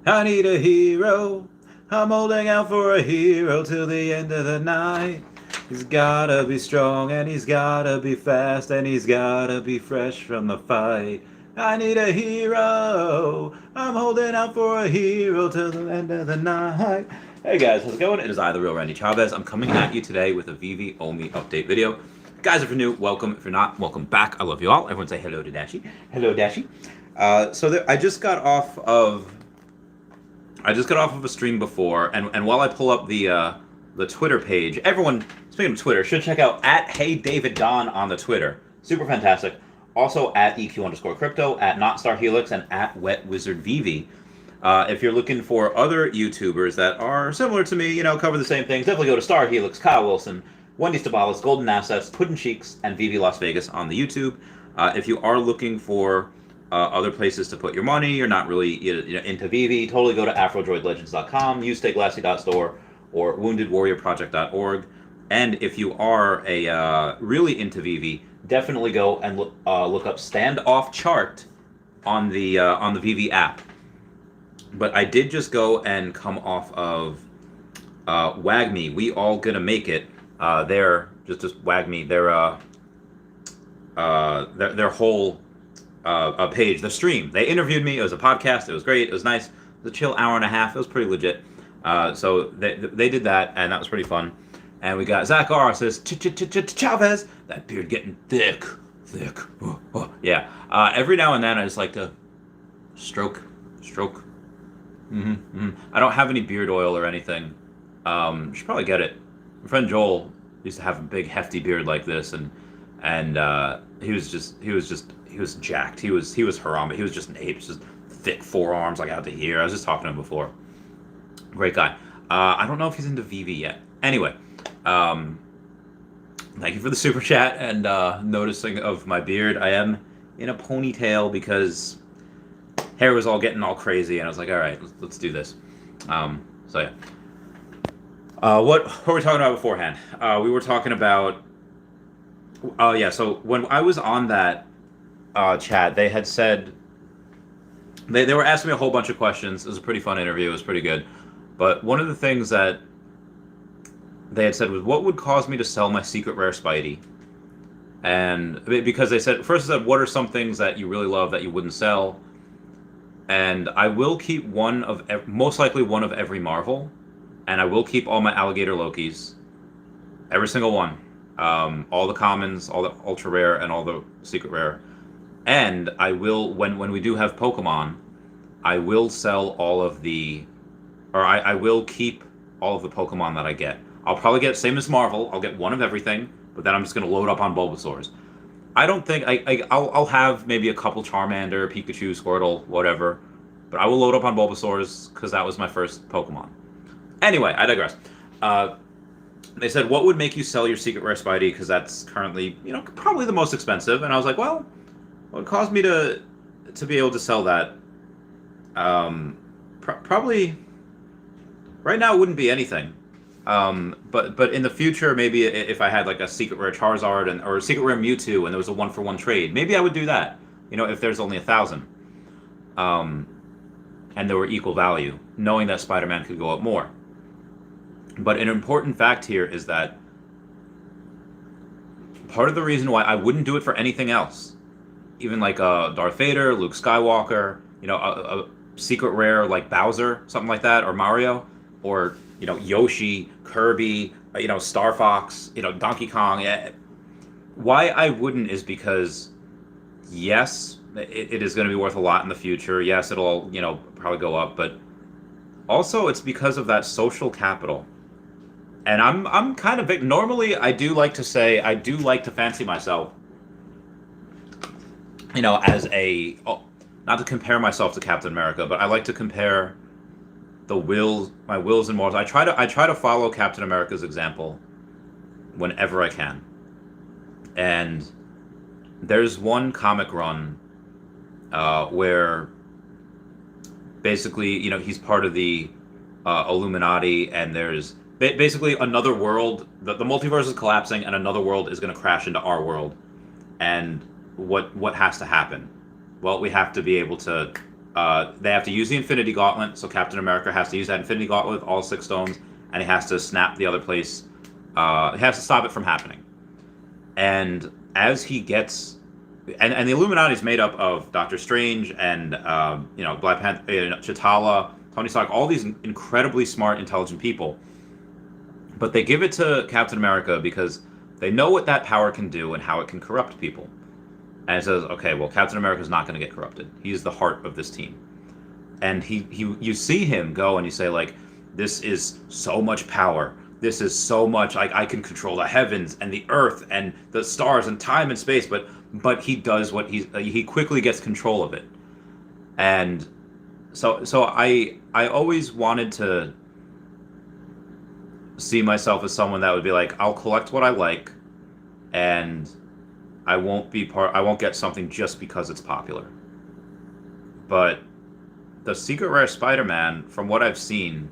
I need a hero. I'm holding out for a hero till the end of the night. He's gotta be strong and he's gotta be fast and he's gotta be fresh from the fight. I need a hero. I'm holding out for a hero till the end of the night. Hey guys, how's it going? It is I, the real Randy Chavez. I'm coming at you today with a Veve Omi update video. Guys, if you're new, welcome. If you're not, welcome back. I love you all. Everyone say hello to Dashi. Hello, Dashi. I just got off of a stream before, and while I pull up the Twitter page, everyone, speaking of Twitter, should check out at HeyDavidDon on the Twitter. Super fantastic. Also at EQ_crypto, at NotStarHelix, and at WetWizardVeve. If you're looking for other YouTubers that are similar to me, cover the same things, definitely go to Star Helix, Kyle Willson, Wendy Stibalis, Golden Assets, Puddin' Cheeks, and Veve Las Vegas on the YouTube. If you are looking for other places to put your money, you're not really into Veve, totally go to AfroDroidLegends.com, use StayGlassy.store, or WoundedWarriorProject.org. And if you are really into Veve, definitely go and look up Standoff Chart on the Veve app. But I did just go and come off of WAGME. We all gonna make it. Their just WAGME. Their whole page, the stream. They interviewed me. It was a podcast. It was great. It was nice. It was a chill hour and a half. It was pretty legit. So they did that, and that was pretty fun. And we got Zach R says Chavez, that beard getting thick. Yeah. Every now and then I just like to stroke. I don't have any beard oil or anything. You should probably get it. My friend Joel used to have a big hefty beard like this, and he was jacked. He was Harambe. He was just an ape, just thick forearms like out to here. I was just talking to him before. Great guy. I don't know if he's into Veve yet. Anyway, thank you for the super chat and noticing of my beard. I am in a ponytail because hair was getting all crazy, and I was like, all right, let's do this. So yeah. What were we talking about beforehand? We were talking about. Oh yeah. So when I was on that chat, they had said they were asking me a whole bunch of questions. It was a pretty fun interview. It was pretty good. But one of the things that they had said was, what would cause me to sell my secret rare Spidey? And because they said, first they said, what are some things that you really love that you wouldn't sell? And I will keep most likely one of every Marvel, and I will keep all my Alligator Lokis, every single one, all the commons, all the ultra rare, and all the secret rare. And I will, when we do have Pokemon, I will sell all of I will keep all of the Pokemon that I get. I'll probably get, same as Marvel, I'll get one of everything, but then I'm just going to load up on Bulbasaurs. I don't think, I'll have maybe a couple Charmander, Pikachu, Squirtle, whatever, but I will load up on Bulbasaurs because that was my first Pokemon. Anyway, I digress. They said, what would make you sell your secret rare Spidey? Because that's currently, probably the most expensive. And I was like, well, what would cause me to be able to sell that? Probably, right now it wouldn't be anything. But in the future, maybe if I had like a secret rare Charizard or a secret rare Mewtwo and there was a 1-for-1 trade, maybe I would do that. If there's only 1,000, and there were equal value, knowing that Spider-Man could go up more. But an important fact here is that part of the reason why I wouldn't do it for anything else, even like Darth Vader, Luke Skywalker, a secret rare like Bowser, something like that, or Mario, or Yoshi, Kirby, Star Fox, Donkey Kong. Why I wouldn't is because, yes, it is going to be worth a lot in the future. Yes, it'll, probably go up, but also it's because of that social capital. And I'm kind of, normally I do like to fancy myself, as not to compare myself to Captain America, but I like to compare my wills and morals. I try to follow Captain America's example whenever I can. And there's one comic run where basically, he's part of the Illuminati, and there's basically another world. The multiverse is collapsing, and another world is going to crash into our world. And what has to happen? Well, we have to be able to They have to use the Infinity Gauntlet, so Captain America has to use that Infinity Gauntlet with all 6 stones, and he has to snap the other place. He has to stop it from happening. And as he gets, and the Illuminati is made up of Doctor Strange and Black Panther, Chitala, Tony Stark, all these incredibly smart, intelligent people. But they give it to Captain America because they know what that power can do and how it can corrupt people. And it says, okay, well, Captain America's not going to get corrupted. He's the heart of this team. And you see him go and you say, like, this is so much power. This is so much, like, I can control the heavens and the earth and the stars and time and space. But he does what he quickly gets control of it. And so I always wanted to see myself as someone that would be like, I'll collect what I like, and I won't get something just because it's popular. But the Secret Rare Spider-Man, from what I've seen,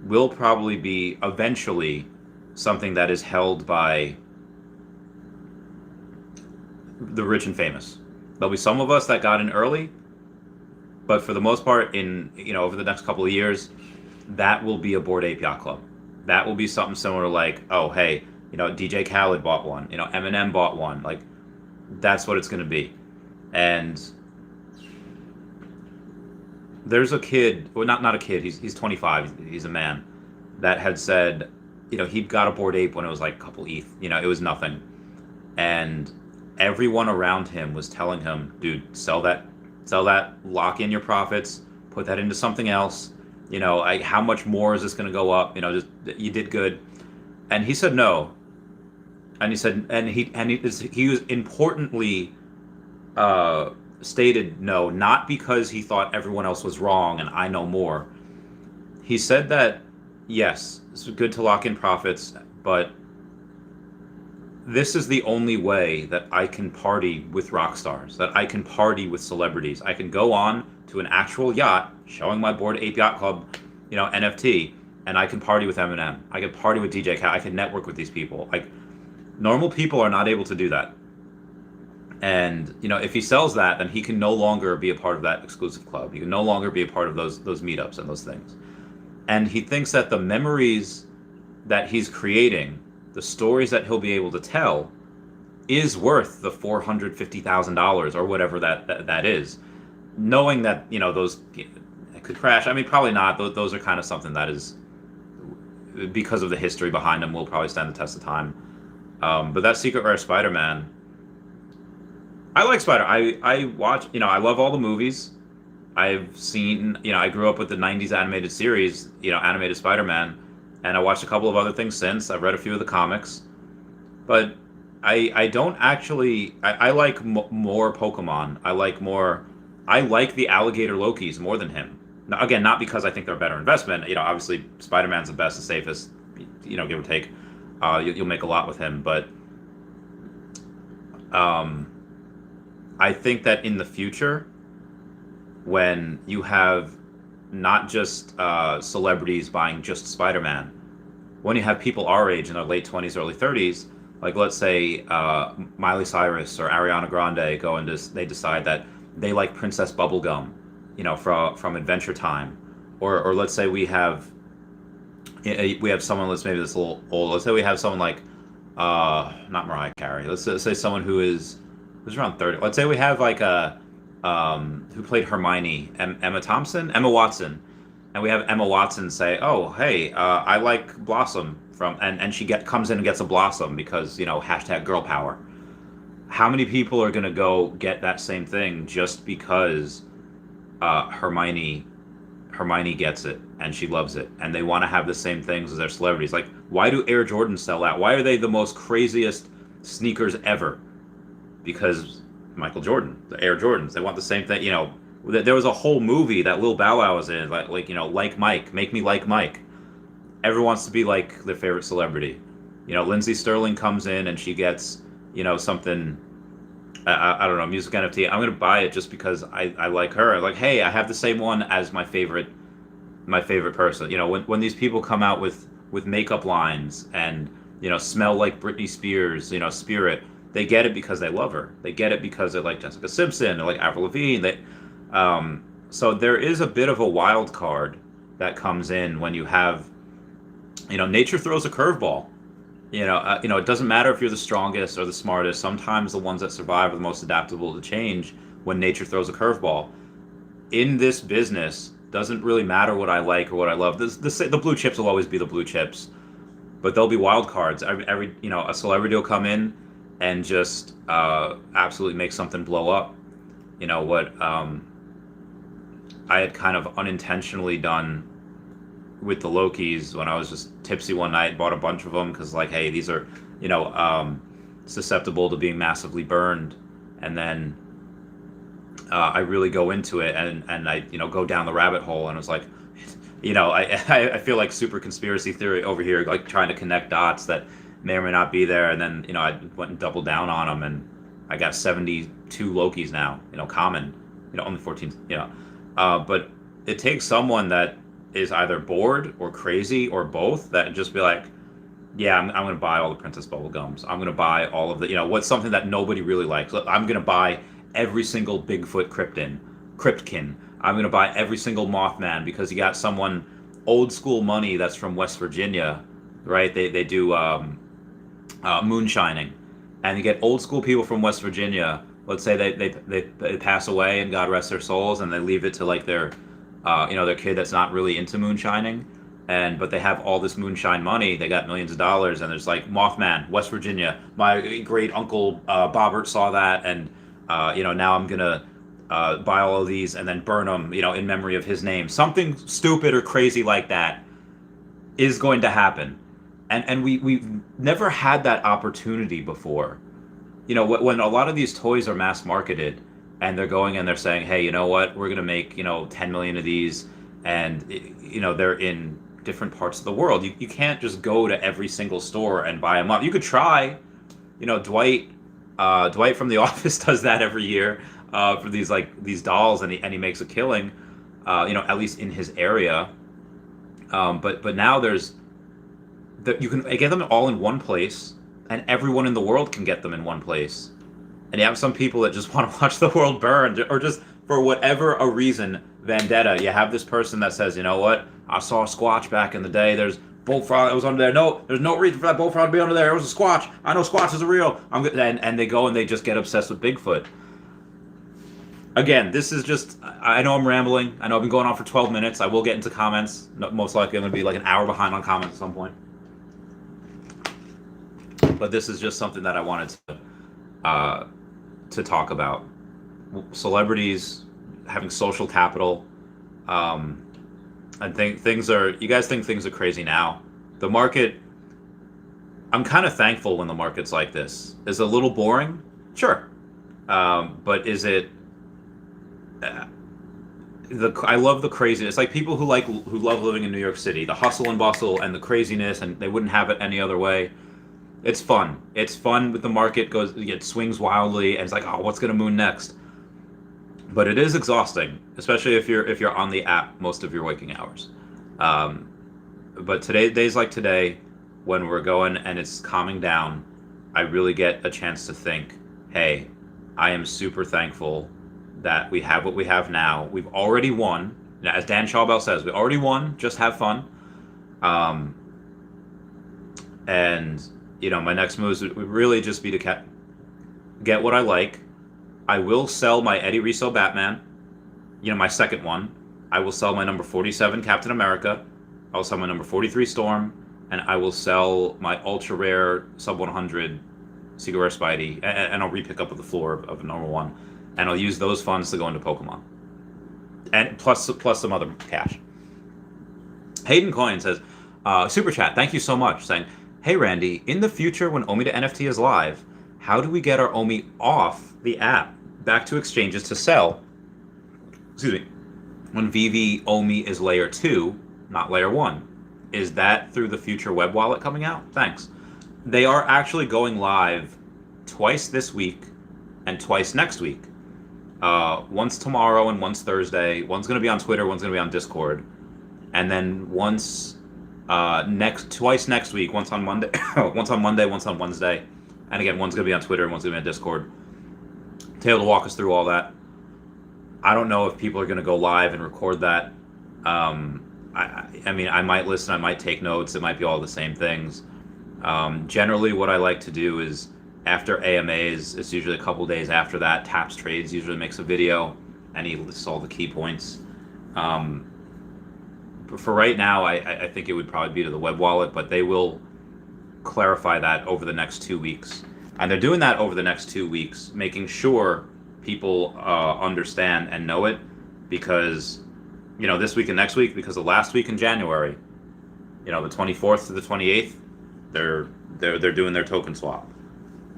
will probably be eventually something that is held by the rich and famous. There'll be some of us that got in early, but for the most part, over the next couple of years, that will be a Bored Ape Yacht Club. That will be something similar to, like, oh, hey, DJ Khaled bought one, Eminem bought one. Like, that's what it's going to be. And there's a kid, well, not a kid, he's 25, he's a man, that had said, he'd got a Bored Ape when it was like a couple ETH, it was nothing. And everyone around him was telling him, dude, sell that, lock in your profits, put that into something else. How much more is this going to go up? Just, you did good. And he said no. And he said, he was importantly stated no, not because he thought everyone else was wrong and I know more. He said that, yes, it's good to lock in profits, but this is the only way that I can party with rock stars, that I can party with celebrities. I can go on to an actual yacht showing my Bored Ape Yacht Club, NFT, and I can party with Eminem. I can party with DJ Khaled. I can network with these people. Like, normal people are not able to do that. And, if he sells that, then he can no longer be a part of that exclusive club. He can no longer be a part of those meetups and those things. And he thinks that the memories that he's creating, the stories that he'll be able to tell, is worth the $450,000 or whatever that is. Knowing that, those it could crash. I mean, probably not. Those are kind of something that is, because of the history behind them, will probably stand the test of time. But that Secret Rare Spider-Man, I like Spider. I watch, I love all the movies. I've seen, I grew up with the 90s animated series, animated Spider-Man, and I watched a couple of other things since. I've read a few of the comics. But I don't actually, I like more Pokemon. I like the alligator Lokis more than him. Now, again, not because I think they're a better investment. Obviously Spider-Man's the best and safest, give or take. You'll make a lot with him, but I think that in the future, when you have not just celebrities buying just Spider-Man, when you have people our age in their late 20s, early 30s, like let's say Miley Cyrus or Ariana Grande go and they decide that they like Princess Bubblegum, from Adventure Time, or let's say we have someone, maybe that's a little old. Let's say we have someone like not Mariah Carey. Let's say someone who's around 30. Let's say we have like who played Hermione, Emma Watson, and we have Emma Watson say, "Oh, hey, I like Blossom and she comes in and gets a Blossom because hashtag girl power." How many people are gonna go get that same thing just because Hermione gets it and she loves it and they want to have the same things as their celebrities? Like, why do Air Jordans sell out? Why are they the most craziest sneakers ever? Because Michael Jordan, the Air Jordans, they want the same thing. There was a whole movie that Lil Bow Wow was in, like Mike, make me like Mike. Everyone wants to be like their favorite celebrity. Lindsay Sterling comes in and she gets, something, I don't know, music NFT. I'm gonna buy it just because I like her. Like, hey, I have the same one as my favorite person. When these people come out with makeup lines and smell like Britney Spears, Spirit. They get it because they love her. They get it because they like Jessica Simpson, or like Avril Lavigne. So there is a bit of a wild card that comes in when you have, nature throws a curveball. It doesn't matter if you're the strongest or the smartest. Sometimes the ones that survive are the most adaptable to change when nature throws a curveball. In this business, doesn't really matter what I like or what I love. The blue chips will always be the blue chips, but there'll be wild cards. A celebrity will come in and just absolutely make something blow up. What I had kind of unintentionally done with the Lokis when I was just tipsy one night, bought a bunch of them because like, hey, these are, susceptible to being massively burned, and then I really go into it and I go down the rabbit hole and it was like, I feel like super conspiracy theory over here, like trying to connect dots that may or may not be there, and then I went and doubled down on them, and I got 72 Lokis now, common, only 14, but it takes someone that is either bored or crazy or both that just be like, yeah, I'm going to buy all the Princess Bubblegums. I'm going to buy all of the, what's something that nobody really likes. I'm going to buy every single Bigfoot Cryptkin. I'm going to buy every single Mothman because you got someone old school money that's from West Virginia, right? They do moonshining, and you get old school people from West Virginia. Let's say they pass away and God rest their souls, and they leave it to like their kid that's not really into moonshining, but they have all this moonshine money. They got millions of dollars, and there's like Mothman, West Virginia. My great uncle Bobbert saw that, and now I'm gonna buy all of these and then burn them, in memory of his name. Something stupid or crazy like that is going to happen, and we've never had that opportunity before. When a lot of these toys are mass marketed, and they're going and they're saying, hey, you know what, we're going to make 10 million of these, and they're in different parts of the world. You can't just go to every single store and buy them up. You could try. Dwight from The Office does that every year for these dolls, and he makes a killing, at least in his area. But now you can get them all in one place, and everyone in the world can get them in one place. And you have some people that just want to watch the world burn, or just for whatever a reason, vendetta. You have this person that says, you know what, I saw a Squatch back in the day. There's bullfrog that was under there. No, there's no reason for that bullfrog to be under there. It was a Squatch. I know Squatches are real. And they go and they just get obsessed with Bigfoot. Again, this is just, I know I'm rambling. I know I've been going on for 12 minutes. I will get into comments. Most likely I'm going to be like an hour behind on comments at some point. But this is just something that I wanted to talk about. Celebrities having social capital. I think you guys think things are crazy now. The market, I'm kind of thankful when the market's like this. Is it a little boring? Sure. But is it, I love the craziness. Like people who love living in New York City, the hustle and bustle and the craziness, and they wouldn't have it any other way. It's fun. It's fun with the market it swings wildly, and it's like, oh, what's gonna moon next? But it is exhausting, especially if you're on the app most of your waking hours. But days like today, when we're going and it's calming down, I really get a chance to think, hey, I am super thankful that we have what we have now. We've already won. Now, as Dan Schawbel says, we already won. Just have fun. And my next moves would really just be to get what I like. I will sell my Eddie Riso Batman, my second one. I will sell my number 47 Captain America. I will sell my number 43 Storm, and I will sell my ultra rare sub 100 Secret Rare Spidey, and I'll repick up at the floor of a normal one, and I'll use those funds to go into Pokemon, and plus some other cash. Hayden Coyne says, super chat, thank you so much, saying, hey Randy, in the future when Omi to NFT is live, how do we get our Omi off the app back to exchanges to sell? Excuse me. When Veve Omi is layer 2, not layer 1. Is that through the future web wallet coming out? Thanks. They are actually going live twice this week and twice next week. Once tomorrow and once Thursday. One's going to be on Twitter, one's going to be on Discord. And then twice next week, once on Monday, once on Wednesday. And again, one's going to be on Twitter and one's going to be on Discord. Taylor will walk us through all that. I don't know if people are going to go live and record that. I mean, I might listen, I might take notes. It might be all the same things. Generally, what I like to do is after AMAs, it's usually a couple days after that. Taps Trades usually makes a video, and he lists all the key points. But for right now, I think it would probably be to the web wallet, but they will clarify that over the next 2 weeks. And they're doing that over the next 2 weeks, making sure people understand and know it, because this week and next week, because the last week in January, the 24th to the 28th, they're doing their token swap.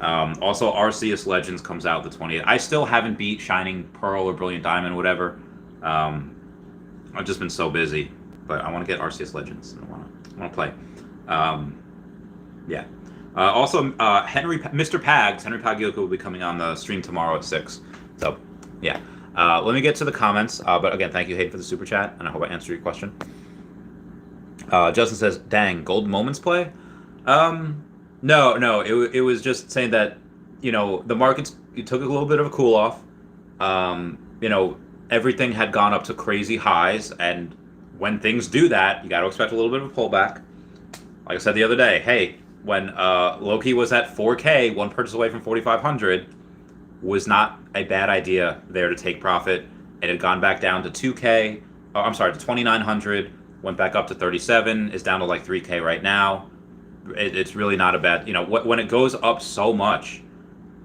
Also, Arceus Legends comes out the 20th. I still haven't beat Shining Pearl or Brilliant Diamond, whatever. I've just been so busy, but I want to get Arceus Legends. I want to play. Yeah. Also, Mr. Pags, Henry Pagliocco will be coming on the stream tomorrow at 6. So, yeah. Let me get to the comments. But again, thank you, Hayden, for the super chat, and I hope I answered your question. Justin says, "Dang, Gold Moments play." No. It was just saying that the markets, it took a little bit of a cool off. Everything had gone up to crazy highs, and when things do that, you got to expect a little bit of a pullback. Like I said the other day, hey, when Loki was at 4K, one purchase away from 4,500, was not a bad idea there to take profit. It had gone back down to 2K. Oh, I'm sorry, to 2,900. Went back up to 37. Is down to like 3K right now. It's really not a bad. When it goes up so much,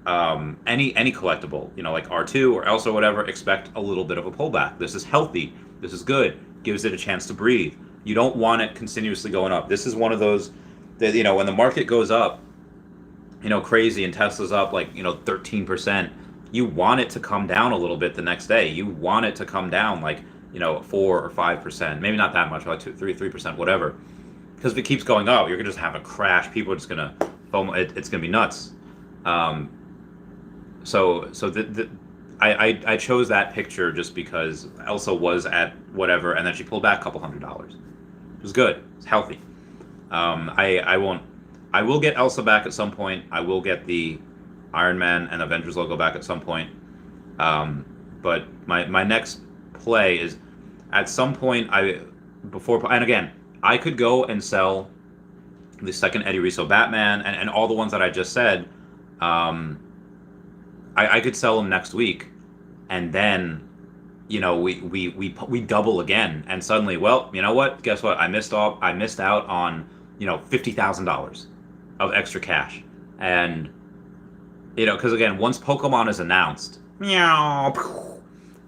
any collectible, like R2 or else or whatever, expect a little bit of a pullback. This is healthy. This is good. Gives it a chance to breathe. You don't want it continuously going up. This is one of those that, when the market goes up, crazy, and Tesla's up like 13%, you want it to come down a little bit the next day. You want it to come down like 4 or 5%, maybe not that much, like 3%, whatever. Because if it keeps going up, you're gonna just have a crash. People are just gonna foam. It's gonna be nuts. So I chose that picture just because Elsa was at whatever, and then she pulled back a couple $100. It was good. It's healthy. I will get Elsa back at some point. I will get the Iron Man and Avengers logo back at some point. But my next play is at some point and again, I could go and sell the second Eddie Russo Batman and all the ones that I just said. I could sell them next week, and then we double again, and suddenly, well, you know what? Guess what? I missed out on $50,000 of extra cash, and because again, once Pokemon is announced, meow.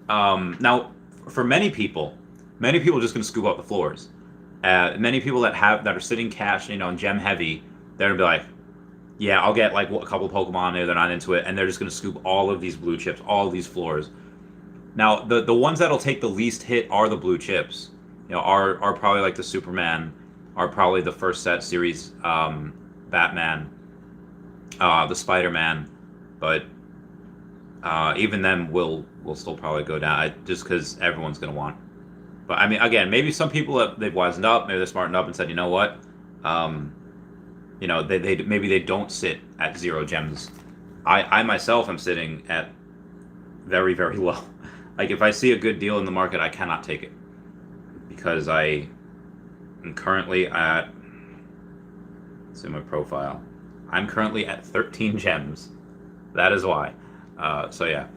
Now for many people are just gonna scoop up the floors. Many people that are sitting cash, and gem heavy, they're gonna be like, yeah, I'll get like a couple of Pokemon there. They're not into it, and they're just gonna scoop all of these blue chips, all of these floors. Now, the ones that'll take the least hit are the blue chips. Are probably like the Superman, are probably the first set series Batman, the Spider-Man, but even them will still probably go down just because everyone's gonna want. But I mean, again, maybe some people they've wisened up, maybe they're smartened up and said, you know what, maybe they don't sit at 0 gems. I myself am sitting at very, very low. Like if I see a good deal in the market, I cannot take it because I am currently at. Let's see my profile. I'm currently at 13 gems. That is why. So yeah,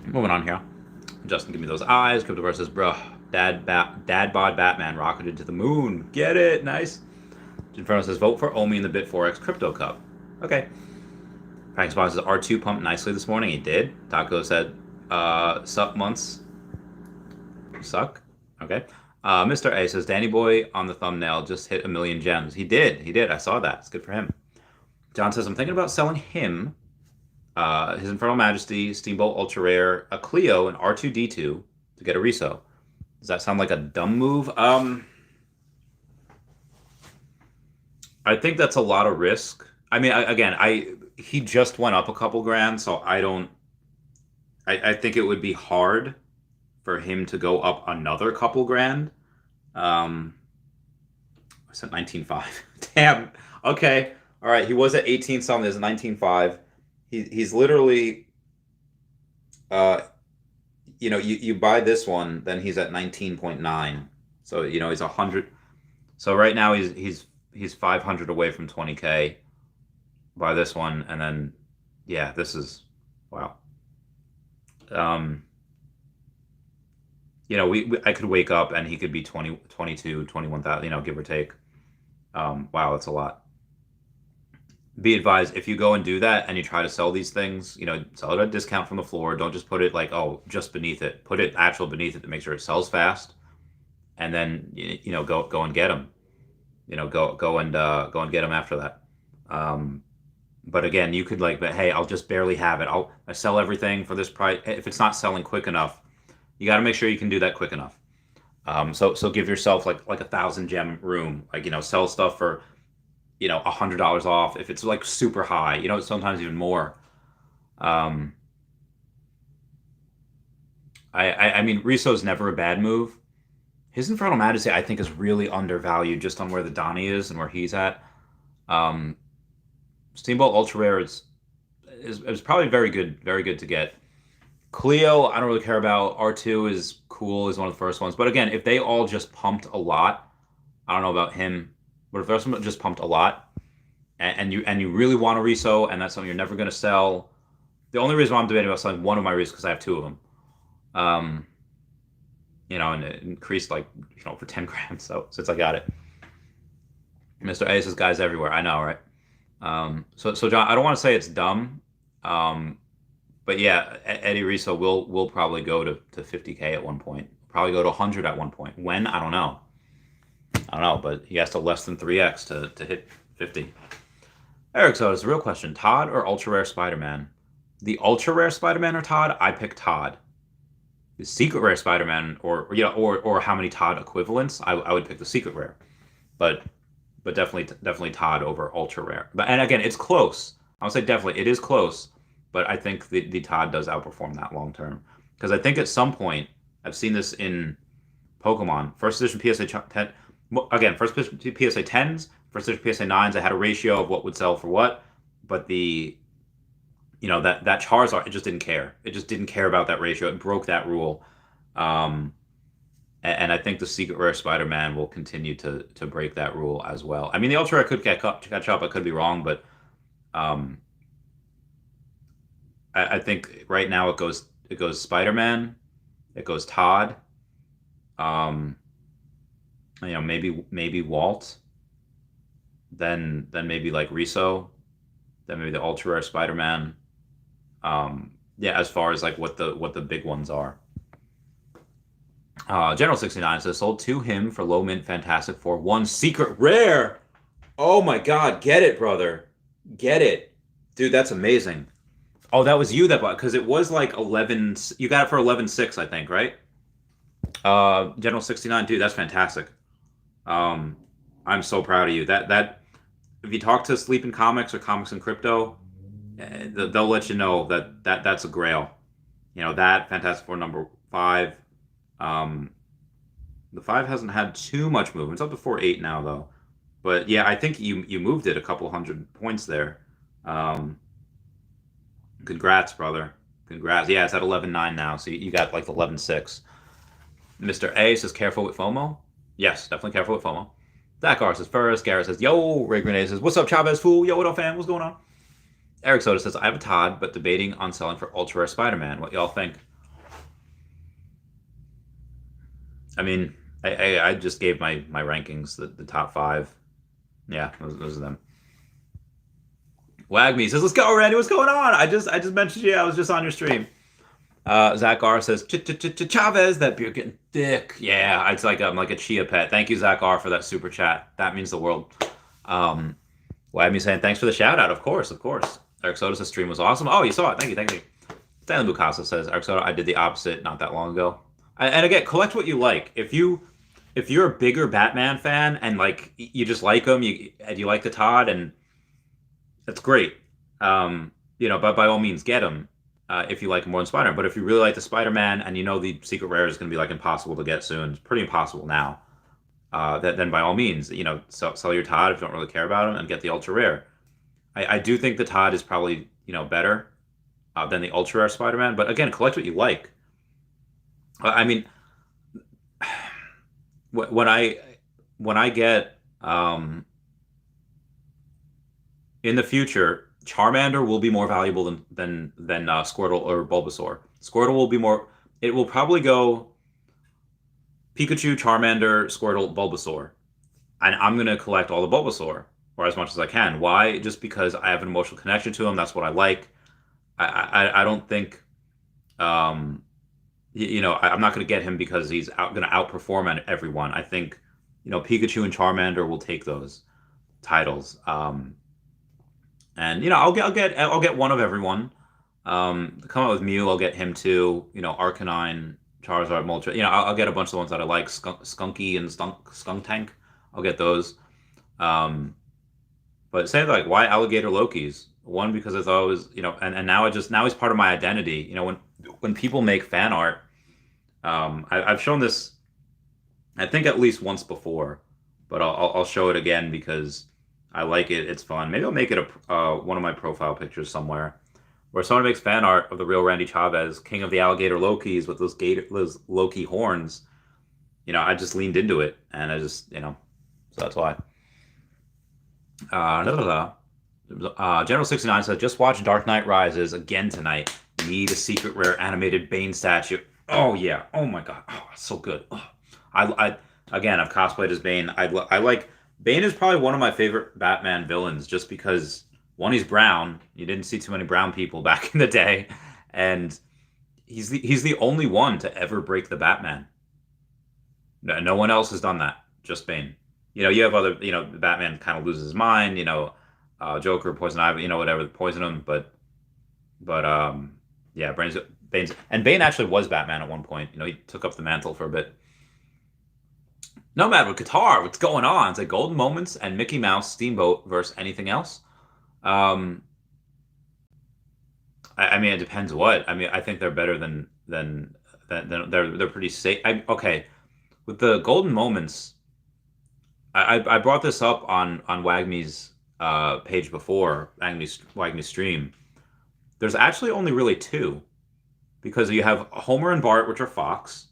moving on here. Justin, give me those eyes. KrepoBrooke says, bro, dad bod Batman rocketed to the moon. Get it? Nice. Inferno says, vote for Omi in the Bit4X Crypto Cup. Okay. Frank Spot says, R2 pumped nicely this morning. He did. Taco said, suck months. Suck? Okay. Mr. A says, Danny Boy on the thumbnail just hit 1 million gems. He did. I saw that. It's good for him. John says, I'm thinking about selling him his Infernal Majesty, Steamboat Ultra Rare, a Clio, and R2D2 to get a reso. Does that sound like a dumb move? I think that's a lot of risk. I mean, he just went up a couple grand, so I think it would be hard for him to go up another couple grand. I said 19.5. Damn. Okay. All right. He was at 18 something. There's 19.5. He's literally you buy this one, then he's at 19.9. So he's 100. So right now he's 500 away from 20K. Buy this one, and then yeah, this is wow. Um, I could wake up and he could be 20, 22, 21,000, give or take. Wow, that's a lot. Be advised, if you go and do that and you try to sell these things, sell it at a discount from the floor. Don't just put it like, oh, just beneath it. Put it actual beneath it to make sure it sells fast, and then go and get them. Go and get them after that. But again, you could but hey, I'll just barely have it. I sell everything for this price. If it's not selling quick enough, you got to make sure you can do that quick enough. So give yourself like 1,000 gem room. Sell stuff for $100 off if it's like super high. Sometimes even more. I mean, Riso's never a bad move. His Infernal Majesty, I think, is really undervalued just on where the Donnie is and where he's at. Steamboat Ultra Rare is probably very good to get. Cleo, I don't really care about. R2 is cool, is one of the first ones. But again, if they all just pumped a lot, I don't know about him, but if there's someone that just pumped a lot, and you really want a Riso, and that's something you're never going to sell, the only reason why I'm debating about selling one of my Risos is because I have two of them. And it increased for 10 grand. So since I got it, Mr. A says guys everywhere. I know, right? So John, I don't want to say it's dumb. But yeah, Eddie Riso will probably go to 50K at one point. Probably go to 100 at one point. When? I don't know. But he has to less than 3x to hit 50. Eric, so it's a real question. Todd or Ultra Rare Spider-Man? The Ultra Rare Spider-Man or Todd? I pick Todd. The Secret Rare Spider-Man or how many Todd equivalents? I would pick the Secret Rare. But definitely Todd over Ultra Rare. And again, it's close. I would say definitely it is close. But I think the Todd does outperform that long term. Because I think at some point, I've seen this in Pokemon. First edition PSA 10, again, first edition PSA 10s, first edition PSA 9s, I had a ratio of what would sell for what. But that Charizard, it just didn't care. It just didn't care about that ratio. It broke that rule. And I think the Secret Rare Spider-Man will continue to break that rule as well. I mean, the Ultra Rare could catch up. I could be wrong, but I think right now it goes Spider-Man, it goes Todd, maybe Walt, then maybe like Riso, then maybe the Ultra Rare Spider-Man. As far as like what the big ones are. General 69 says sold to him for low mint Fantastic for one Secret Rare. Oh my God, get it, brother, get it, dude. That's amazing. Oh, that was you that bought, because it was like 11. You got it for 11.6, I think, right? General 69, dude, that's fantastic. I'm so proud of you. That if you talk to Sleeping Comics or Comics and Crypto, they'll let you know that's a grail. That Fantastic Four number 5. The 5 hasn't had too much movement. It's up to 4.8 now though. But yeah, I think you moved it a couple hundred points there. Congrats, brother. Congrats. Yeah, it's at 11.9 now, so you got like 11.6. Mr. A says careful with FOMO. Yes, definitely careful with FOMO. Dakar says first. Garrett says, yo. Ray Grenade says, what's up, Chavez fool? Yo, what up, fam? What's going on? Eric Soda says, I have a Todd, but debating on selling for Ultra Rare Spider-Man. What y'all think? I mean, I just gave my rankings, the top 5. Yeah, those are them. Wagme says, let's go, Randy. What's going on? I just mentioned you. I was just on your stream. Zach R says, Chavez, that beer getting thick. Yeah, it's like I'm like a chia pet. Thank you, Zach R, for that super chat. That means the world. Wagme saying, thanks for the shout out. Of course. Eric Soda says, stream was awesome. Oh, you saw it. Thank you. Stanley Bukasa says, Eric Soda, I did the opposite not that long ago. And again, collect what you like. If you're a bigger Batman fan and like you just like him, and you like the Todd, and that's great. But by all means, get him if you like him more than Spider-Man. But if you really like the Spider-Man and the Secret Rare is going to be like impossible to get soon, it's pretty impossible now. Then by all means, sell your Todd if you don't really care about him and get the Ultra Rare. I do think the Todd is probably better than the Ultra Rare Spider-Man. But again, collect what you like. I mean, when I get in the future, Charmander will be more valuable than Squirtle or Bulbasaur. Squirtle will be more. It will probably go Pikachu, Charmander, Squirtle, Bulbasaur, and I'm gonna collect all the Bulbasaur or as much as I can. Why? Just because I have an emotional connection to them. That's what I like. I don't think I'm not going to get him because he's going to outperform everyone. I think Pikachu and Charmander will take those titles. And I'll get one of everyone. Come out with Mew, I'll get him too. Arcanine, Charizard, Moltres. I'll get a bunch of the ones that I like. Skunky and Skunk Tank. I'll get those. But say like why Alligator Lokis? One because I thought it was and now he's part of my identity. When people make fan art, I've shown this I think at least once before, but I'll show it again because I like it. It's fun. Maybe I'll make it one of my profile pictures somewhere, where someone makes fan art of the real Randy Chavez, king of the alligator Lokis with those Loki horns. I just leaned into it, and I just so that's why. General 69 says, just watch Dark Knight Rises again tonight. Need a secret rare animated Bane statue. Oh yeah. Oh my god. Oh, it's so good. Oh. Again, I've cosplayed as Bane. I like Bane is probably one of my favorite Batman villains just because one, he's brown. You didn't see too many brown people back in the day, and he's the only one to ever break the Batman. No one else has done that. Just Bane. You have other. Batman kind of loses his mind. Joker, Poison Ivy. Whatever, poison him. But yeah, Bane's and Bane actually was Batman at one point. He took up the mantle for a bit. Nomad with Qatar, what's going on? It's like Golden Moments and Mickey Mouse Steamboat versus anything else. I mean, it depends what. I mean, I think they're better than they're pretty safe. Okay, with the Golden Moments, I brought this up on Wagme's page before Wagme's stream. There's actually only really two, because you have Homer and Bart, which are Fox.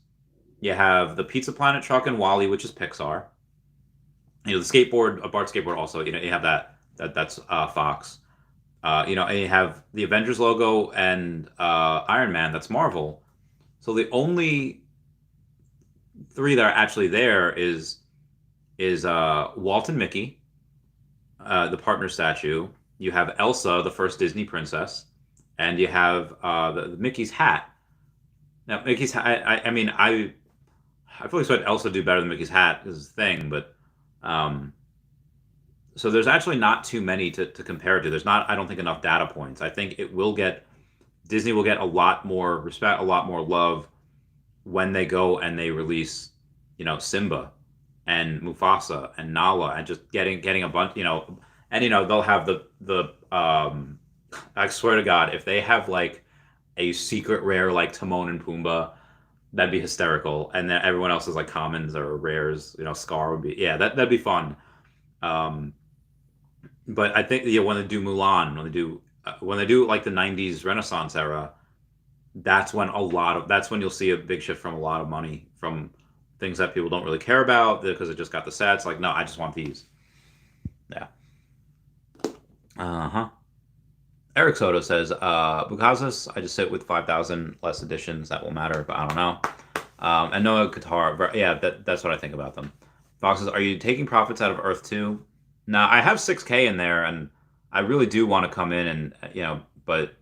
You have the Pizza Planet truck and Wally, which is Pixar. The skateboard, a Bart skateboard also. You have that's Fox. And you have the Avengers logo and Iron Man. That's Marvel. So the only three that are actually there is Walt and Mickey, the partner statue. You have Elsa, the first Disney princess, and you have the Mickey's hat. Now, Mickey's hat. I mean, I fully expect Elsa to do better than Mickey's hat is the thing, but so there's actually not too many to compare it to. There's not, I don't think, enough data points. I think Disney will get a lot more respect, a lot more love when they go and they release, Simba and Mufasa and Nala, and just getting a bunch, and they'll have the I swear to God, if they have like a secret rare like Timon and Pumbaa, that'd be hysterical. And then everyone else is like commons or rares. Scar would be, yeah, that'd be fun. But I think when they do Mulan, when they do like the '90s Renaissance era, that's when you'll see a big shift from a lot of money from things that people don't really care about because it just got the sets. Like, no, I just want these. Yeah. Eric Soto says, Bukazis, I just sit with 5,000 less editions. That will matter, but I don't know. And Noah Qatar, yeah, that's what I think about them. Foxes, are you taking profits out of Earth 2? Now, I have 6K in there, and I really do want to come in and, but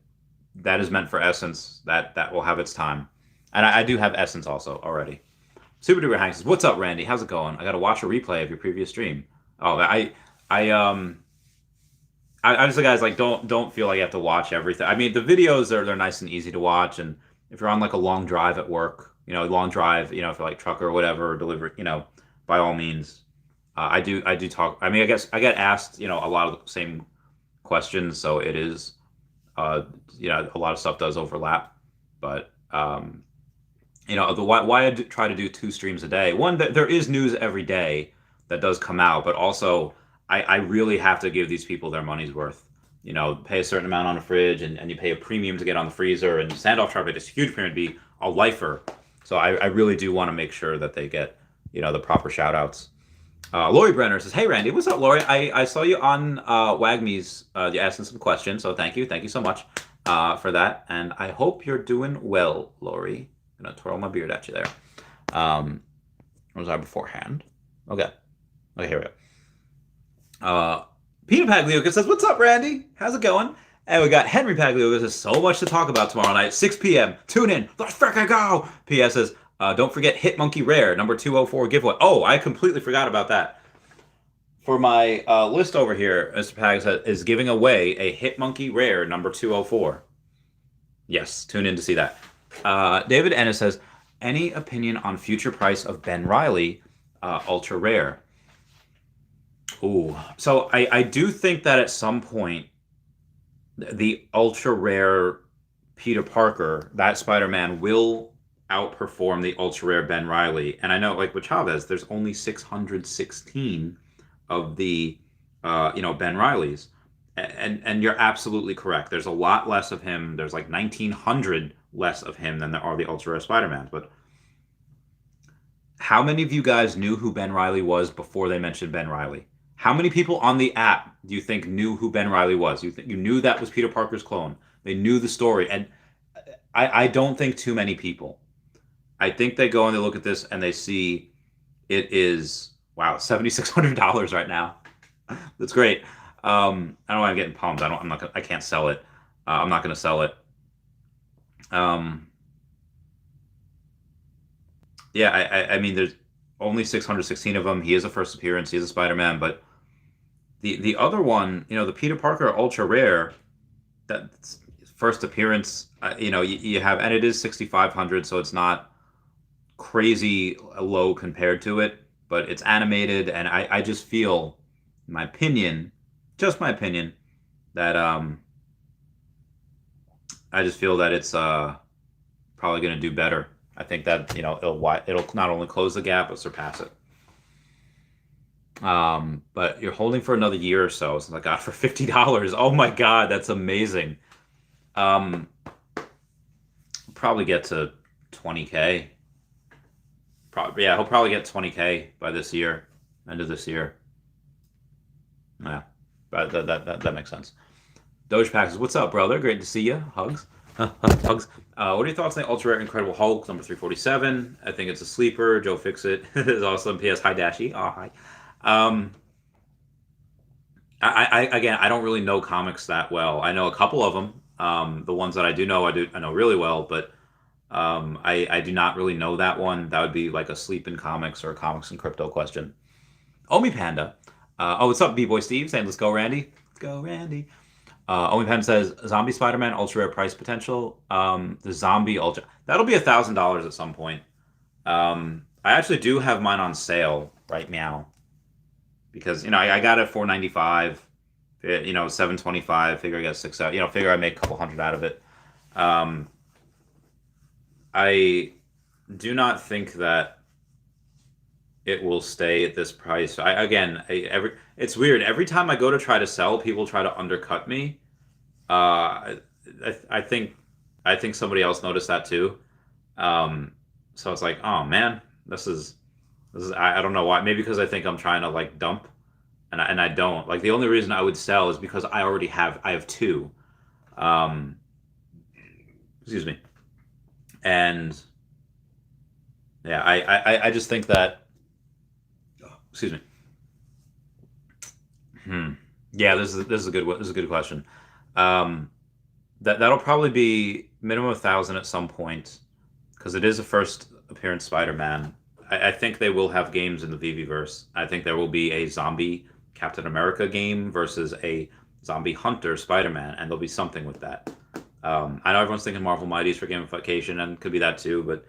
that is meant for Essence. That will have its time. And I do have Essence also already. Super Duper Hank says, what's up, Randy? How's it going? I got to watch a replay of your previous stream. Oh, I just, guys, like, don't feel like you have to watch everything. I mean, the videos they're nice and easy to watch, and if you're on like a long drive at work, long drive, if you're like trucker or whatever, or delivery, by all means, I do talk. I mean, I guess I get asked, a lot of the same questions, so it is, a lot of stuff does overlap, but why I try to do 2 streams a day. One, there is news every day that does come out, but also I really have to give these people their money's worth. Pay a certain amount on a fridge, and you pay a premium to get on the freezer, and standoff traffic is a huge premium to be a lifer. So So I really do want to make sure that they get, the proper shout outs. Lori Brenner says, "Hey Randy, what's up, Lori? I saw you on Wagme's. You asking some questions, so thank you so much for that, and I hope you're doing well, Lori. I'm gonna twirl my beard at you there. Where was I beforehand? Okay, here we go. Peter Pagliuca says, "What's up, Randy? How's it going?" And we got Henry Pagliuca says, "So much to talk about tomorrow night, 6 p.m. Tune in. Let's frickin' go." P.S. says, "Don't forget Hit Monkey Rare number 204 giveaway." Oh, I completely forgot about that. For my list over here, Mr. Pags is giving away a Hit Monkey Rare number 204. Yes, tune in to see that. David Ennis says, "Any opinion on future price of Ben Riley ultra rare?" Ooh, so I do think that at some point the ultra rare Peter Parker, that Spider-Man, will outperform the ultra rare Ben Riley. And I know, like with Chavez, there's only 616 of the Ben Rileys, and you're absolutely correct. There's a lot less of him. There's like 1,900 less of him than there are the ultra rare Spider-Mans. But how many of you guys knew who Ben Riley was before they mentioned Ben Riley? How many people on the app do you think knew who Ben Riley was? You knew that was Peter Parker's clone. They knew the story, and I don't think too many people. I think they go and they look at this and they see it is, wow, $7,600 right now. That's great. I don't know why I'm getting pumped. I can't sell it. I'm not going to sell it. Yeah, I mean, there's only 616 of them. He is a first appearance. He is a Spider-Man, but the other one, the Peter Parker ultra rare, that first appearance, you have, and it is 6,500, so it's not crazy low compared to it, but it's animated, and I just feel, in my opinion, just my opinion, that I just feel that it's probably going to do better. I think that it'll not only close the gap but surpass it. But you're holding for another year or so since I got it for $50. Oh my god, that's amazing. Probably get to 20K. Probably, yeah, he'll probably get 20K by this year, end of this year. Yeah, but that makes sense. Doge Pack says, "What's up, brother? Great to see you. Hugs." Hugs. What are your thoughts on the ultra rare Incredible Hulk number 347? I think it's a sleeper. Joe Fixit is awesome. P.S. Hi Dashy. Oh hi. I don't really know comics that well. I know a couple of them. The ones that I do know, I know really well, but I do not really know that one. That would be like a sleep in comics or a comics and crypto question. Omi Panda. What's up, B-Boy Steve? Saying, "Let's go, Randy." Let's go, Randy. Omi Panda says, "Zombie Spider-Man ultra rare price potential." The zombie ultra, that'll be $1,000 at some point. I actually do have mine on sale right now because I got it $495. $725. Figure I get 6 out. Figure I make a couple hundred out of it. I do not think that it will stay at this price. It's weird. Every time I go to try to sell, people try to undercut me. I think somebody else noticed that too. So it's like, oh man, this is I don't know why. Maybe because I think I'm trying to like dump, and I don't. Like the only reason I would sell is because I have two. Excuse me. And yeah, I just think that. Excuse me. Yeah, this is a good question. That'll probably be minimum 1,000 at some point because it is a first appearance Spider-Man. I think they will have games in the Veve-verse. I think there will be a zombie Captain America game versus a zombie hunter Spider-Man, and there'll be something with that. I know everyone's thinking Marvel Mighties for gamification, and could be that too, but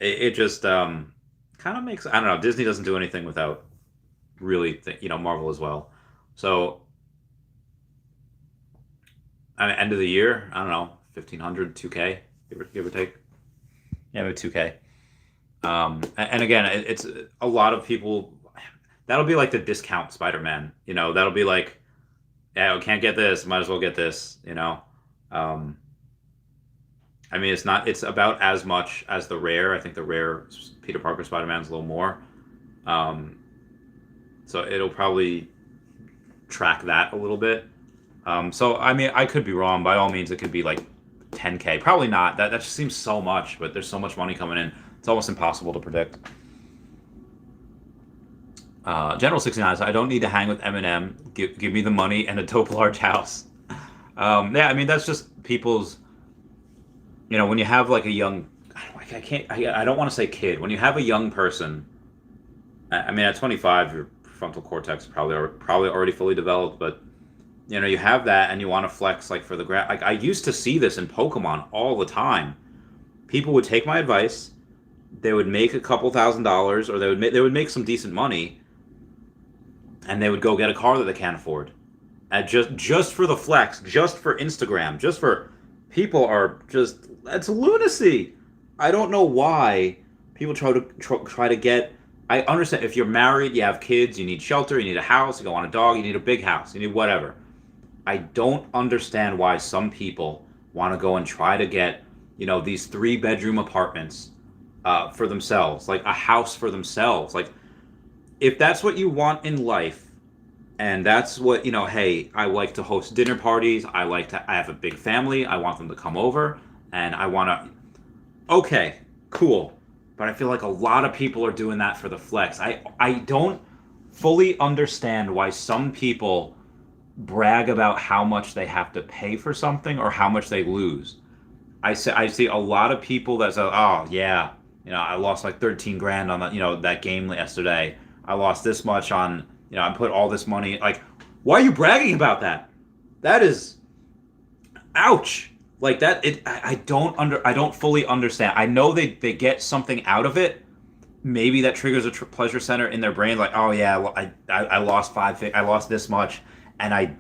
it just kind of makes, I don't know, Disney doesn't do anything without really Marvel as well. So end of the year, I don't know, 1,500, 2K, give or take. Yeah, maybe 2K. And again, it's a lot of people. That'll be like the discount Spider-Man. That'll be like, yeah, I can't get this, might as well get this. I I mean, it's about as much as the rare. I think the rare Peter Parker Spider-Man is a little more. Um, so it'll probably track that a little bit. So I mean, I could be wrong. By all means, it could be like 10K. Probably not. That just seems so much, but there's so much money coming in. It's almost impossible to predict. General 69 says, I don't need to hang with Eminem. Give me the money and a dope large house. Yeah, I mean, that's just people's, when you have like a young, I don't want to say kid. When you have a young person, I mean, at 25, your frontal cortex is probably already fully developed, but you have that and you want to flex like for the Like I used to see this in Pokemon all the time. People would take my advice, they would make a couple $1,000s, or they would make some decent money, and they would go get a car that they can't afford. And just for the flex, just for Instagram, just for people that's lunacy. I don't know why people try to get. I understand if you're married, you have kids, you need shelter, you need a house, you go on a dog, you need a big house, you need whatever. I don't understand why some people want to go and try to get, these 3-bedroom apartments for themselves, like a house for themselves. Like, if that's what you want in life, and that's what, hey, I like to host dinner parties, I have a big family, I want them to come over, and I want to, okay, cool. But I feel like a lot of people are doing that for the flex. I don't fully understand why some people brag about how much they have to pay for something or how much they lose. I see a lot of people that say, oh yeah, I lost like 13 grand on that, that game yesterday. I lost this much on, I put all this money. Like, why are you bragging about that? That is, ouch. Like that, I don't fully understand. I know they get something out of it. Maybe that triggers a pleasure center in their brain. Like, oh yeah, I lost I lost this much. And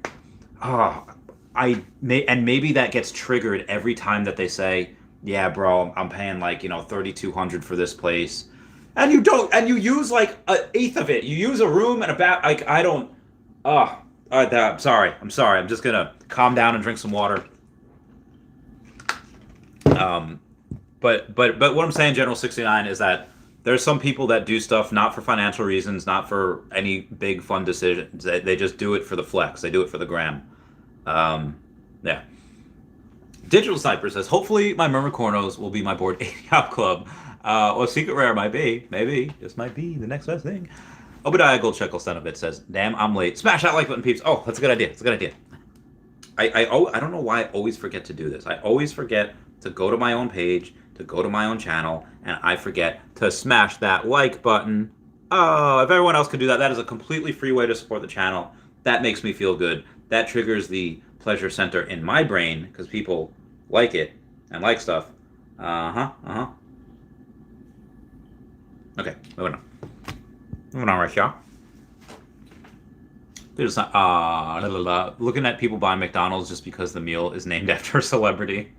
maybe that gets triggered every time that they say, yeah, bro, I'm paying like, $3,200 for this place. And you use like an eighth of it. You use a room and a bath. Like, I don't, I'm sorry. I'm just going to calm down and drink some water. But what I'm saying, General 69, is that there's some people that do stuff not for financial reasons, not for any big fun decisions. They just do it for the flex. They do it for the gram. Yeah. Digital Sniper says, hopefully my Myrmicornos will be my board 80 hop club. Well, Secret Rare might be. Maybe. This might be the next best thing. Obadiah Goldshekel Senovit says, damn, I'm late. Smash that like button, peeps. Oh, that's a good idea. That's a good idea. I don't know why I always forget to do this. I always forget to go to my own page, to go to my own channel, and I forget to smash that like button. Oh, if everyone else could do that, that is a completely free way to support the channel. That makes me feel good. That triggers the pleasure center in my brain, because people like it and like stuff. Okay, moving on. Moving on right here. There's looking at people buying McDonald's just because the meal is named after a celebrity.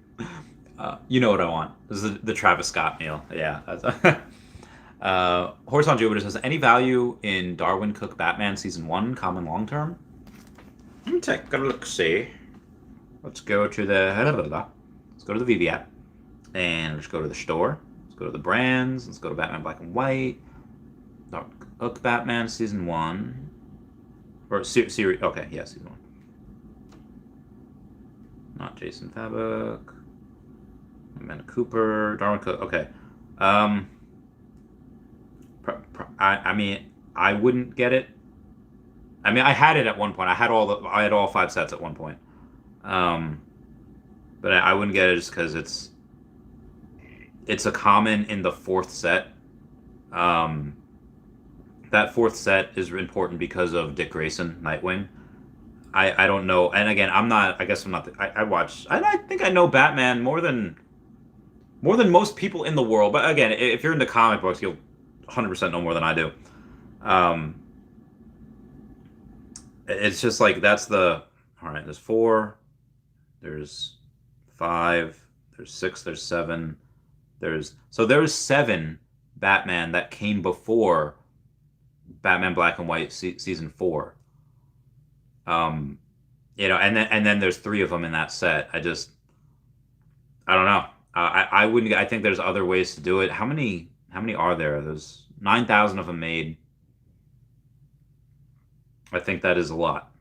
You know what I want. This is the Travis Scott meal. Yeah. Horse on Jupiter says, any value in Darwin Cook Batman Season 1, common long term? Let me take a look, see. Let's go to the Veve app. And let's go to the store. Let's go to the brands. Let's go to Batman Black and White. Darwin Cook Batman Season 1. Or series. Okay, yeah, Season 1. Not Jason Fabok. Amanda Cooper, Darwin Cook. Okay. I mean, I wouldn't get it. I mean, I had it at one point. I had all 5 sets at one point. But I wouldn't get it just because it's a common in the 4th set. That 4th set is important because of Dick Grayson, Nightwing. I don't know, and again, I think I know Batman more than most people in the world. But again, if you're into comic books, you'll 100% know more than I do. It's just like all right. There's 4, there's 5, there's 6, there's 7, there's 7 Batman that came before Batman Black and White Season 4. And then there's 3 of them in that set. I don't know. I wouldn't. I think there's other ways to do it. How many are there? There's 9,000 of them made. I think that is a lot.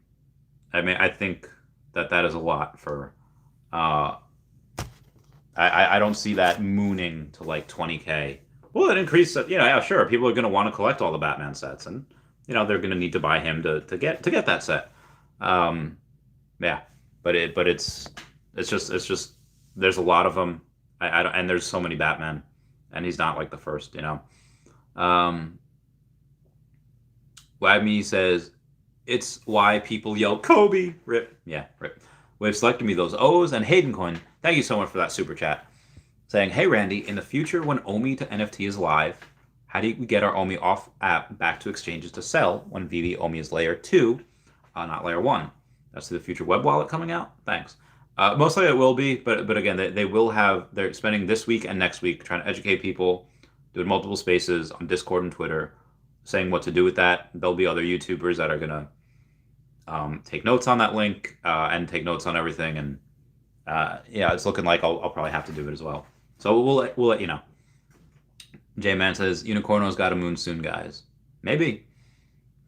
I mean, I think that is a lot for. Uh, I don't see that mooning to like 20K. Well, it increased. Yeah, sure. People are going to want to collect all the Batman sets, and they're going to need to buy him to get that set. Yeah, it's just there's a lot of them. I don't, and there's so many Batman, and he's not like the first. Um, Wagme says it's why people yell Kobe. Rip. Yeah, rip. We've selected me those O's and Hayden Coin. Thank you so much for that super chat. Saying, hey Randy, in the future when OMI to NFT is live, how do we get our OMI off app back to exchanges to sell when Veve OMI is layer 2, not layer 1? That's the future web wallet coming out? Thanks. Mostly it will be, but again, they will have, they're spending this week and next week trying to educate people, doing multiple spaces on Discord and Twitter, saying what to do with that. There'll be other YouTubers that are going to take notes on that link and take notes on everything. And yeah, it's looking like I'll probably have to do it as well. So we'll let you know. J-Man says, Unicorno's got a moon soon, guys. Maybe.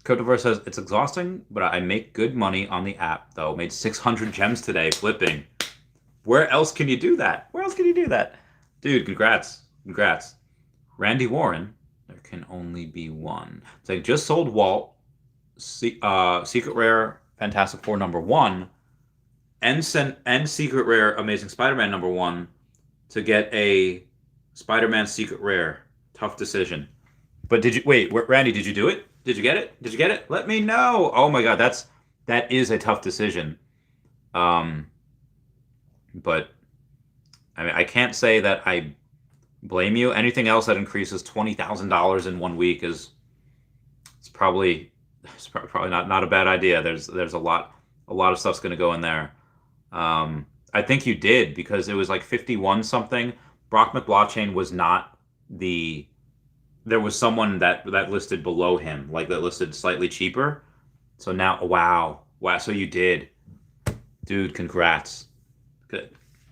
Cryptoverse says, it's exhausting, but I make good money on the app, though. Made 600 gems today, flipping. Where else can you do that? Where else can you do that? Dude, congrats. Congrats. Randy Warren, there can only be one. It's like, just sold Walt, Secret Rare, Fantastic Four #1, and Secret Rare, Amazing Spider-Man #1 to get a Spider-Man Secret Rare. Tough decision. But wait, Randy, did you do it? Did you get it? Did you get it? Let me know. Oh my God, that is a tough decision. But I mean, I can't say that I blame you. Anything else that increases $20,000 in 1 week is probably not a bad idea. There's a lot of stuff's going to go in there. I think you did because it was like 51 something. Brock McBlockchain was not there was someone that listed below him, like that listed slightly cheaper. So now, wow. So you did, dude. Congrats,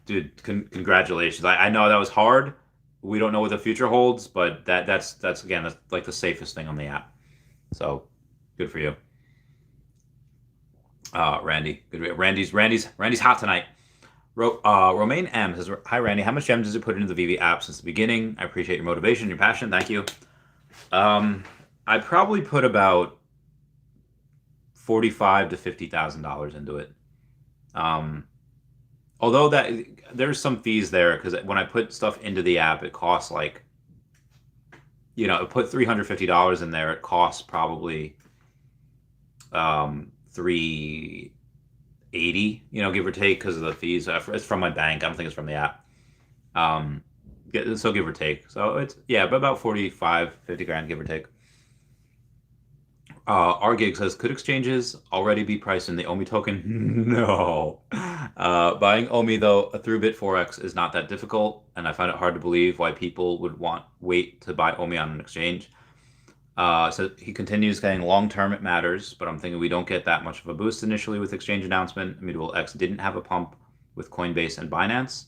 dude. Congratulations. I know that was hard. We don't know what the future holds, but that's again, that's like the safest thing on the app. So good for you, Randy. Good. Randy's hot tonight. Romaine M says, hi Randy, how much gems does it put into the Veve app since the beginning? I appreciate your motivation, your passion. Thank you. I probably put about $45,000 to $50,000 into it. Although there's some fees there because when I put stuff into the app, it costs like, it put $350 in there. It costs probably $380, give or take, because of the fees. It's from my bank. I don't think it's from the app. So give or take. So it's, but about 45, 50 grand, give or take. Rgig says, could exchanges already be priced in the OMI token? No. Buying OMI, though, through Bit4X is not that difficult, and I find it hard to believe why people would wait to buy OMI on an exchange. So he continues saying, long-term it matters, but I'm thinking we don't get that much of a boost initially with exchange announcement. Immutable X didn't have a pump with Coinbase and Binance.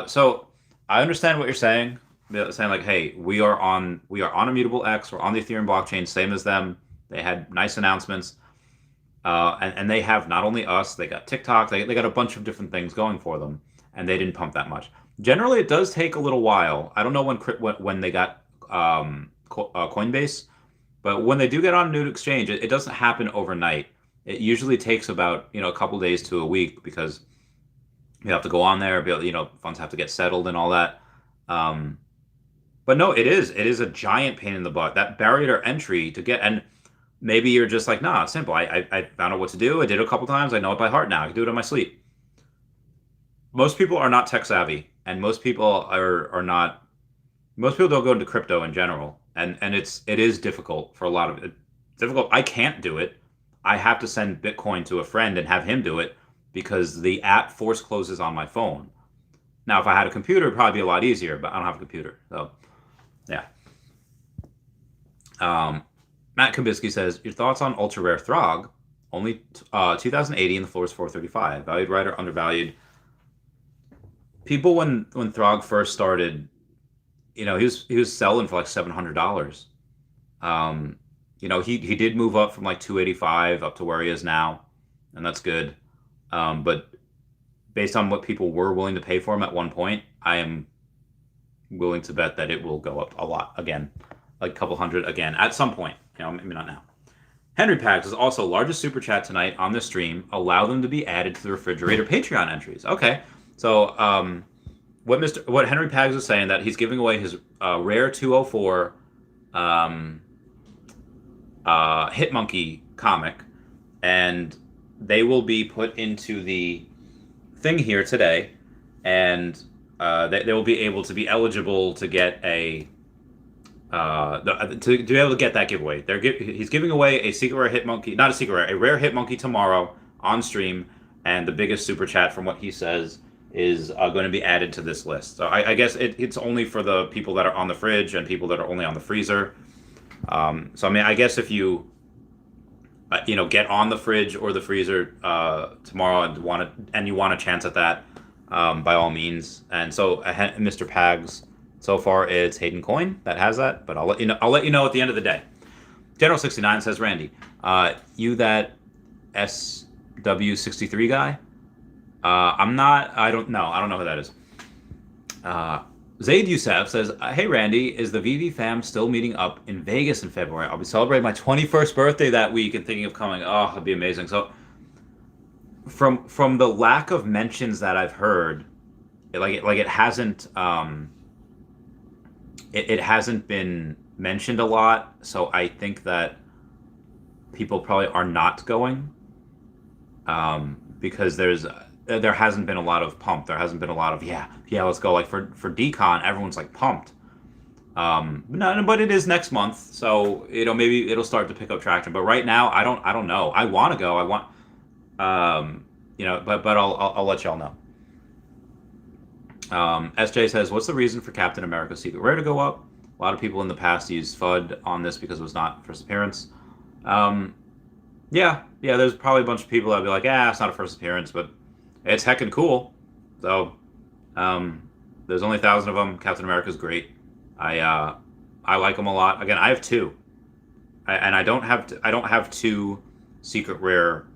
So I understand what you're saying. Saying like, hey, we are on Immutable X, we're on the Ethereum blockchain, same as them. They had nice announcements. And they have not only us, they got TikTok, they got a bunch of different things going for them, and they didn't pump that much. Generally, it does take a little while. I don't know when they got Coinbase, but when they do get on a new exchange, it doesn't happen overnight. It usually takes about a couple days to a week because you have to go on there, funds have to get settled and all that. But no, it is a giant pain in the butt. That barrier to entry to get, and maybe you're just like, nah, it's simple. I found out what to do. I did it a couple times. I know it by heart now. I can do it in my sleep. Most people are not tech savvy, and most people are not. Most people don't go into crypto in general, and it is difficult for a lot of it. Difficult. I can't do it. I have to send Bitcoin to a friend and have him do it because the app force closes on my phone. Now, if I had a computer, it'd probably be a lot easier, but I don't have a computer, so yeah. Matt Kabisky says, your thoughts on ultra rare Throg? Only 2,080 and the floor is 435. Valued right or undervalued? people when Throg first started, he was selling for like $700. Um, he did move up from like 285 up to where he is now, and that's good. But based on what people were willing to pay for him at one point, I am willing to bet that it will go up a lot again, like a couple hundred again at some point. Maybe not now. Henry Pags is also largest super chat tonight on the stream. Allow them to be added to the refrigerator Patreon entries. Okay, so what Henry Pags is saying, that he's giving away his rare 204 Hit Monkey comic, and they will be put into the thing here today, and they will be able to be eligible to get to be able to get that giveaway. He's giving away a secret rare Hit Monkey, not a secret rare, a rare Hit Monkey tomorrow on stream, and the biggest super chat from what he says is going to be added to this list. So I guess it's only for the people that are on the fridge and people that are only on the freezer. So I mean, I guess if you get on the fridge or the freezer tomorrow and you want a chance at that, by all means. And so Mr. Pags, so far it's Hayden Coin that has that, but I'll let you know at the end of the day. General 69 says, Randy, you that SW63 guy? I don't know who that is. Zaid Youssef says, hey Randy, is the Veve fam still meeting up in Vegas in February? I'll be celebrating my 21st birthday that week and thinking of coming. Oh, it'd be amazing. So from the lack of mentions that I've heard, it hasn't it hasn't been mentioned a lot. So I think that people probably are not going, because there hasn't been a lot of pump. There hasn't been a lot of yeah, let's go. Like for Decon, everyone's like pumped. No, but it is next month, so maybe it'll start to pick up traction. But right now, I don't know. I want to go. I want, but I'll let y'all know. SJ says, what's the reason for Captain America's Secret Rare to go up? A lot of people in the past used FUD on this because it was not first appearance. Yeah, there's probably a bunch of people that'll be like, it's not a first appearance, but it's heckin' cool. So, there's only 1,000 of them. Captain America's great. I like them a lot. Again, I have two, and I don't have two secret rare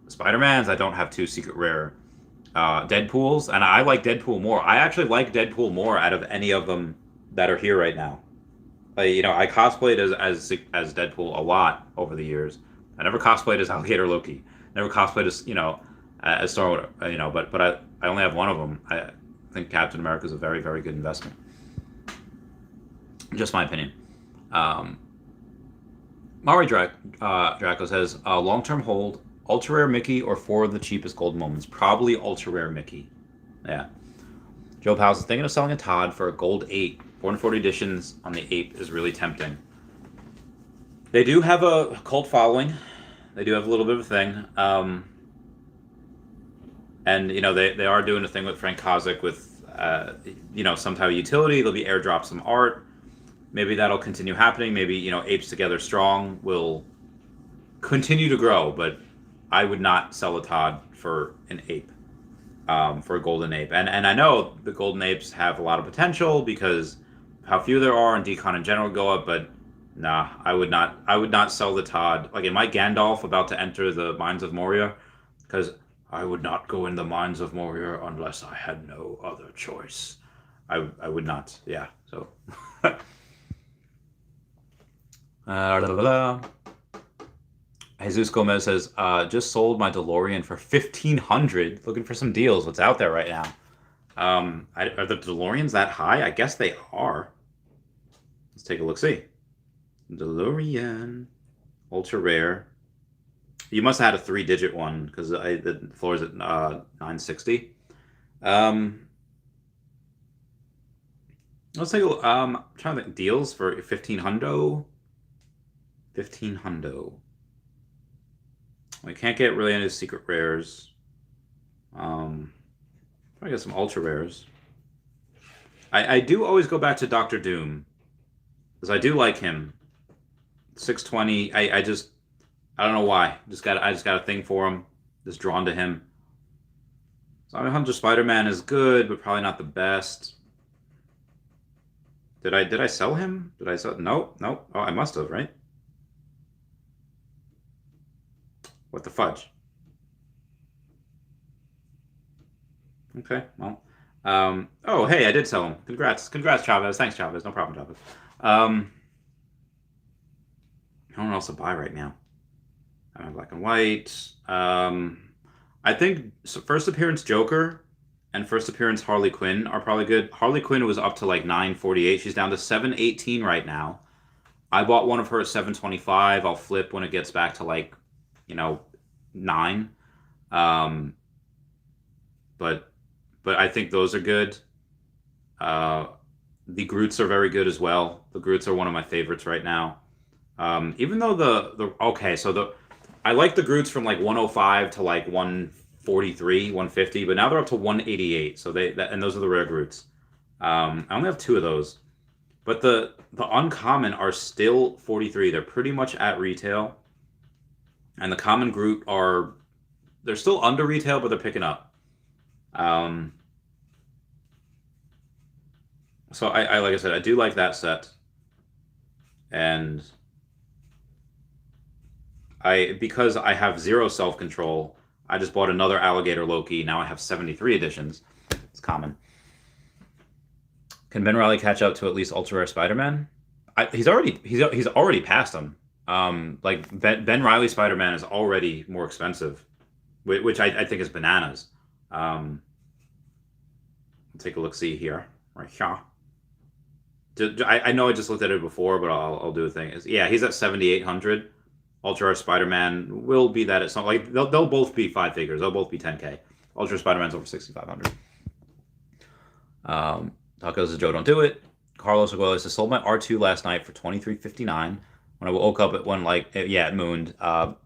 Spider-Mans. I don't have two secret rare Deadpools, and I like Deadpool more. I actually like Deadpool more out of any of them that are here right now. I cosplayed as Deadpool a lot over the years. I never cosplayed as Alligator Loki. Never cosplayed as Storm. But I only have one of them. I think Captain America is a very, very good investment. Just my opinion. Mari Draco says, long-term hold, ultra rare Mickey or four of the cheapest gold moments. Probably ultra rare Mickey. Yeah. Joe Powell's is thinking of selling a Todd for a gold 8. 440 editions on the 8 is really tempting. They do have a cult following. They do have a little bit of a thing. And they are doing a thing with Frank Kozik with some type of utility. They'll be airdrop some art. Maybe that'll continue happening. Maybe Apes Together Strong will continue to grow, but I would not sell a Todd for an ape, for a golden ape. And I know the golden apes have a lot of potential because how few there are, and Decon in general go up, but nah, I would not sell the Todd. Like, am I Gandalf about to enter the Mines of Moria? Because I would not go in the Mines of Moria unless I had no other choice. I would not. Yeah. So. Jesus Gomez says, just sold my DeLorean for $1,500. Looking for some deals. What's out there right now? Are the DeLoreans that high? I guess they are. Let's take a look. See. DeLorean. Ultra rare. You must have had a 3-digit one because the floor is at 960. Let's take a look. I'm trying to think. Deals for 1,500. 1,500. We can't get really any secret rares. Probably get some ultra rares. I do always go back to Dr. Doom because I do like him. 620. I don't know why. I just got a thing for him. Just drawn to him. Zombie Hunter Spider-Man is good, but probably not the best. Did I sell him? Did I sell? Nope, nope. Oh, I must have, right? What the fudge? Okay, well. Oh, hey, I did sell him. Congrats. Congrats, Chavez. Thanks, Chavez. No problem, Chavez. I don't know what else to buy right now. I have black and white. I think first appearance Joker and first appearance Harley Quinn are probably good. Harley Quinn was up to like 948. She's down to 718 right now. I bought one of her at 725. I'll flip when it gets back to like, 9. Um, but I think those are good. The Groots are very good as well. The Groots are one of my favorites right now. Even though I like the Groots from like 105 to like 143, 150, but now they're up to 188. So and those are the rare Groots. I only have 2 of those, but the uncommon are still 43. They're pretty much at retail, and the common Groot they're still under retail, but they're picking up. So I like I said, I do like that set, and because I have 0 self-control, I just bought another Alligator Loki. Now I have 73 editions. It's common. Can Ben Reilly catch up to at least Ultra Rare Spider-Man? He's already passed him. Like Ben Reilly Spider-Man is already more expensive, which I think is bananas. Take a look. See here, right here. I know I just looked at it before, but I'll do a thing. Yeah, he's at 7,800. Ultra Rare Spider-Man will be that at some like they'll both be 5 figures. They'll both be 10K. Ultra Spider-Man's over 6,500. Tacos says Joe, don't do it. Carlos Aguilar says sold my R2 last night for $23.59 when I woke up at when it mooned. But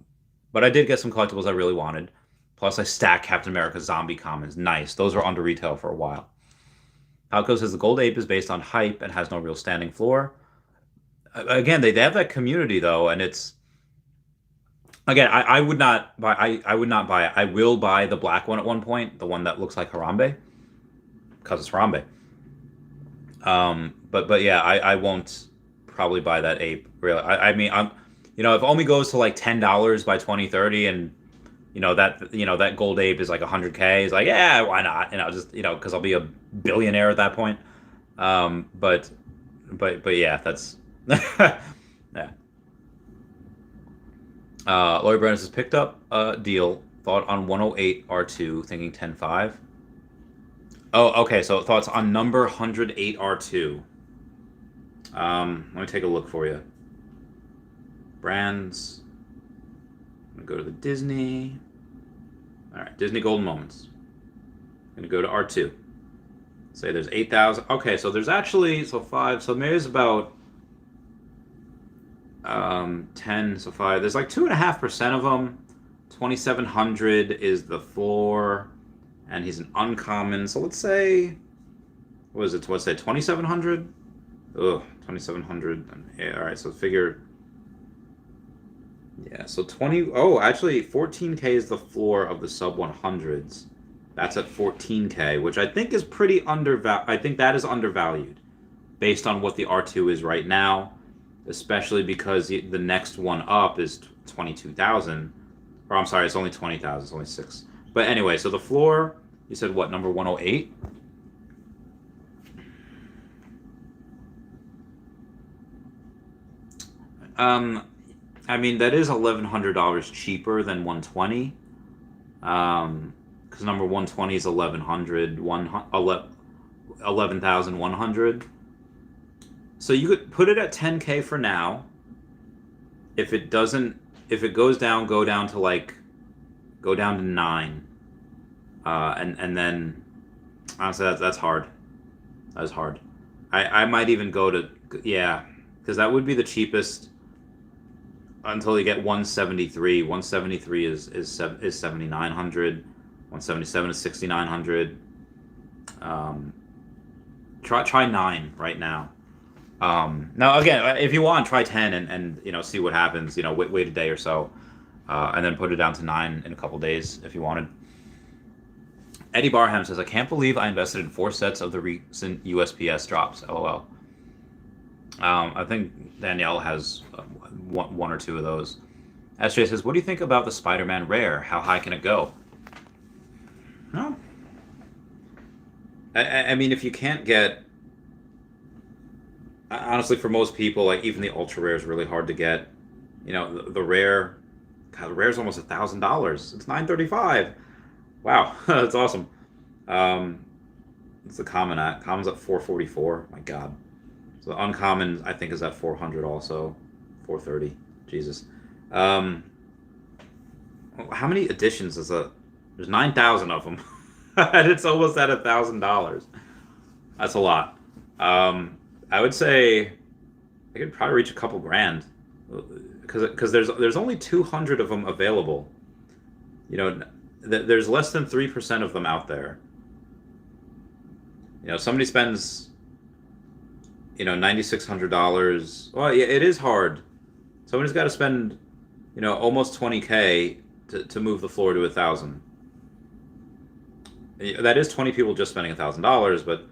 I did get some collectibles I really wanted. Plus I stacked Captain America Zombie Commons. Nice. Those were under retail for a while. Palco says the Gold Ape is based on hype and has no real standing floor. Again, they have that community though, and it's again, I would not buy. I would not buy it. I will buy the black one at one point, the one that looks like Harambe, because it's Harambe. But yeah, I won't probably buy that ape. Really, I mean, if Omi goes to like $10 by 2030, and that gold ape is like 100K, is like, yeah, why not? Just because I'll be a billionaire at that point. But yeah, that's yeah. Laurie Brennan has picked up a deal. Thought on 108 R2, thinking 10.5. Oh, okay. So thoughts on number 108 R2. Let me take a look for you. Brands. I'm gonna go to the Disney. All right, Disney Golden Moments. I'm gonna go to R2. Say there's 8,000. Okay, so there's actually 5. So maybe it's about 10. So 5. There's like 2.5% of them. 2,700 is the floor, and he's an uncommon. So let's say, what is it? What's that? 2,700. Ugh, 2,700. Yeah, all right. So figure. Yeah, so 20. Oh, actually, 14K is the floor of the sub 100s. That's at 14K, which I think is pretty undervalued. I think that is undervalued based on what the R2 is right now, especially because the next one up is 22,000. Or I'm sorry, it's only 20,000. It's only 6. But anyway, so the floor, you said what, number 108? I mean, that is $1,100 cheaper than 120. Because number 120 is 1,100, 11,100. So you could put it at 10K for now. If it goes down, go down to 9. And then, honestly, that's hard. That's hard. I might even go to, yeah, because that would be the cheapest until you get 173. 173 is 7,900. 177 is 6,900. Try 9 right now. Now again, if you want, try 10 and see what happens. Wait a day or so, and then put it down to 9 in a couple days if you wanted. Eddie Barham says, I can't believe I invested in 4 sets of the recent USPS drops. LOL. I think Danielle has one or two of those. SJ says, what do you think about the Spider-Man rare? How high can it go? No. I mean, if you can't get... Honestly, for most people, like even the ultra rare is really hard to get. You know, the rare... God, the rare is almost $1,000. It's $935. Wow, that's awesome. It's the common at. Common's at $444. My God. So the uncommon, I think, is at $400 also. $430. Jesus. How many editions is a? There's 9,000 of them, and it's almost at $1,000. That's a lot. I would say I could probably reach a couple grand, because there's only 200 of them available. You know, there's less than 3% of them out there. You know, somebody spends, you know, $9,600. Well, yeah, it is hard. Somebody's got to spend, you know, almost $20K to move the floor to 1,000. That is 20 people just spending $1,000, but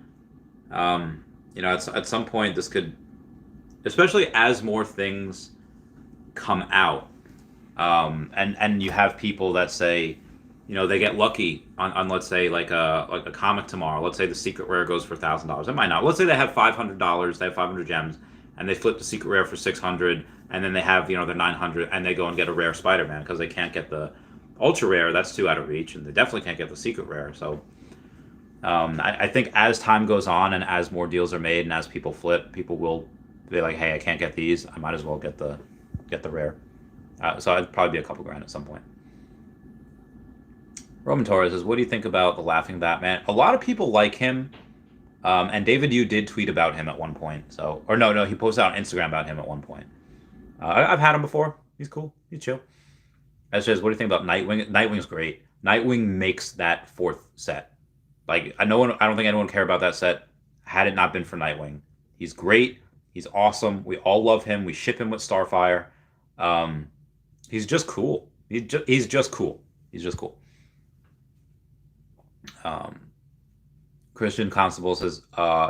you know, at some point this could, especially as more things come out, and you have people that say, you know, they get lucky on let's say like a comic tomorrow. Let's say the secret rare goes for $1,000. It might not. Let's say they have $500. They have 500 gems, and they flip the secret rare for 600, and then they have, you know, their 900, and they go and get a rare Spider-Man because they can't get the ultra rare. That's too out of reach, and they definitely can't get the secret rare. So I think as time goes on and as more deals are made and as people flip, people will be like, hey, I can't get these. I might as well get the rare. So I'd probably be a couple grand at some point. Roman Torres says, what do you think about the Laughing Batman? A lot of people like him. And David Yu did tweet about him at one point. So, or no, he posted on Instagram about him at one point. I've had him before. He's cool. He's chill. As says, what do you think about Nightwing? Nightwing's great. Nightwing makes that 4th set. Like, I don't think anyone would care about that set had it not been for Nightwing. He's great. He's awesome. We all love him. We ship him with Starfire. He's just cool. He's just cool. He's just cool. Christian Constable says,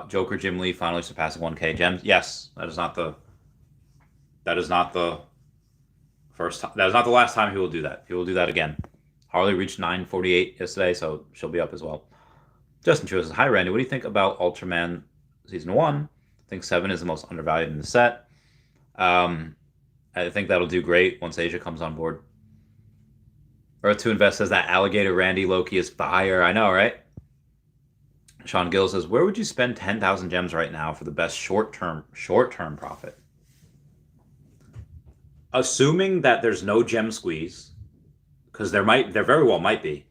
Joker Jim Lee finally surpassing 1K gems. Yes, that is not the first time. That is not the last time he will do that. He will do that again. Harley reached 948 yesterday, so she'll be up as well. Justin Chu says, hi Randy, what do you think about Ultraman Season 1? I think 7 is the most undervalued in the set. I think that'll do great once Asia comes on board. Earth to Invest says that Alligator Randy Loki is fire. I know, right? Sean Gill says, where would you spend 10,000 gems right now for the best short-term profit? Assuming that there's no gem squeeze, because there very well might be.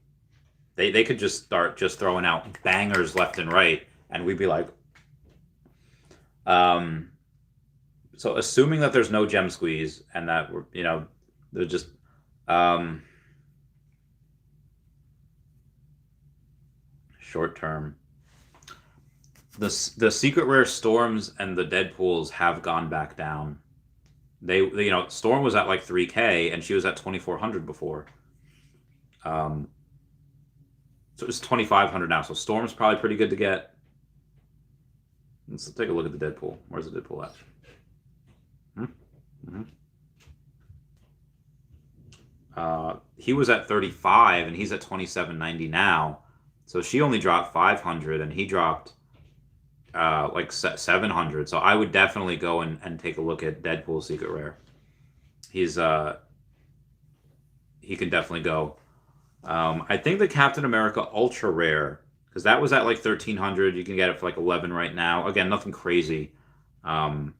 They could just start just throwing out bangers left and right, and we'd be like, so assuming that there's no gem squeeze and that we're, you know, they're just short term. The secret rare Storms and the Deadpools have gone back down. They you know, Storm was at like 3K and she was at 2,400 before. So it's 2,500 now. So Storm's probably pretty good to get. Let's take a look at the Deadpool. Where's the Deadpool at? He was at 35 and he's at 2790 now. So she only dropped 500 and he dropped like 700. So I would definitely go and take a look at Deadpool Secret Rare. He can definitely go. I think the Captain America Ultra Rare, because that was at like 1,300. You can get it for like 11 right now. Again, nothing crazy. The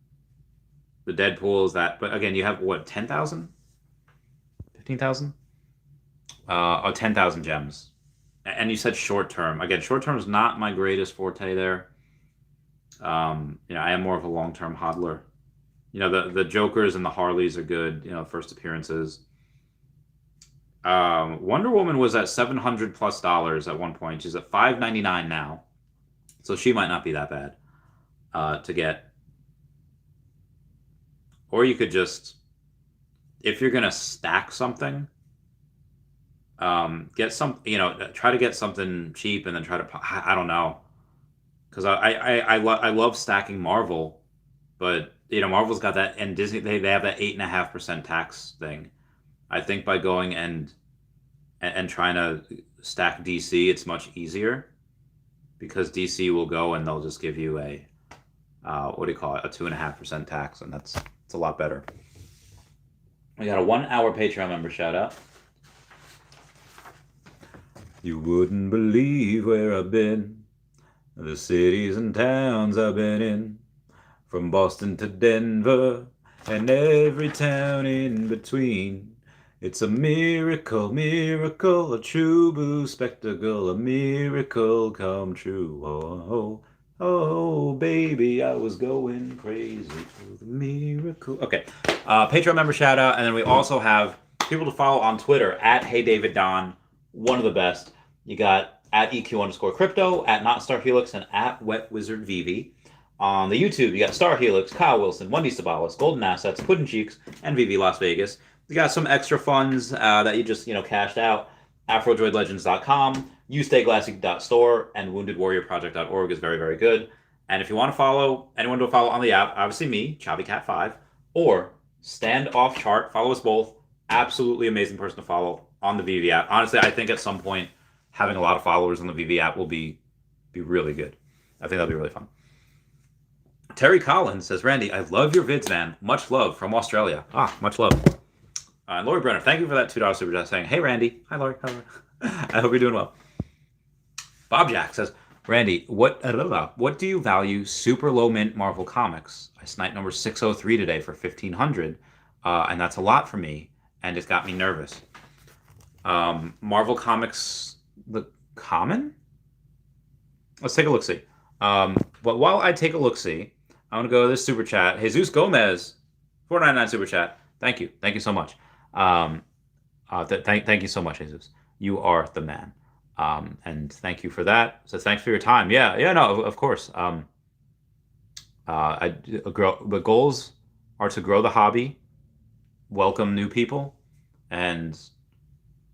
Deadpool is that, but again, you have what, 10,000? 15,000? 10,000 gems. And you said short term. Again, short term is not my greatest forte there. You know, I am more of a long term hodler. You know, the Jokers and the Harleys are good. You know, first appearances. Wonder Woman was at $700+ at one point. She's at $599 now, so she might not be that bad to get. Or you could just, if you're gonna stack something, Get some, try to get something cheap and then try to. I don't know, because I love stacking Marvel, but Marvel's got that, and Disney they have that 8.5% tax thing. I think by going and trying to stack DC, it's much easier because DC will go and they'll just give you a what do you call it, a 2.5% tax, and it's a lot better. We got a 1 hour Patreon member shout out. You wouldn't believe where I've been, the cities and towns I've been in, from Boston to Denver and every town in between. It's a miracle, miracle, a true blue spectacle, a miracle come true. Oh, oh, baby, I was going crazy for the miracle. Okay, Patreon member shout out, and then we also have people to follow on Twitter at HeyDavidDon, one of the best. You got at EQ_crypto, at NotStarHelix, and at WetWizardVeve. On the YouTube, you got Star Helix, Kyle Willson, Wendy Stibalis, Golden Assets, Puddin' Cheeks, and Veve Las Vegas. You got some extra funds that you just cashed out. AfroDroidLegends.com, YouStayGlassy.store, and WoundedWarriorProject.org is very, very good. And if you want to follow anyone to follow on the app, obviously me, ChaviCat5, or Standoff Chart, follow us both. Absolutely amazing person to follow on the Veve app. Honestly, I think at some point having a lot of followers on the Veve app will be really good. I think that'll be really fun. Terry Collins says, Randy, I love your vids, man. Much love from Australia. Much love. And Lori Brenner, thank you for that $2 super chat saying, hey, Randy. Hi, Lori. Hi, Lori. I hope you're doing well. Bob Jack says, Randy, what do you value super low mint Marvel comics? I sniped number 603 today for 1,500, and that's a lot for me, and it's got me nervous. Marvel comics, the common? Let's take a look-see. But while I take a look-see, I'm going to go to this super chat. Jesus Gomez, 499 super chat. Thank you. Thank you so much. Thank you so much, Jesus. You are the man. And thank you for that. So thanks for your time. Yeah, no, of course. The goals are to grow the hobby, welcome new people, and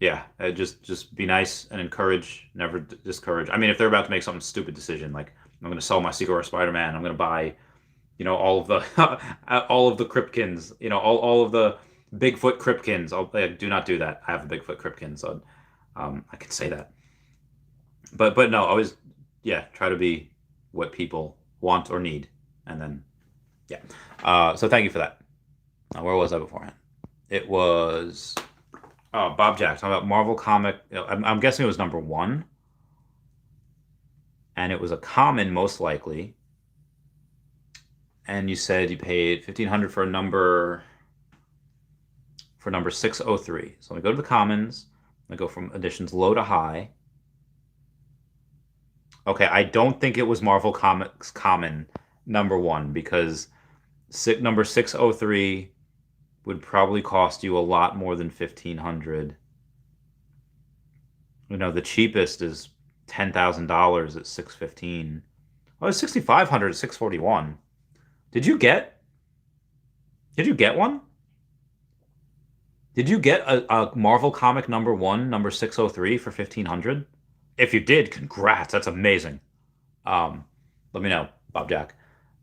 just be nice and encourage, never discourage. I mean, if they're about to make some stupid decision, like I'm going to sell my Secret War Spider-Man, I'm going to buy, all of the all of the Kripkins, all of the Bigfoot Kripkins. Do not do that. I have a Bigfoot Kripkin, so I can say that. But no, always try to be what people want or need, and then so thank you for that. Where was I beforehand? It was Bob Jack talking about Marvel comic. I'm guessing it was number 1, and it was a common most likely. And you said you paid 1,500 for number 603. So I go to the commons. I go from editions low to high. Okay, I don't think it was Marvel Comics common number 1, because number 603 would probably cost you a lot more than 1,500. The cheapest is $10,000 at 615. Oh, it's 6,500 at 641. Did you get one? Did you get a Marvel comic number 1, number 603 for 1,500? If you did, congrats. That's amazing. Let me know, Bob Jack.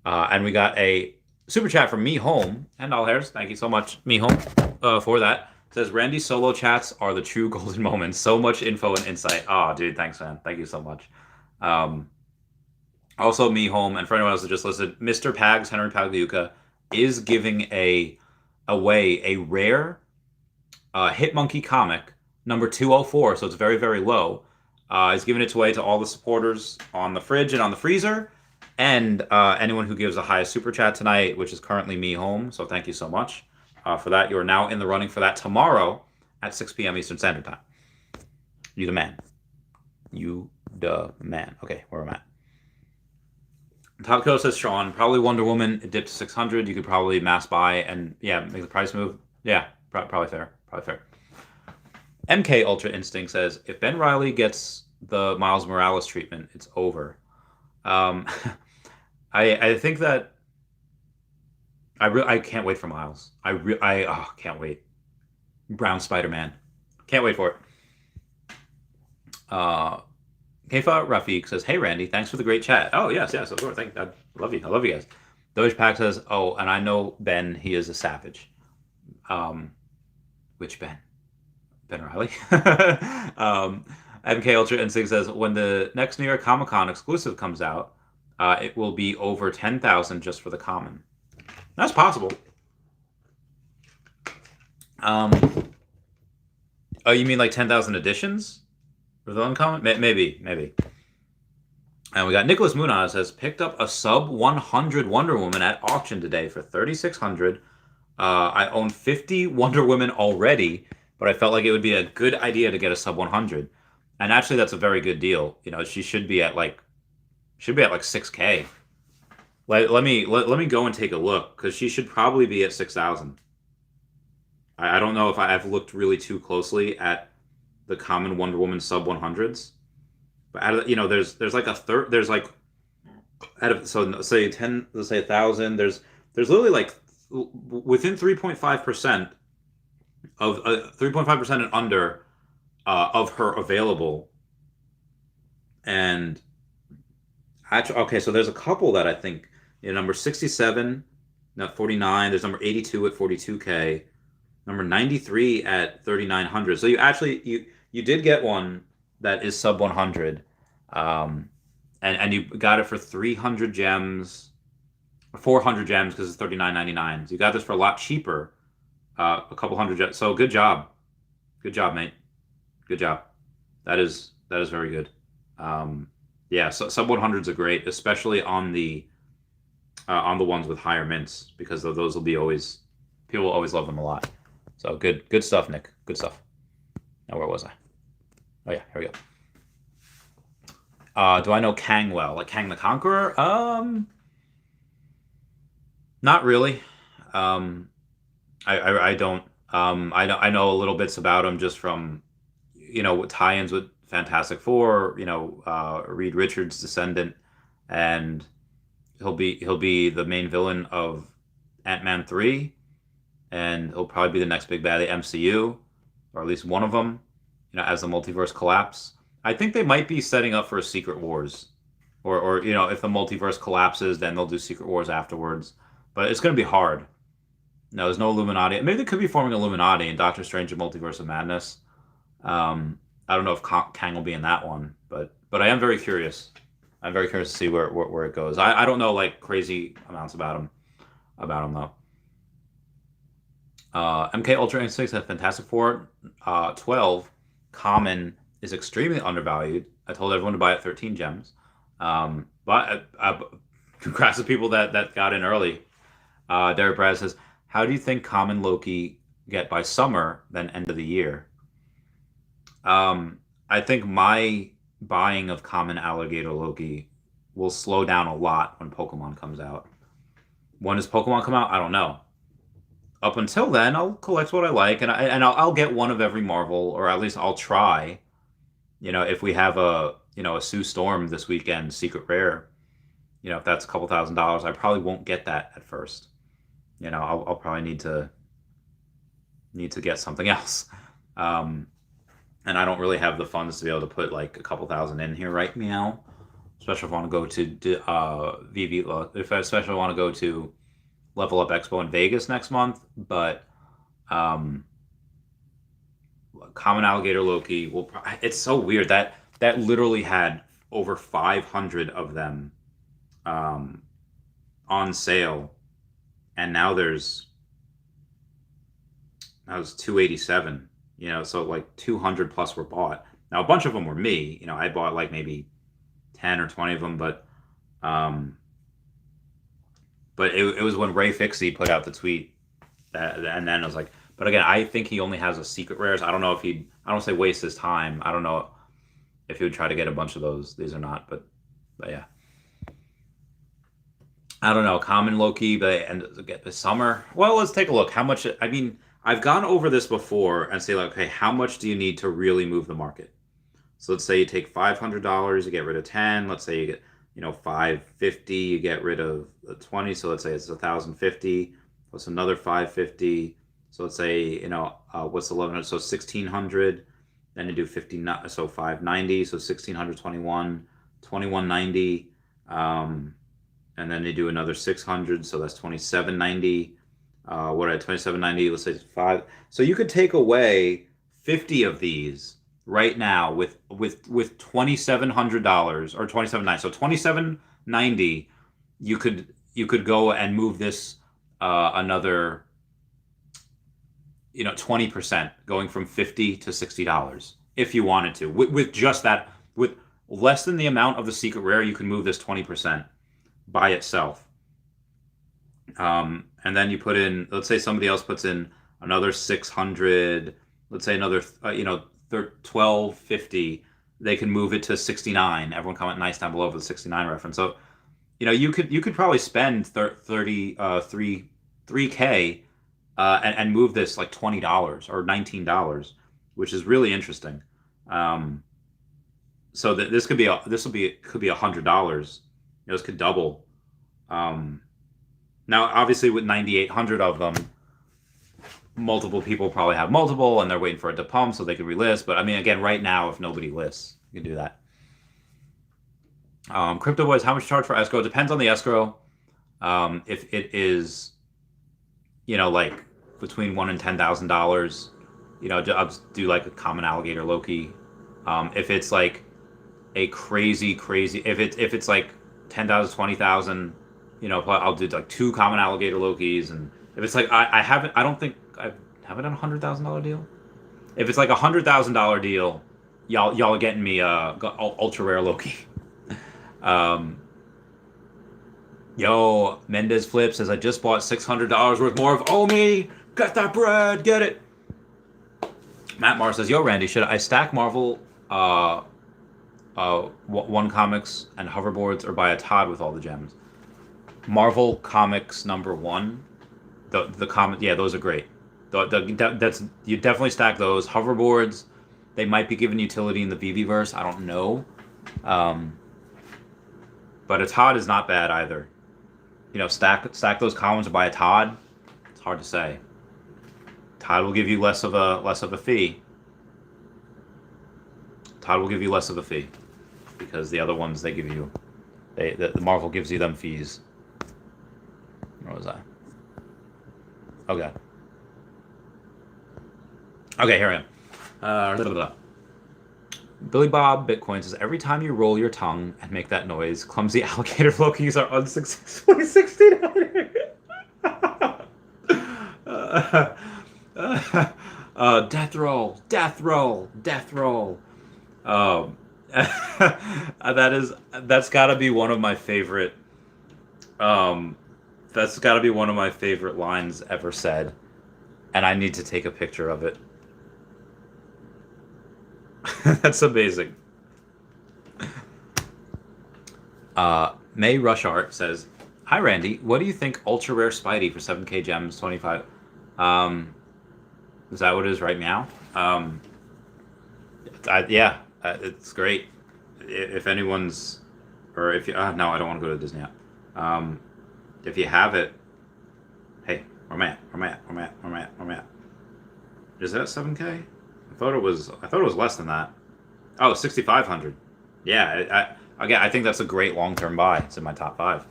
And we got a super chat from Me Home and All Hairs. Thank you so much, Me Home, for that. It says, Randy solo chats are the true golden moments. So much info and insight. Oh, dude, thanks, man. Thank you so much. Also, Me Home, and for anyone else that just listened, Mr. Pags, Henry Pagliuca, is giving away a rare Hitmonkey comic, number 204, so it's very, very low. He's giving it away to all the supporters on the fridge and on the freezer, and anyone who gives the highest super chat tonight, which is currently Me Home. So thank you so much for that. You are now in the running for that tomorrow at 6 p.m. Eastern Standard Time. You the man. You the man. Okay, where am I at? Top Coast says, Sean, probably Wonder Woman. It dipped to 600. You could probably mass buy and make the price move. Yeah, probably fair. MK Ultra Instinct says, if Ben Reilly gets the Miles Morales treatment, it's over. I think that I can't wait for Miles. I can't wait. Brown Spider-Man. Can't wait for it. Uh, Kefa Rafiq says, "Hey Randy, thanks for the great chat." Oh yes, yes, of course. I love you. I love you guys. Doge Pack says, "Oh, and I know Ben. He is a savage." Um, which Ben? Ben Riley. MK Ultra Instinct says, "When the next New York Comic Con exclusive comes out, it will be over 10,000 just for the common." That's possible. Um, oh, you mean like 10,000 editions for the uncommon? Maybe, maybe. And we got Nicholas Munaz has picked up a sub 100 Wonder Woman at auction today for 3,600. I own 50 Wonder Women already, but I felt like it would be a good idea to get a sub 100. And actually, that's a very good deal. You know, she should be at like 6K. Let me go and take a look because she should probably be at 6,000. I don't know if I've looked really too closely at the common Wonder Woman sub 100s, but out of, there's like a third. There's like out of, so say 10, let's say 1,000. There's literally like within 3.5% of 3.5% and under of her available. And actually, okay, so there's a couple that I think, number 67 at 49. There's number 82 at 42K. Number 93 at 3,900. So you did get one that is sub 100, and you got it for 300 gems, 400 gems because it's 39.99. So you got this for a lot cheaper, a couple hundred gems. So good job, mate. Good job. That is very good. Yeah, so sub 100s are great, especially on the ones with higher mints, because those will be always, people will always love them a lot. So good stuff, Nick. Good stuff. Now where was I? Oh yeah, here we go. Do I know Kang well? Like Kang the Conqueror? Not really. Um, I don't. I know a little bits about him just from, tie-ins with Fantastic Four. Reed Richards' descendant, and he'll be the main villain of Ant-Man 3, and he'll probably be the next big bad of the MCU, or at least one of them. As the multiverse collapse. I think they might be setting up for a Secret Wars, or if the multiverse collapses, then they'll do Secret Wars afterwards. But it's going to be hard. No, there's no Illuminati. Maybe they could be forming Illuminati in Doctor Strange and Multiverse of Madness. I don't know if Kang will be in that one, but I am very curious. I'm very curious to see where it goes. I don't know like crazy amounts about him though. MK Ultra Instinct said Fantastic Four 12 common is extremely undervalued. I told everyone to buy it 13 gems. But congrats to people that got in early. Derek Brad says, how do you think common Loki get by summer than end of the year? I think my buying of common alligator Loki will slow down a lot when Pokemon comes out. When does Pokemon come out? I don't know. Up until then, I'll collect what I like, and I'll get one of every Marvel, or at least I'll try. If we have a Sue Storm this weekend, secret rare, if that's a couple $1,000s, I probably won't get that at first. I'll probably need to get something else. And I don't really have the funds to be able to put like a couple thousand in here right now. Especially if I want to go to Veve, especially if I want to go to Level Up Expo in Vegas next month. But common alligator Loki will. It's so weird that literally had over 500 of them on sale, and now there's 287. So like 200 plus were bought. Now a bunch of them were me. I bought like maybe 10 or 20 of them, but it was when Ray Fixie put out the tweet and then I was like, but again, I think he only has a secret rares. I don't know if I don't say waste his time. I don't know if he would try to get a bunch of these or not, but yeah. I don't know, common Loki, and get the summer. Well, let's take a look. How much? I mean, I've gone over this before and say like, okay, how much do you need to really move the market? So let's say you take $500, you get rid of 10. Let's say you get, $550, you get rid of 20. So let's say it's $1,050 plus another $550. So let's say, what's 1,100? So 1,600. Then you do 50, so 590, so 1621, 2190, and then you do another 600, so that's 2790. What at 2790? Let's say 5. So you could take away 50 of these right now with $2,700 or 2790. So 2790, you could go and move this another 20%, going from $50 to $60 if you wanted to. With just that, with less than the amount of the secret rare, you can move this 20% by itself. And then you put in, let's say somebody else puts in another 600, let's say another 1250, they can move it to 69. Everyone comment nice down below for the 69 reference. So you could probably spend 3K and move this like $20 or $19, which is really interesting. So that this could be $100. This could double. Now, obviously, with 9,800 of them, multiple people probably have multiple, and they're waiting for it to pump so they can relist. But I mean, again, right now, if nobody lists, you can do that. Crypto Boys, how much charge for escrow? It depends on the escrow. If it is, like between $1,000 and $10,000, I'll just do like a common alligator Loki. If it's like a crazy, if it's like 10,000, 20,000, I'll do like 2 common alligator Lokis. And if it's like I don't think I've done a $100,000 deal. If it's like a $100,000 deal, y'all are getting me ultra rare Loki. Yo, Mendez Flip says, I just bought $600 worth more of Omi. Get that bread, get it. Matt Marr says, yo, Randy, should I stack Marvel One Comics and hoverboards, or buy a Todd with all the gems? Marvel Comics #1, the comic, yeah, those are great. That's, you definitely stack those. Hoverboards, they might be given utility in the Veve verse. I don't know. But a Todd is not bad either. Stack those columns or buy a Todd. It's hard to say. Todd will give you less of a fee. Todd will give you less of a fee because the other ones they give you, the Marvel gives you them fees. What was that? Okay. Okay, here I am. Billy Bob Bitcoin says, every time you roll your tongue and make that noise, clumsy alligator Lokis are unsuccessfully 69. Death roll, death roll, death roll. That's gotta be one of my favorite. That's gotta be one of my favorite lines ever said, and I need to take a picture of it. That's amazing. May Rush Art says, hi Randy, what do you think ultra rare Spidey for 7K gems 25? Is that what it is right now? Yeah, it's great. If anyone's, or if you, no, I don't want to go to Disney app. If you have it, hey, Marmet. Is that 7K? I thought it was less than that. Oh, 6,500. Yeah, I think that's a great long-term buy. It's in my top 5.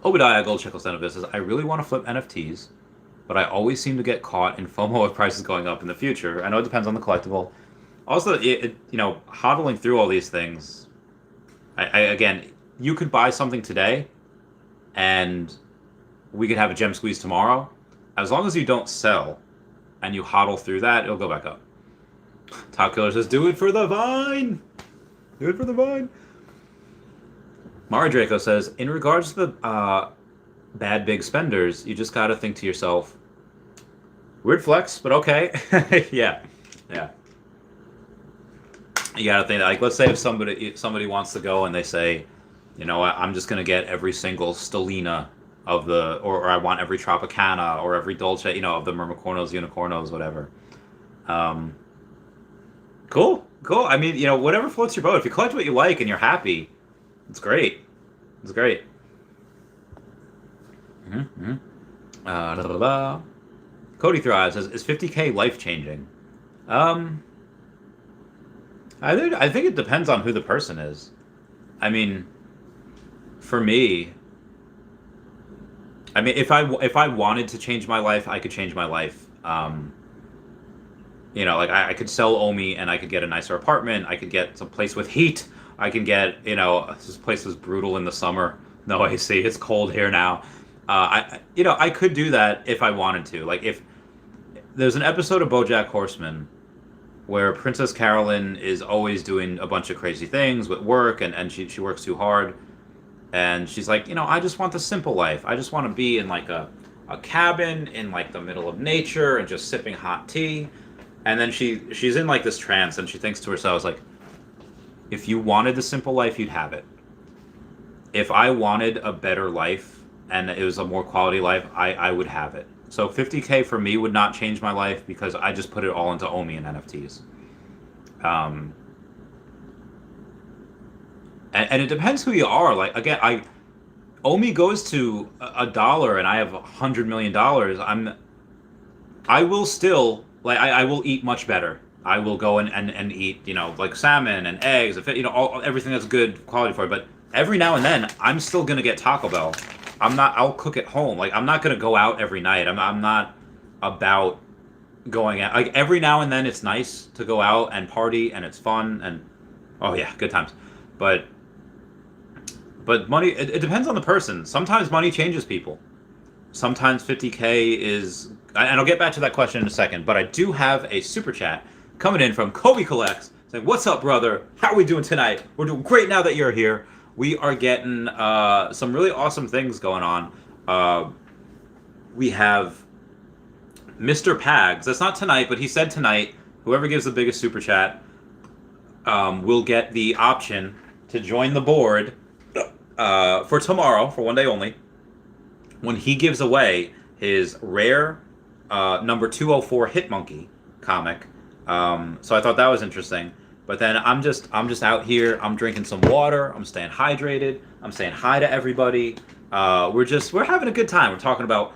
Obadiah Gold Shekel Stenovis says, I really want to flip NFTs, but I always seem to get caught in FOMO of prices going up in the future. I know it depends on the collectible. Also, hodling through all these things, again, you could buy something today, and we could have a gem squeeze tomorrow. As long as you don't sell, and you hodl through that, it'll go back up. Top Killer says, do it for the vine! Do it for the vine! Mari Draco says, in regards to the bad big spenders, you just gotta think to yourself, weird flex, but okay. Yeah. You gotta think, like, let's say if somebody wants to go and they say, I'm just gonna get every single Stellina of the, or I want every Tropicana or every Dolce, of the Mermicornos, Unicornos, whatever. Cool. I mean, whatever floats your boat. If you collect what you like and you're happy, it's great. It's great. Cody Thrive says, is 50K life changing? Um, I think it depends on who the person is. I mean, for me, I mean, if I wanted to change my life, I could change my life. Like I could sell Omi and I could get a nicer apartment. I could get some place with heat. I can get, this place was brutal in the summer. No AC. It's cold here now. I could do that if I wanted to. Like if there's an episode of BoJack Horseman where Princess Carolyn is always doing a bunch of crazy things with work and she works too hard. And she's like, I just want the simple life. I just want to be in like a cabin in like the middle of nature and just sipping hot tea. And then she's in like this trance and she thinks to herself like, if you wanted the simple life, you'd have it. If I wanted a better life and it was a more quality life, I would have it. So 50K for me would not change my life because I just put it all into Omi and NFTs. And it depends who you are. Like again, Omi goes to $1 and I have $100 million. I will still like I will eat much better. I will go and eat like salmon and eggs, everything that's good quality for you. But every now and then, I'm still gonna get Taco Bell. I'll cook at home. Like I'm not gonna go out every night. I'm not about going out. Like every now and then, it's nice to go out and party and it's fun and oh yeah, good times. But money, it depends on the person. Sometimes money changes people. Sometimes 50K is, and I'll get back to that question in a second, but I do have a super chat coming in from Kobe Collects saying, "What's up, brother? How are we doing tonight? We're doing great now that you're here. We are getting some really awesome things going on. We have Mr. Pags. That's not tonight, but he said tonight, whoever gives the biggest super chat will get the option to join the board for tomorrow, for one day only, when he gives away his rare number 204 Hit Monkey comic. So I thought that was interesting. But then I'm just out here. I'm drinking some water. I'm staying hydrated. I'm saying hi to everybody. We're having a good time. We're talking about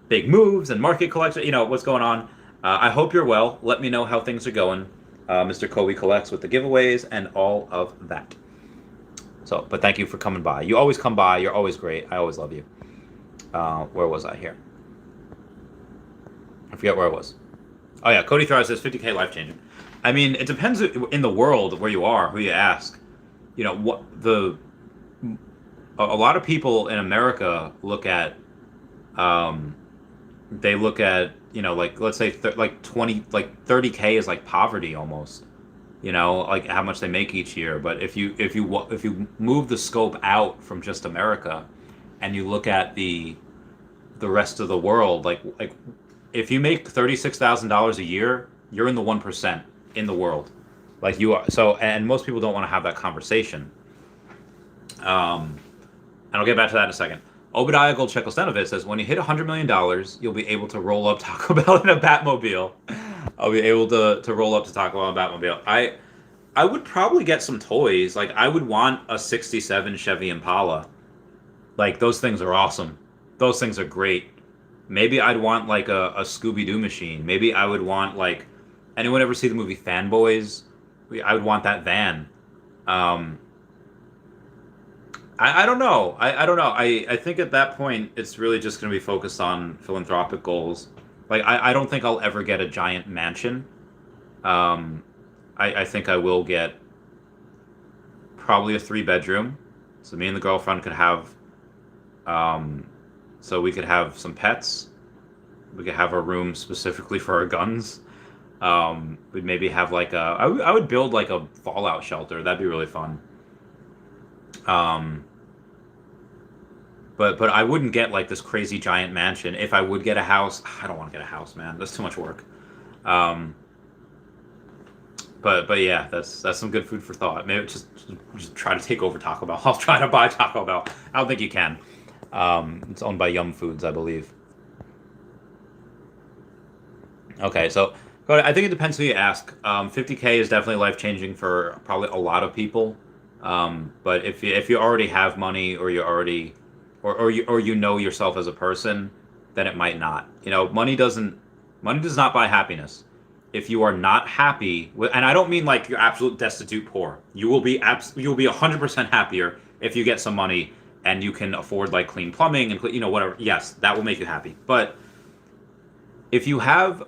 big moves and market collection. What's going on. I hope you're well. Let me know how things are going. Mr. Kobe Collects with the giveaways and all of that. So, but thank you for coming by. You always come by. You're always great. I always love you. Where was I here? I forget where I was. Oh yeah, Cody Thrive says 50K life changing. I mean, it depends in the world where you are, who you ask. A lot of people in America look at, they look at, like let's say like 30K is like poverty almost. Like how much they make each year. But if you move the scope out from just America, and you look at the rest of the world, like if you make $36,000 a year, you're in the 1% in the world. Like you are. So, and most people don't want to have that conversation. And I'll get back to that in a second. Obadiah Goldcheck-Ostenovich says, when you hit $100 million, you'll be able to roll up Taco Bell in a Batmobile. I'll be able to roll up to Taco Bell in a Batmobile. I would probably get some toys. Like, I would want a 67 Chevy Impala. Like, those things are awesome. Those things are great. Maybe I'd want, like, a Scooby-Doo machine. Maybe I would want, like... Anyone ever see the movie Fanboys? I would want that van. I don't know. I don't know. I think at that point, it's really just going to be focused on philanthropic goals. Like, I don't think I'll ever get a giant mansion. I think I will get probably a 3-bedroom. So me and the girlfriend could have... so we could have some pets. We could have a room specifically for our guns. We'd maybe have like I would build like a fallout shelter. That'd be really fun. But I wouldn't get like this crazy giant mansion. If I would get a house, I don't want to get a house, man. That's too much work. But yeah, that's some good food for thought. Maybe just try to take over Taco Bell. I'll try to buy Taco Bell. I don't think you can. It's owned by Yum Foods, I believe. Okay, so I think it depends who you ask. 50K is definitely life-changing for probably a lot of people. But if you already have money, or you already, or you know yourself as a person, then it might not. Money does not buy happiness. if you are not happy with, and I don't mean like you're absolute destitute poor. You will be 100% happier if you get some money and you can afford like clean plumbing and whatever. Yes, that will make you happy. But if you have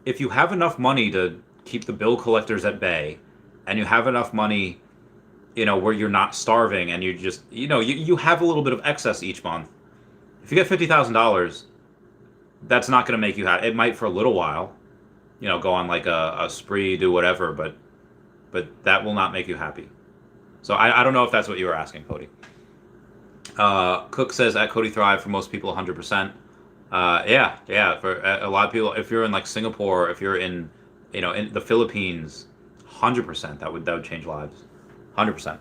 enough money to keep the bill collectors at bay, and you have enough money, where you're not starving, and you just you have a little bit of excess each month. If you get $50,000, that's not going to make you happy. It might for a little while, go on like a spree, do whatever, but that will not make you happy. So I don't know if that's what you were asking, Cody. Cook says at Cody Thrive, for most people 100%. Yeah, for a lot of people, if you're in like Singapore, if you're in in the Philippines, 100% that would change lives, 100%.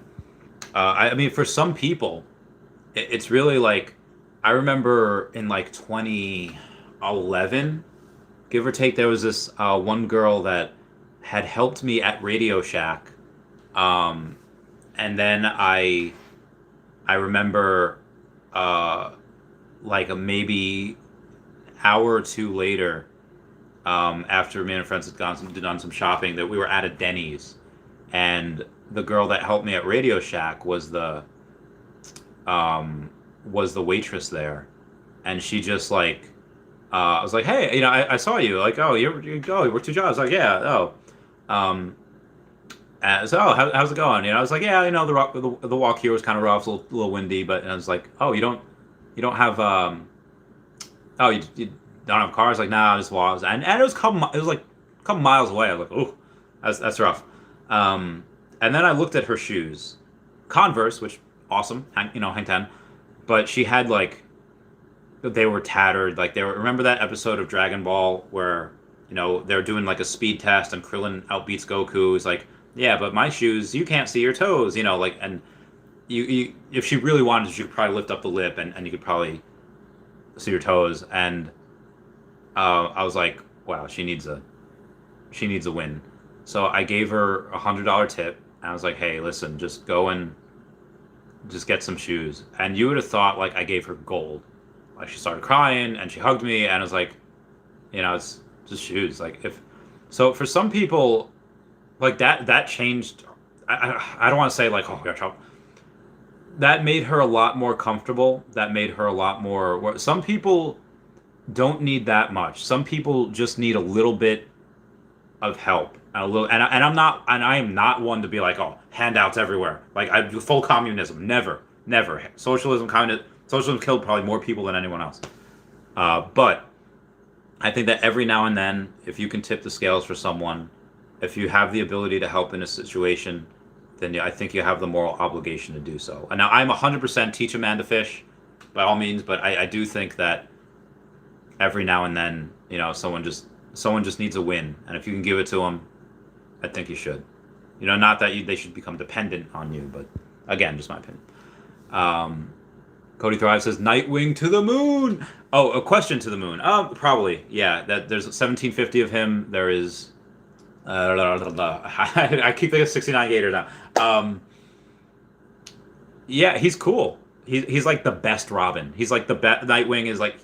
I mean, for some people, it's really like, I remember in like 2011, give or take, there was this one girl that had helped me at Radio Shack, and then I remember like a maybe hour or two later, after me and friends had done some shopping, that we were at a Denny's, and the girl that helped me at Radio Shack was the waitress there, and she just like, I was like, hey, I saw you, like, oh, you work two jobs, like, yeah, oh, so how's it going? I was like, yeah, the walk here was kind of rough, a little windy, but I was like, oh, you don't have oh, you don't have cars? Like, nah, I just walked, and it was like a couple miles away. I was like, oh, that's rough. And then I looked at her shoes, Converse, which awesome, hang 10, but she had like, they were tattered, like remember that episode of Dragon Ball where they're doing like a speed test and Krillin outbeats Goku? He's like, yeah, but my shoes, you can't see your toes, like, and you if she really wanted to, she could probably lift up the lip and you could probably see your toes. And I was like, wow, she needs a win. So I gave her $100 tip, and I was like, hey, listen, just go and just get some shoes. And you would have thought like I gave her gold. Like, she started crying and she hugged me, and I was like, it's just shoes. Like, so for some people, like that changed. I don't want to say like, oh gosh, that made her a lot more comfortable. That made her a lot more. Some people don't need that much. Some people just need a little bit of help, and I am not one to be like, oh, handouts everywhere. Like, I do full communism. Never. Socialism killed probably more people than anyone else. But I think that every now and then, if you can tip the scales for someone, if you have the ability to help in a situation, then I think you have the moral obligation to do so. And now I'm 100% teach a man to fish, by all means, but I do think that every now and then, someone just needs a win, and if you can give it to them, I think you should. Not that they should become dependent on you, but again, just my opinion. Cody Thrive says, Nightwing to the moon. Oh, a question to the moon. Probably, yeah. That there's 1750 of him. There is. I keep thinking 69 Gator now. Yeah, he's cool. He's like the best Robin. He's like the best. Nightwing is like,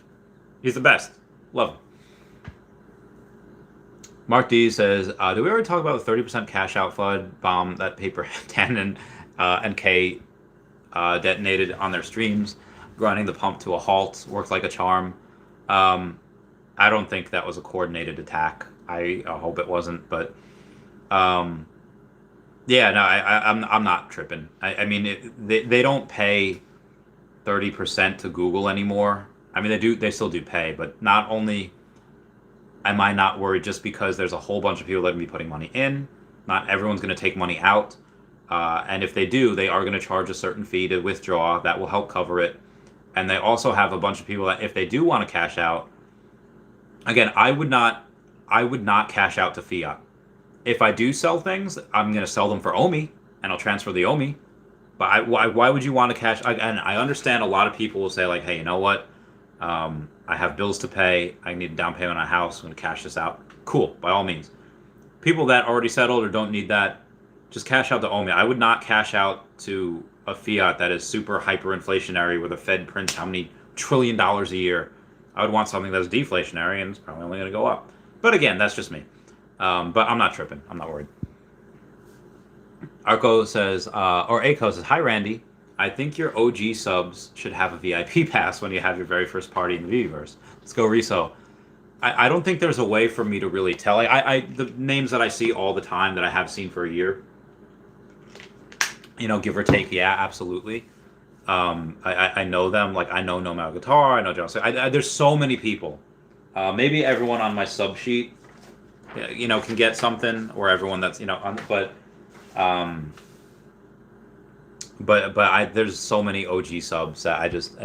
he's the best. Love him. Mark D says, "Do we already talk about the 30% cash out flood bomb that Paper 10 and K detonated on their streams, grinding the pump to a halt, worked like a charm?" I don't think that was a coordinated attack. I hope it wasn't, but yeah, no, I'm not tripping. I mean, they don't pay 30% to Google anymore. I mean, they still do pay, but not only am I not worried just because there's a whole bunch of people that can be putting money in, not everyone's going to take money out. And if they do, they are going to charge a certain fee to withdraw that will help cover it. And they also have a bunch of people that if they do want to cash out, again, I would not cash out to fiat. If I do sell things, I'm going to sell them for OMI, and I'll transfer the OMI. But why would you want to cash? And I understand a lot of people will say like, hey, you know what? I have bills to pay. I need a down payment on a house. I'm going to cash this out. Cool, by all means. People that already settled or don't need that, just cash out to OMI. I would not cash out to a fiat that is super hyperinflationary where the Fed prints how many $1 trillion a year. I would want something that's deflationary and it's probably only going to go up. But again, that's just me. But I'm not tripping. I'm not worried. Arco says, or Aco says, "Hi Randy, I think your OG subs should have a VIP pass when you have your very first party in the Veveverse. Let's go, Riso." I don't think there's a way for me to really tell. The names that I see all the time that I have seen for a year, give or take, yeah, absolutely. I know them. Like I know No Matter Guitar. I know John. There's so many people. Maybe everyone on my sub sheet, can get something, or everyone that's on. Um, but there's so many OG subs that I just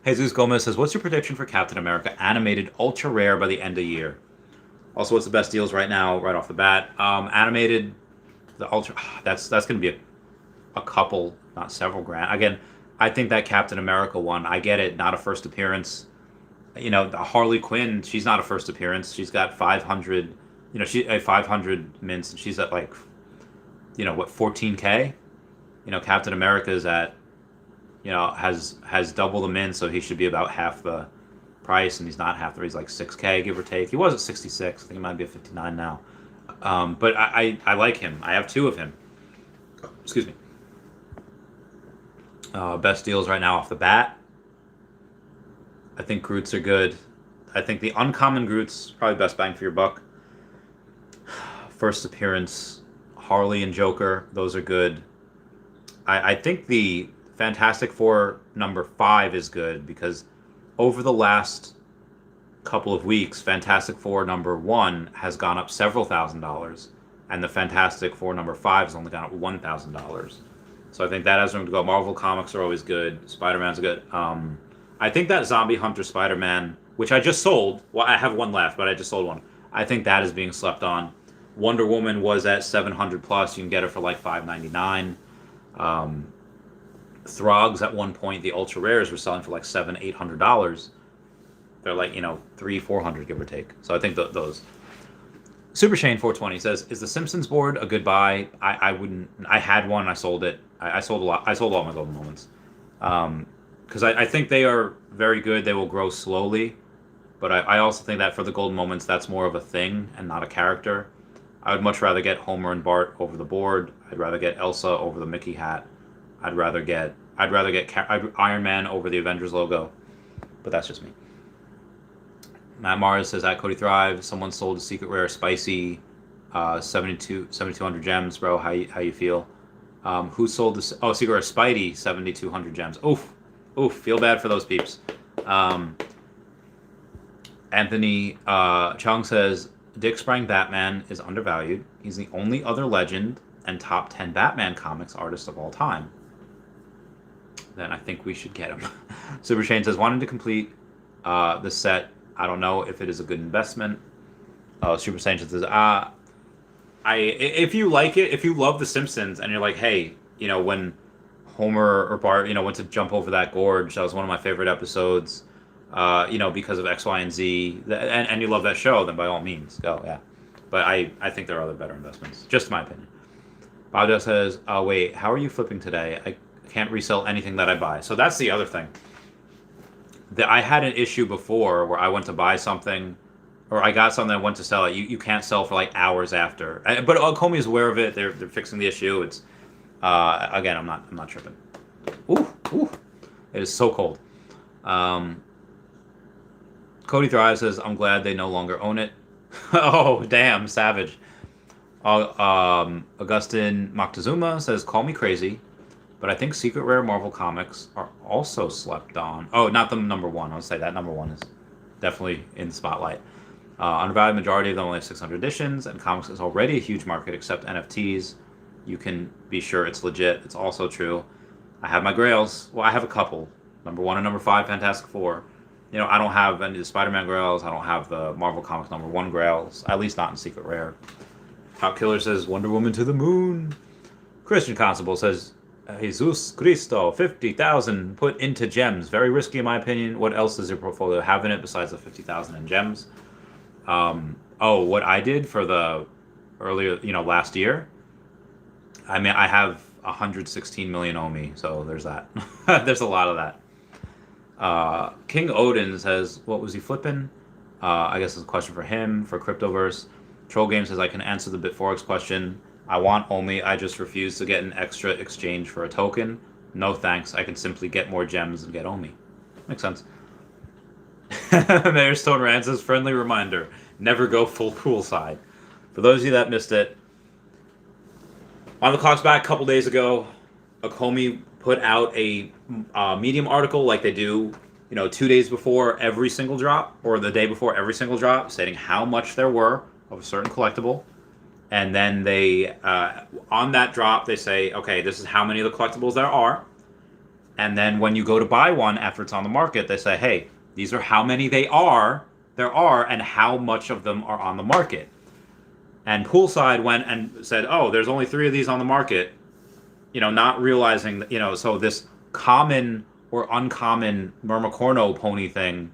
Jesus Gomez says, "What's your prediction for Captain America animated ultra rare by the end of the year?" Also, what's the best deals right now, right off the bat? Animated, the ultra. That's going to be a couple, not several grand. Again, I think that Captain America one, I get it, not a first appearance. The Harley Quinn, she's not a first appearance. She's got 500. She 500 mints, and she's at like, what 14K. Captain America is at, has double the mint, so he should be about half the price, and he's not half the. He's like 6K, give or take. He was at 66. I think he might be at 59 now. But I like him. I have two of him. Excuse me. Best deals right now off the bat. I think Groots are good. I think the uncommon Groots probably best bang for your buck. First appearance, Harley and Joker, those are good. I think the Fantastic Four number 5 is good because over the last couple of weeks, Fantastic Four number 1 has gone up several $1,000s, and the Fantastic Four number 5 has only gone up $1,000. So I think that has room to go. Marvel comics are always good. Spider-Man's good. I think that Zombie Hunter Spider-Man, which I just sold. Well, I have one left, but I just sold one. I think that is being slept on. Wonder Woman was at 700 plus. You can get it for like $599. Throgs at one point, the ultra rares were selling for like $700-800. They're like $300-400 give or take. So I think those. Super Shane 420 says, "Is the Simpsons board a good buy?" I wouldn't. I had one. I sold it. I sold a lot. I sold all my golden moments. Because I think they are very good. They will grow slowly. But I also think that for the golden moments, that's more of a thing and not a character. I would much rather get Homer and Bart over the board. I'd rather get Elsa over the Mickey hat. I'd rather get Iron Man over the Avengers logo. But that's just me. Matt Mars says, "At Cody Thrive, someone sold a secret rare spicy 7,200 gems, bro. How you feel?" Who sold this? Oh, secret rare Spidey 7,200 gems. Oof, feel bad for those peeps. Anthony Chung says, "Dick Sprang Batman is undervalued. He's the only other legend and top 10 Batman comics artist of all time." Then I think we should get him. Super Shane says, "Wanted to complete the set. I don't know if it is a good investment." Super Shane says, if you like it, if you love The Simpsons and you're like, hey, when Homer or Bart, went to jump over that gorge, that was one of my favorite episodes, because of X, Y, and Z, and you love that show, then by all means, go, yeah. But I think there are other better investments, just my opinion. Baja says, "Wait, how are you flipping today? I can't resell anything that I buy." So that's the other thing. I had an issue before where I went to buy something, or I got something, I went to sell it. You can't sell for like hours after. But Comey is aware of it. They're fixing the issue. It's again, I'm not tripping. Ooh, it is so cold. Cody Thrive says, "I'm glad they no longer own it." Oh, damn, savage. Augustin Moctezuma says, "Call me crazy, but I think secret rare Marvel comics are also slept on." Oh, not the number one. I'll say that number one is definitely in the spotlight. Undervalued majority of them only have 600 editions, and comics is already a huge market except NFTs. You can be sure it's legit. It's also true. I have my grails. Well, I have a couple. Number 1 and number 5, Fantastic Four. I don't have any of the Spider-Man grails. I don't have the Marvel Comics number 1 grails. At least not in secret rare. Top Killer says, "Wonder Woman to the moon." Christian Constable says, "Jesus Cristo, 50,000 put into gems. Very risky in my opinion. What else does your portfolio have in it besides the 50,000 in gems?" What I did for the earlier, last year. I mean, I have 116 million Omi, so there's that. There's a lot of that. King Odin says, "What was he flipping?" I guess it's a question for him, for Cryptoverse. Troll Game says, I can answer the BitForex question. I want Omi. I just refuse to get an extra exchange for a token. No thanks. I can simply get more gems and get Omi. Makes sense. Mayor Stone Rand says, friendly reminder, never go full poolside. For those of you that missed it, on the clock's back a couple days ago, Akomi put out a Medium article like they do, 2 days before every single drop, or the day before every single drop, stating how much there were of a certain collectible. And then they, on that drop, they say, okay, this is how many of the collectibles there are. And then when you go to buy one after it's on the market, they say, hey, these are how many there are, and how much of them are on the market. And Poolside went and said, oh, there's only 3 of these on the market, not realizing that, so this common or uncommon Myrmicorno pony thing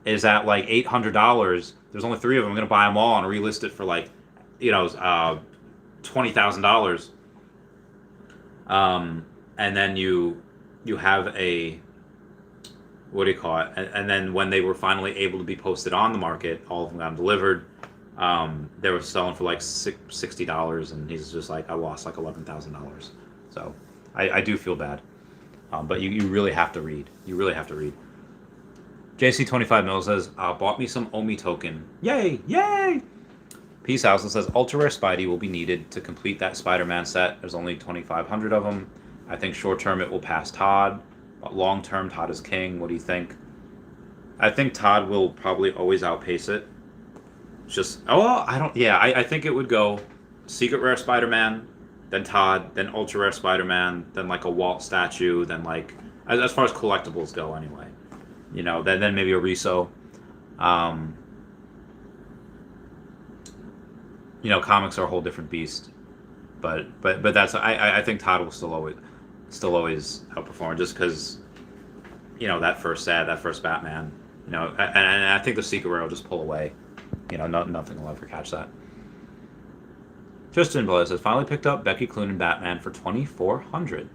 is at like $800. There's only 3 of them. I'm going to buy them all and relist it for like, $20,000. And then you have a, what do you call it? And then when they were finally able to be posted on the market, all of them got delivered. They were selling for like $60, and he's just like, I lost like $11,000. So I do feel bad. But you really have to read. You really have to read. JC25 Mil says, bought me some Omi token. Yay! Yay! Peace House says, ultra rare Spidey will be needed to complete that Spider-Man set. There's only 2,500 of them. I think short term it will pass Todd, but long term Todd is king. What do you think? I think Todd will probably always outpace it. I think it would go Secret Rare Spider-Man, then Todd, then Ultra Rare Spider-Man, then like a Walt statue, then like, as far as collectibles go anyway. Then maybe a Riso. Comics are a whole different beast. But that's, I think Todd will still always outperform, just because, that first set, that first Batman, and I think the Secret Rare will just pull away. Nothing will ever catch that. Tristan Blair says, finally picked up Becky Cloonan Batman for $2,400.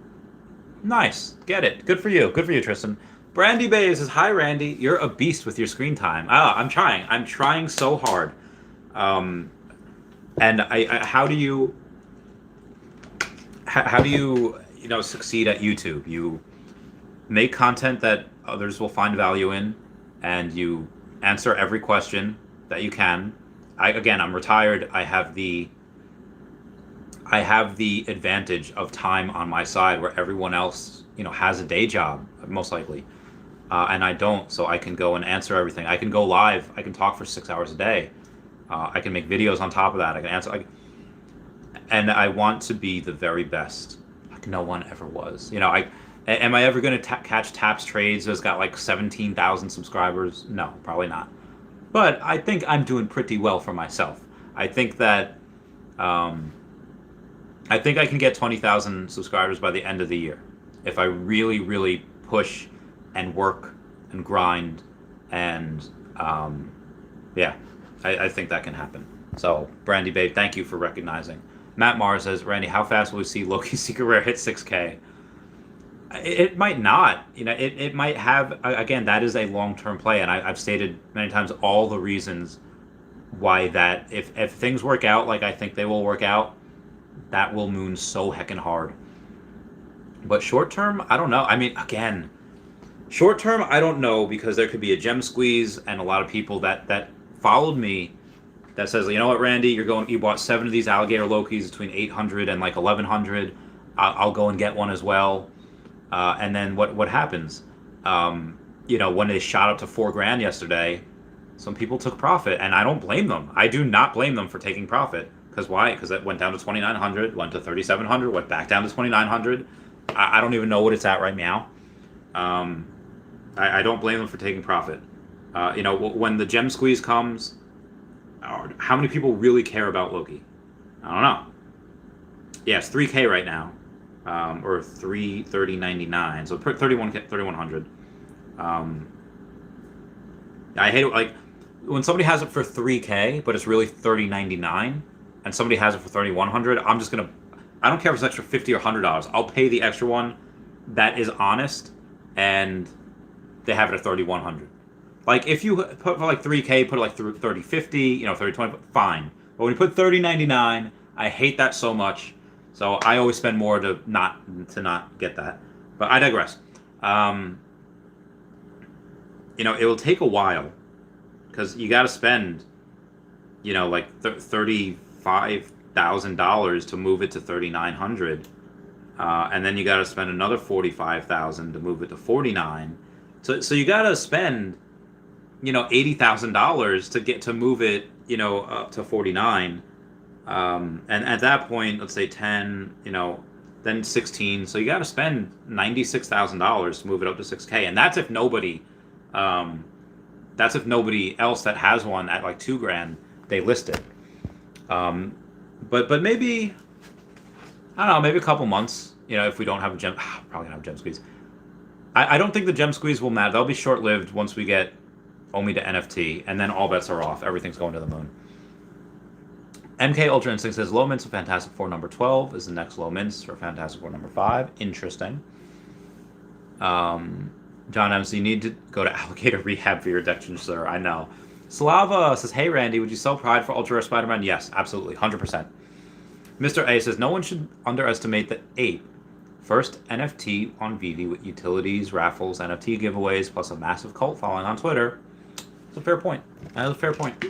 Nice. Get it. Good for you. Good for you, Tristan. Brandy Bay says, hi, Randy. You're a beast with your screen time. I'm trying. I'm trying so hard. And how do you succeed at YouTube? You make content that others will find value in, and you answer every question that you can. I'm retired. I have the advantage of time on my side, where everyone else, has a day job, most likely, and I don't. So I can go and answer everything. I can go live. I can talk for 6 hours a day. I can make videos on top of that. I can answer. And I want to be the very best, like no one ever was. Am I ever going to catch Taps Trades that's got like 17,000 subscribers? No, probably not. But I think I'm doing pretty well for myself. I think that I can get 20,000 subscribers by the end of the year if I really, really push and work and grind. And I think that can happen. So, Brandy Babe, thank you for recognizing. Matt Mars says, Randy, how fast will we see Loki's Secret Rare hit 6K? It might not. It might have, again, that is a long-term play, and I've stated many times all the reasons why that, if things work out like I think they will work out, that will moon so heckin' hard. But short-term, I don't know. Again, short-term, I don't know, because there could be a gem squeeze, and a lot of people that followed me that says, you know what, Randy, you bought 7 of these alligator Lokis between 800 and like 1100. I'll go and get one as well. And then what happens? When they shot up to $4,000 yesterday, some people took profit, and I don't blame them. I do not blame them for taking profit. Because why? Because it went down to 2,900, went to 3,700, went back down to 2,900. I don't even know what it's at right now. I don't blame them for taking profit. When the gem squeeze comes, how many people really care about Loki? I don't know. Yeah, it's 3K right now. Or 330.99, so 3,100. I hate it, like when somebody has it for 3K, but it's really 30.99, and somebody has it for 3,100. I don't care if it's extra $50 or $100. I'll pay the extra one that is honest, and they have it at 3,100. Like if you put for like 3K, put it like 30.50, you know, 30.20, fine. But when you put 30.99, I hate that so much. So I always spend more to not get that. But I digress. You know, it will take a while because you got to spend, you know, like $35,000 to move it to 3,900, and then you got to spend another 45,000 to move it to 49. So you got to spend, you know, $80,000 to move it, you know, up to 49. And at that point, let's say 10, you know, then 16. So you got to spend $96,000 to move it up to 6K, and that's if nobody else that has one at like $2,000 they list it. But maybe, I don't know, maybe a couple months. You know, if we don't have a gem, probably gonna have a gem squeeze. I don't think the gem squeeze will matter. They'll be short lived once we get Omi to NFT, and then all bets are off. Everything's going to the moon. MK Ultra Instinct says low mints of Fantastic Four number 12 is the next low mints for Fantastic Four number 5. Interesting. John MC, you need to go to alligator rehab for your addiction, sir. I know. Slava says, hey Randy, would you sell Pride for Ultra Rare Spider-Man? Yes, absolutely, 100%. Mr. A says, no one should underestimate the ape. First NFT on Veve with utilities, raffles, NFT giveaways, plus a massive cult following on Twitter. That's a fair point. That is a fair point.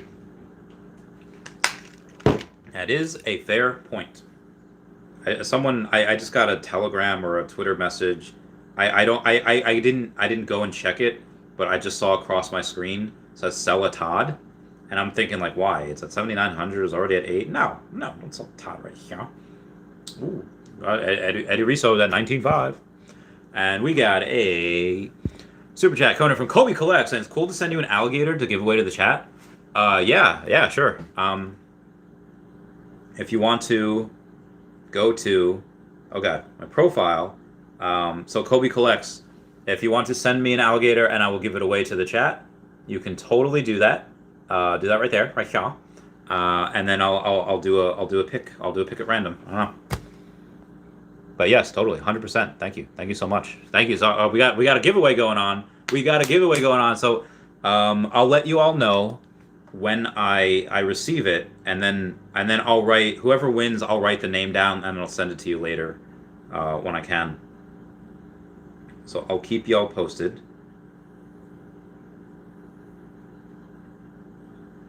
That is a fair point. I just got a Telegram or a Twitter message. I didn't go and check it, but I just saw across my screen it says sell a Todd, and I'm thinking like, why? It's at 7,900. It's already at 8. No, don't sell Todd right here. Ooh, Eddie Rizzo at 19.5, and we got a super chat coming from Kobe Collects, and it's cool to send you an alligator to give away to the chat. Yeah, sure. If you want to go to, my profile. So Kobe Collects, if you want to send me an alligator and I will give it away to the chat, you can totally do that. Do that right there, right here. And then I'll do a pick. I'll do a pick at random. I don't know. But yes, totally, 100%. Thank you so much. Thank you. So we got a giveaway going on. So I'll let you all know when I receive it, and then I'll write, whoever wins, I'll write the name down and I'll send it to you later when I can. So I'll keep y'all posted.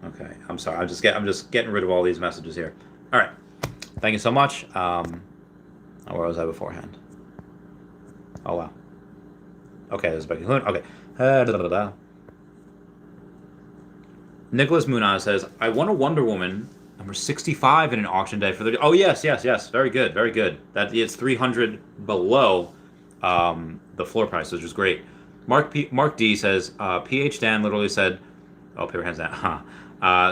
Okay, I'm sorry. I'm just getting rid of all these messages here. All right. Thank you so much. Where was I beforehand? Oh wow. Okay, there's Becky Hoon. Okay. Nicholas Munaz says, I won a Wonder Woman number 65 in an auction day for the. Oh yes. Very good. That it's 300 below the floor price, which is great. Mark D says, PH Dan literally said, oh, paper hands down.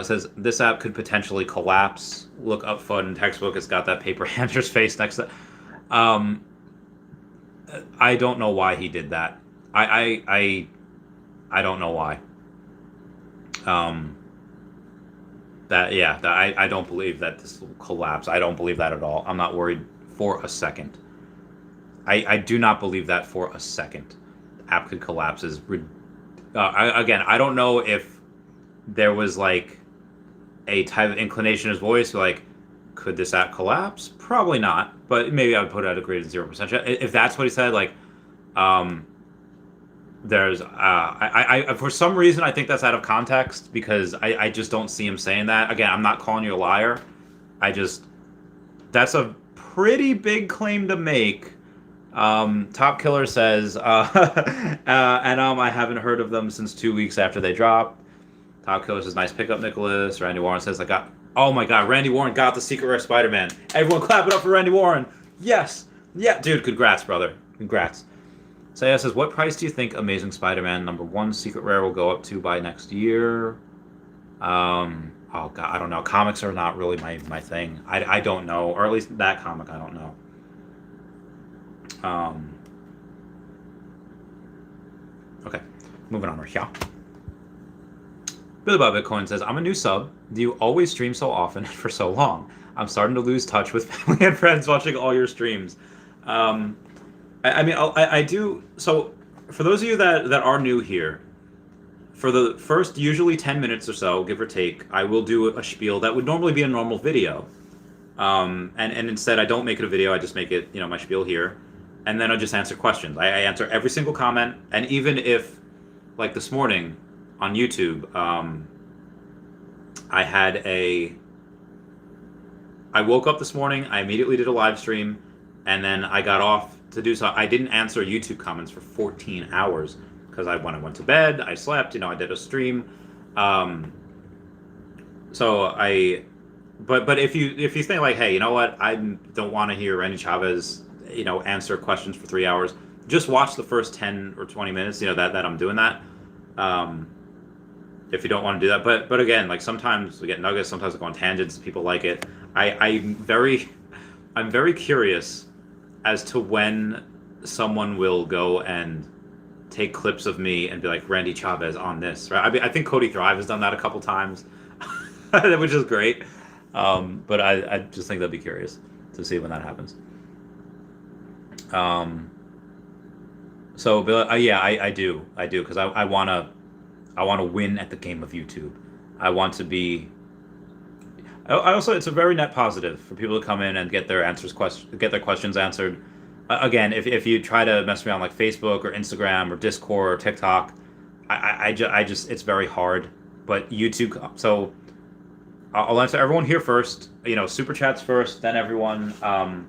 Says this app could potentially collapse. Look up FUD in textbook. It's got that paper hander's face next to. I don't know why he did that. I don't know why. I don't believe that this will collapse. I don't believe that at all. I'm not worried for a second. I do not believe that for a second. The app could collapse. I don't know if there was like a type of inclination in his voice, like, could this app collapse? Probably not, but maybe I would put it at a greater than 0%. If that's what he said, like, there's, I for some reason, I think that's out of context because I just don't see him saying that. Again, I'm not calling you a liar. That's a pretty big claim to make. Top Killer says, and I haven't heard of them since 2 weeks after they dropped. Top Killer says, nice pickup, Nicholas. Randy Warren says, oh my God, Randy Warren got the Secret Rare Spider-Man. Everyone clap it up for Randy Warren. Yes. Yeah, dude, congrats, brother. Congrats. Saya says, what price do you think Amazing Spider-Man number 1 Secret Rare will go up to by next year? Oh God, I don't know. Comics are not really my thing. I don't know, or at least that comic, I don't know. Okay, moving on right here. Billy Bob Bitcoin says, I'm a new sub. Do you always stream so often and for so long? I'm starting to lose touch with family and friends watching all your streams. I do. So for those of you that are new here, for the first usually 10 minutes or so, give or take, I will do a spiel that would normally be a normal video. And instead I don't make it a video, I just make it, my spiel here. And then I just answer questions. I answer every single comment. And even if, like this morning on YouTube, I woke up this morning, I immediately did a live stream, and then I got off to do so. I didn't answer YouTube comments for 14 hours because when I went to bed, I slept, I did a stream. But if you think like, hey, you know what, I don't want to hear Randy Chavez, answer questions for 3 hours, just watch the first 10 or 20 minutes, that I'm doing that. If you don't want to do that, but again, like sometimes we get nuggets, sometimes I go on tangents, people like it. I'm very curious as to when someone will go and take clips of me and be like, Randy Chavez on this, right? I think Cody Thrive has done that a couple times, which is great. But I just think that'd be curious to see when that happens. I do because I want to win at the game of YouTube. I want to be. I also, it's a very net positive for people to come in and get their questions answered. Again, if you try to mess me on like Facebook or Instagram or Discord or TikTok, I just it's very hard. But YouTube, so I'll answer everyone here first. Super chats first, then everyone, and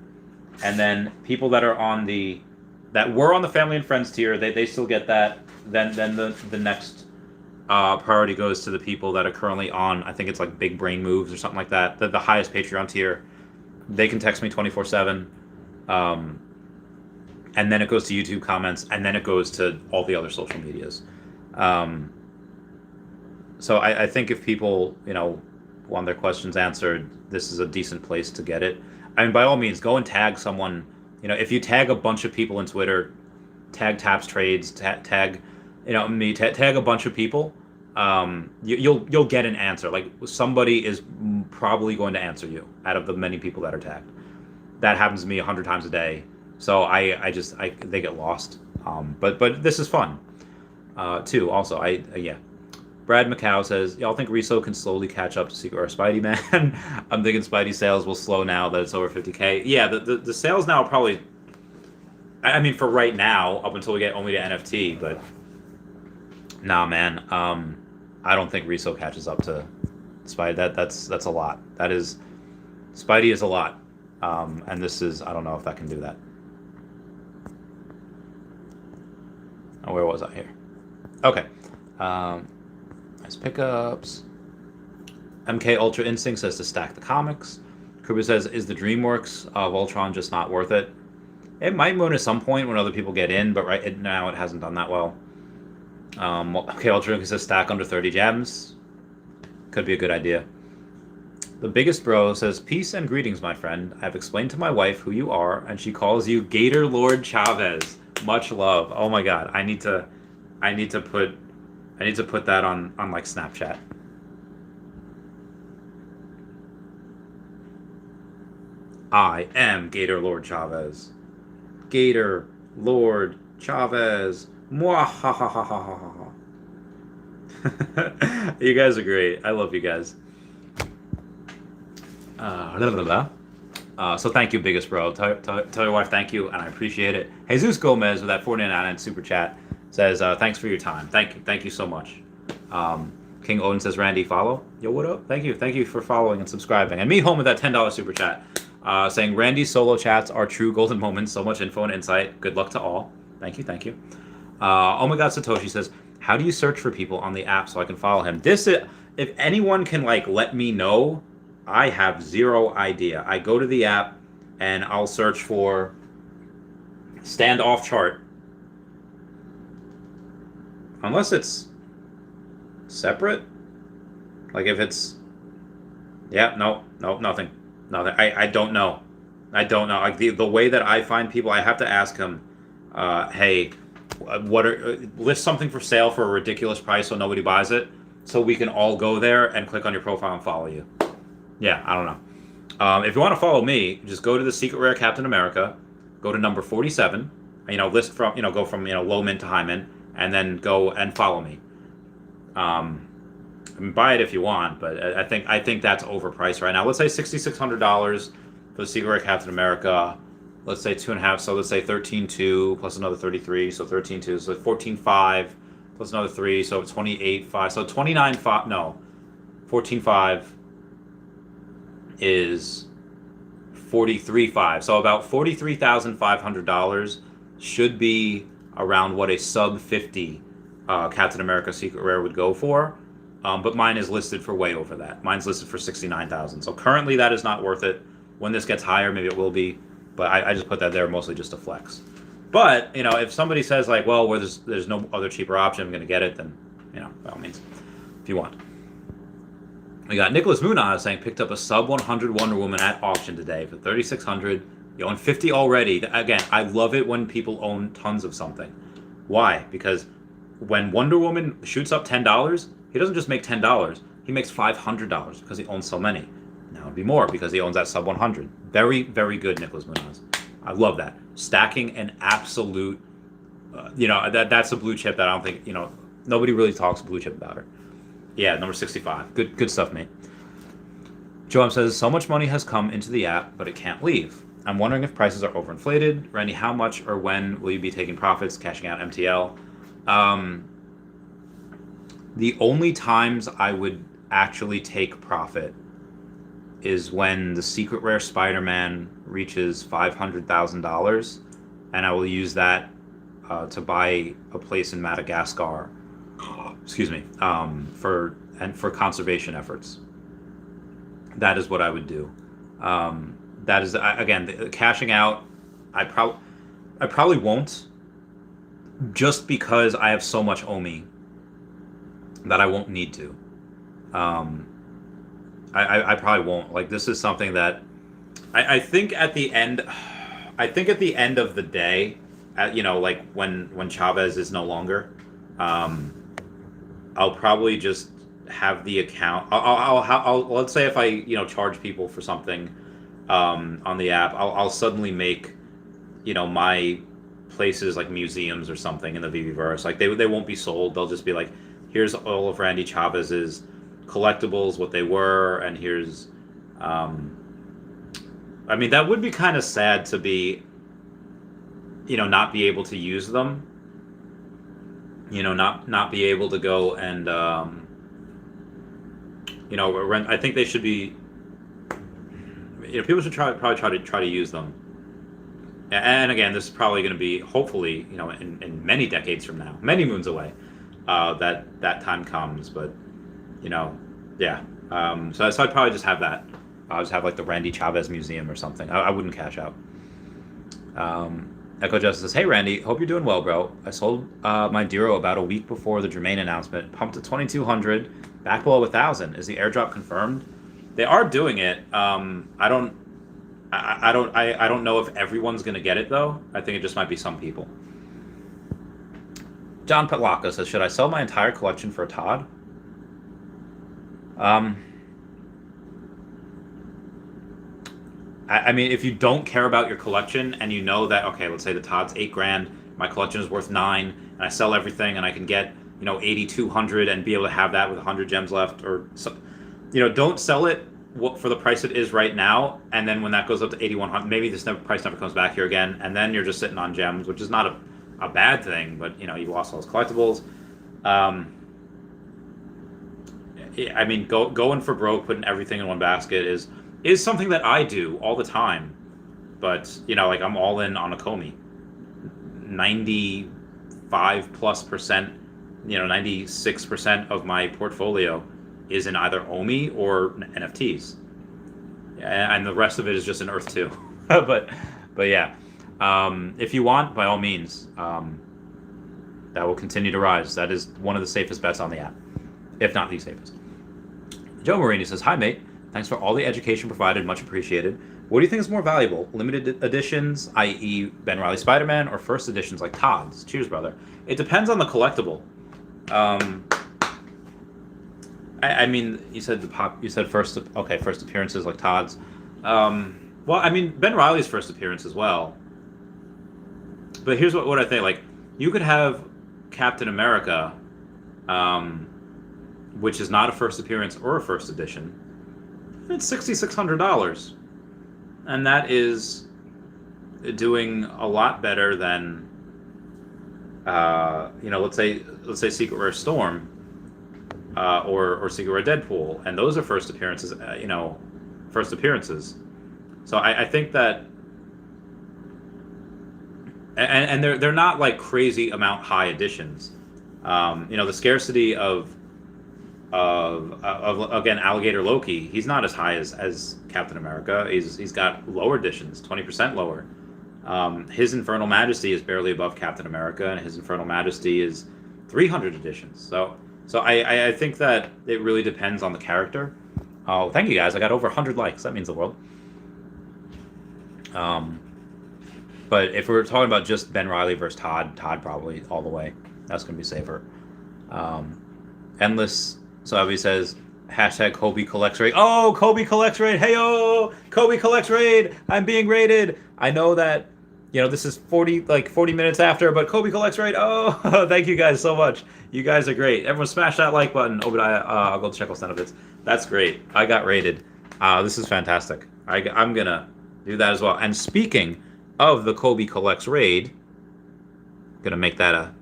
then people that are that were on the family and friends tier, they still get that. Then the next priority goes to the people that are currently on, I think it's like Big Brain Moves or something like that. The highest Patreon tier. They can text me 24/7. And then it goes to YouTube comments, and then it goes to all the other social medias. So I think if people, want their questions answered, this is a decent place to get it. I mean, by all means, go and tag someone. If you tag a bunch of people in Twitter, tag Taps Trades, tag me, tag a bunch of people, you'll get an answer. Like somebody is probably going to answer you out of the many people that are tagged. That happens to me 100 times a day. So they get lost. But this is fun, too. Also, Brad Macau says, y'all think Reso can slowly catch up to Secret Rare Spidey Man? I'm thinking Spidey sales will slow now that it's over 50K. Yeah, the sales now are probably, I mean, for right now, up until we get only to NFT, but nah, man. I don't think Reso catches up to Spidey. That's a lot. Spidey is a lot. And this is, I don't know if that can do that. Oh, where was I here? Okay. Nice pickups. MK Ultra Instinct says to stack the comics. Kuba says, is the DreamWorks of Ultron just not worth it? It might moon at some point when other people get in, but now it hasn't done that well. MK Ultra says stack under 30 gems. Could be a good idea. The Biggest Bro says, peace and greetings, my friend. I've explained to my wife who you are, and she calls you Gator Lord Chavez. Much love. Oh my God, I need to put that on like Snapchat. I am Gator Lord Chavez. Gator Lord Chavez. Mwahahahaha. You guys are great. I love you guys. So thank you, Biggest Bro. Tell your wife thank you, and I appreciate it. Jesus Gomez with that 49 super chat says, thanks for your time. Thank you so much. King Odin says, Randy, follow. Yo, what up? Thank you for following and subscribing. And me home with that $10 super chat, saying Randy's solo chats are true golden moments. So much info and insight. Good luck to all. Thank you. Oh my God, Satoshi says, how do you search for people on the app so I can follow him? If anyone can let me know, I have zero idea. I go to the app and I'll search for standoff chart. Unless it's separate. Like if it's, nothing. I don't know. Like the way that I find people, I have to ask them, hey, list something for sale for a ridiculous price so nobody buys it, so we can all go there and click on your profile and follow you. Yeah, I don't know. If you want to follow me, just go to the Secret Rare Captain America, go to number 47, list from, go from, low mint to high mint, and then go and follow me. I mean, buy it if you want, but I think that's overpriced right now. Let's say $6,600 for the Secret Rare Captain America. Let's say 2.5, so let's say 13.2 plus another 33, so 13.2, so 14.5 plus another 3, so 28.5, so 29.5, no, 14.5 is 43.5, so about $43,500 should be around what a sub 50 Captain America Secret Rare would go for. But mine is listed for way over that. Mine's listed for 69,000. So currently that is not worth it. When this gets higher, maybe it will be. But I just put that there mostly just to flex. But, you know, if somebody says like, well, where there's no other cheaper option, I'm going to get it, then, you know, by all means, if you want. We got Nicholas Munaz saying picked up a sub 100 Wonder Woman at auction today for 3,600. You own 50 already. Again, I love it when people own tons of something. Why? Because when Wonder Woman shoots up $10, he doesn't just make $10. He makes $500 because he owns so many. Now it'd be more because he owns that sub 100. Very, very good, Nicholas Munaz. I love that. Stacking an absolute, you know, that's a blue chip that I don't think, you know, nobody really talks blue chip about her. Yeah, number 65. Good stuff, mate. Joam says, so much money has come into the app, but it can't leave. I'm wondering if prices are overinflated. Randy, how much or when will you be taking profits, cashing out MTL? The only times I would actually take profit is when the Secret Rare Spider-Man reaches $500,000, and I will use that to buy a place in Madagascar. Excuse me, for conservation efforts. That is what I would do. That is again cashing out. I probably won't, just because I have so much OMI that I won't need to. I probably won't. Like, this is something that I think at the end. I think at the end of the day, you know, like when Chavez is no longer, I'll probably just have the account. I'll let's say if I, you know, charge people for something on the app, I'll suddenly make, you know, my places like museums or something in the Veveverse. Like they won't be sold. They'll just be like, here's all of Randy Chavez's collectibles, what they were, and here's I mean, that would be kind of sad to be, you know, not be able to use them. You know, not be able to go and you know, I think they should be, you know, people should probably try to use them. And again, this is probably going to be, hopefully, you know, in many decades from now, many moons away, that time comes. But, you know, yeah. So I'd probably just have that. I'll just have like the Randy Chavez Museum or something. I wouldn't cash out. Echo Justice says, hey Randy, hope you're doing well, bro. I sold my Dero about a week before the Jermaine announcement. Pumped to 2,200, back below 1,000. Is the airdrop confirmed? They are doing it. I don't know if everyone's gonna get it though. I think it just might be some people. John Petlaka says, should I sell my entire collection for a Todd? I mean, if you don't care about your collection and you know that, okay, let's say the Todd's $8,000, my collection is worth $9,000, and I sell everything and I can get, you know, 8,200 and be able to have that with 100 gems left, or so, you know, don't sell it for the price it is right now, and then when that goes up to 8,100, maybe this price never comes back here again, and then you're just sitting on gems, which is not a bad thing, but, you know, you lost all those collectibles. I mean, going for broke, putting everything in one basket is something that I do all the time, but, you know, like, I'm all in on a Comey. 95+%, you know, 96% of my portfolio is in either OMI or NFTs, and the rest of it is just in Earth 2. but yeah, if you want, by all means, that will continue to rise. That is one of the safest bets on the app, if not the safest. Joe Marini says, hi mate, thanks for all the education provided, much appreciated. What do you think is more valuable, limited editions, i.e. Ben Reilly Spider-Man, or first editions like Todd's? Cheers, brother. It depends on the collectible. I mean, you said first appearances like Todd's. Well, I mean, Ben Reilly's first appearance as well. But here's what I think. Like, you could have Captain America, which is not a first appearance or a first edition, it's $6,600, and that is doing a lot better than let's say Secret Rare Storm or Secret Rare Deadpool, and those are first appearances. So I think that, and they're not like crazy amount high editions. The scarcity of again Alligator Loki, he's not as high as Captain America. He's got lower editions, 20% lower. His Infernal Majesty is barely above Captain America, and his Infernal Majesty is 300 editions. So I think that it really depends on the character. Oh, thank you guys! I got over 100 likes. That means the world. But if we're talking about just Ben Reilly versus Todd probably all the way. That's gonna be safer. Endless. So everybody says hashtag Kobe collects raid. Oh, Kobe collects raid. Hey-o, Kobe collects raid. I'm being raided. I know that, this is 40 minutes after, but Kobe collects raid. Oh, thank you guys so much. You guys are great. Everyone smash that like button. Obadiah, I'll go check out benefits. That's great. I got raided. This is fantastic. I'm gonna do that as well. And speaking of the Kobe collects raid, gonna make that a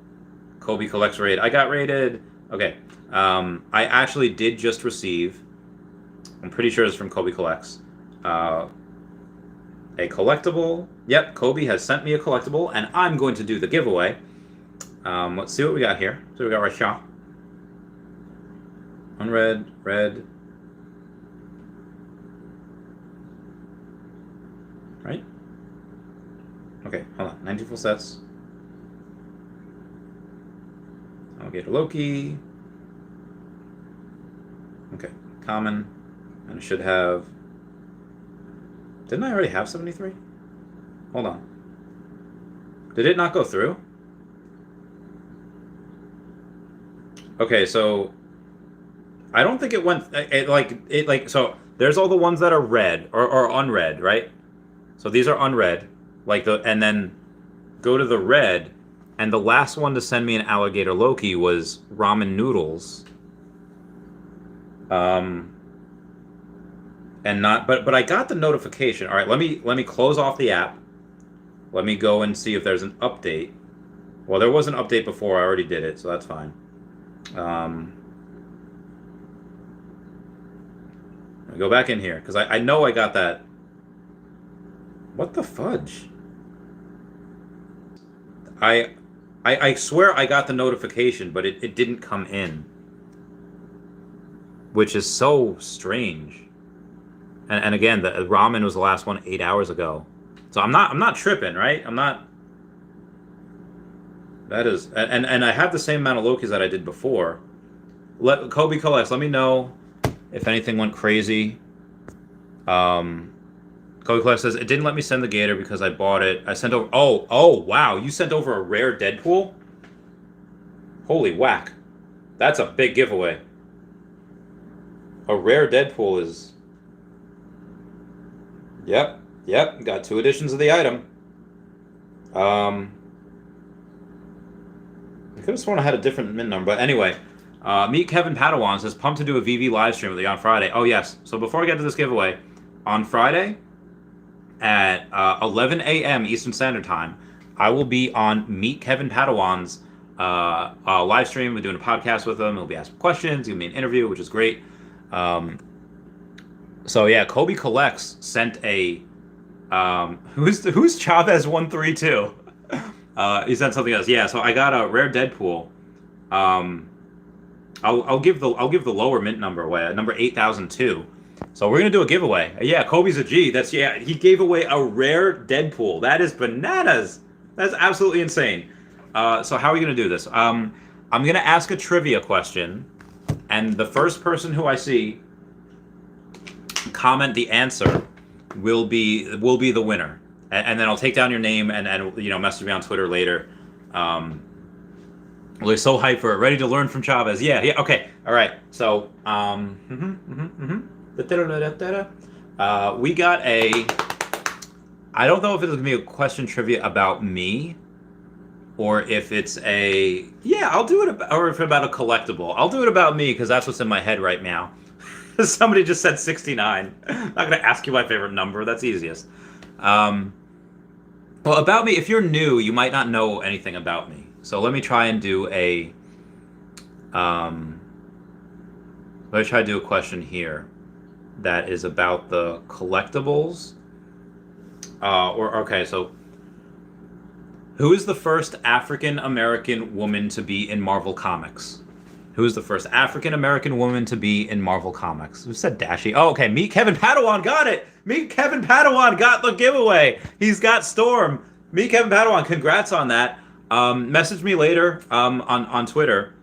Kobe collects raid. I got raided. Okay. I actually did just receive, I'm pretty sure it's from Kobe Collects, a collectible. Yep, Kobe has sent me a collectible, and I'm going to do the giveaway. Let's see what we got here. So we got right here. Unread, red. Right? Okay, hold on. 19 full sets. Alligator Loki. Okay, common. And I should have... Didn't I already have 73? Hold on. Did it not go through? Okay, so... I don't think it went... So, there's all the ones that are red, or unread, right? So these are unread. And then go to the red, and the last one to send me an Alligator Loki was Ramen Noodles. But I got the notification. All right, let me close off the app. Let me go and see if there's an update. Well, there was an update before. I already did it, so that's fine. Let me go back in here because I know I got that. What the fudge? I swear I got the notification, but it didn't come in, which is so strange. And again, the ramen was the last one 8 hours ago, so I'm not tripping, right? I'm not. That is, and I have the same amount of Lokis that I did before. Let Kobe collects. Let me know if anything went crazy. Kobe collects says it didn't let me send the Gator because I bought it. I sent over. Oh wow! You sent over a rare Deadpool. Holy whack! That's a big giveaway. A rare Deadpool is. Yep. Got 2 editions of the item. I could have sworn I had a different min number, but anyway. Meet Kevin Padawan says, pumped to do a Veve live stream with you on Friday. Oh, yes. So before I get to this giveaway, on Friday at 11 a.m. Eastern Standard Time, I will be on Meet Kevin Padawan's live stream. We're doing a podcast with him. He'll be asking questions. He'll be an interview, which is great. So yeah, Kobe Collects sent a who's Chavez 132? He sent something else. Yeah, so I got a rare Deadpool. I'll give the lower mint number away, number 8002. So we're gonna do a giveaway. Yeah, Kobe's a G. He gave away a rare Deadpool. That is bananas. That's absolutely insane. So how are we gonna do this? I'm gonna ask a trivia question, and the first person who I see comment the answer will be the winner. And then I'll take down your name and message me on Twitter later. We're so hyped for it. Ready to learn from Chavez. Yeah. Okay. All right. So, we got a. I don't know if it's gonna be a question trivia about me, or if it's a yeah, I'll do it. Or if it's about a collectible, I'll do it about me because that's what's in my head right now. Somebody just said 69. I'm not gonna ask you my favorite number. That's easiest. Um, well, about me, if you're new, you might not know anything about me. So let me try and do a um, let me try to do a question here that is about the collectibles. Or okay, so who is the first African American woman to be in Marvel Comics? Who is the first African American woman to be in Marvel Comics? Who said Dashi? Oh, okay. Meet Kevin Padawan. Got it. Meet Kevin Padawan. Got the giveaway. He's got Storm. Meet Kevin Padawan. Congrats on that. Message me later on Twitter,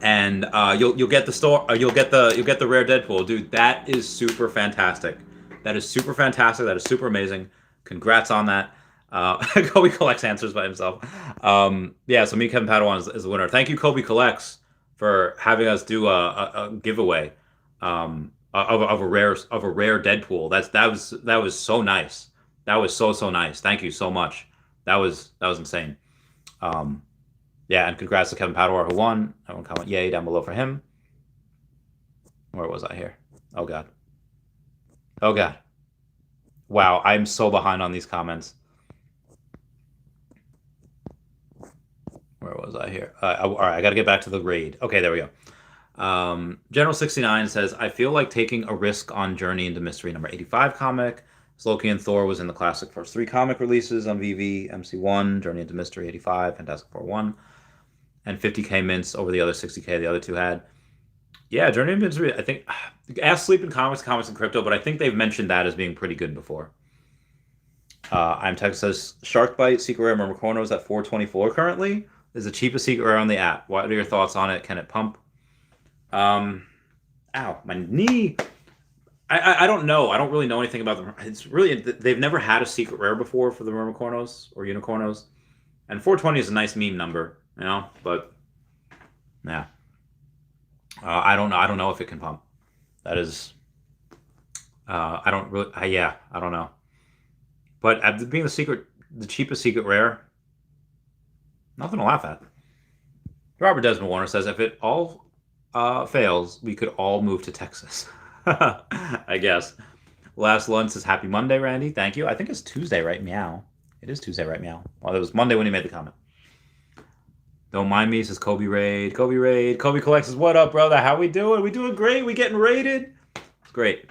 and you'll get the store. You'll get the rare Deadpool, dude. That is super fantastic. That is super fantastic. That is super amazing. Congrats on that. Kobe collects answers by himself. Yeah, so me, Kevin Padawan is the winner. Thank you, Kobe collects, for having us do a giveaway of a rare Deadpool. That was so nice. That was so nice. Thank you so much. That was insane. Um, yeah, and congrats to Kevin Padawan who won. Everyone comment yay down below for him. Where was I here? Oh god. Oh god. Wow, I'm so behind on these comments. Where was I here? All right, I got to get back to the raid. Okay, there we go. General 69 says, I feel like taking a risk on Journey into Mystery number 85 comic. Loki and Thor was in the classic first 3 comic releases on Veve, MC1, Journey into Mystery 85, Fantastic Four 1, and 50k mints over the other 60k the other two had. Yeah, Journey into Mystery, I think, ask Sleep in Comics, Comics and Crypto, but I think they've mentioned that as being pretty good before. I'm Texas says, Shark Bite, Secret Rare Mermacorno is at 424 currently. Is the cheapest secret rare on the app. What are your thoughts on it? Can it pump? Ow, my knee. I don't know. I don't really know anything about them. It's really, they've never had a secret rare before for the Mermacornos or Unicornos. And 420 is a nice meme number, you know, but yeah. I don't know. I don't know if it can pump. That is, I don't really, yeah, I don't know. But being the cheapest secret rare, nothing to laugh at. Robert Desmond Warner says, if it all fails, we could all move to Texas. I guess. Last Lunch says, happy Monday, Randy. Thank you. I think it's Tuesday, right? Meow. It is Tuesday, right? Meow. Well, it was Monday when he made the comment. Don't mind me, says Kobe Raid. Kobe Raid. Kobe Collects says, what up, brother? How we doing? We doing great. We getting raided? It's great.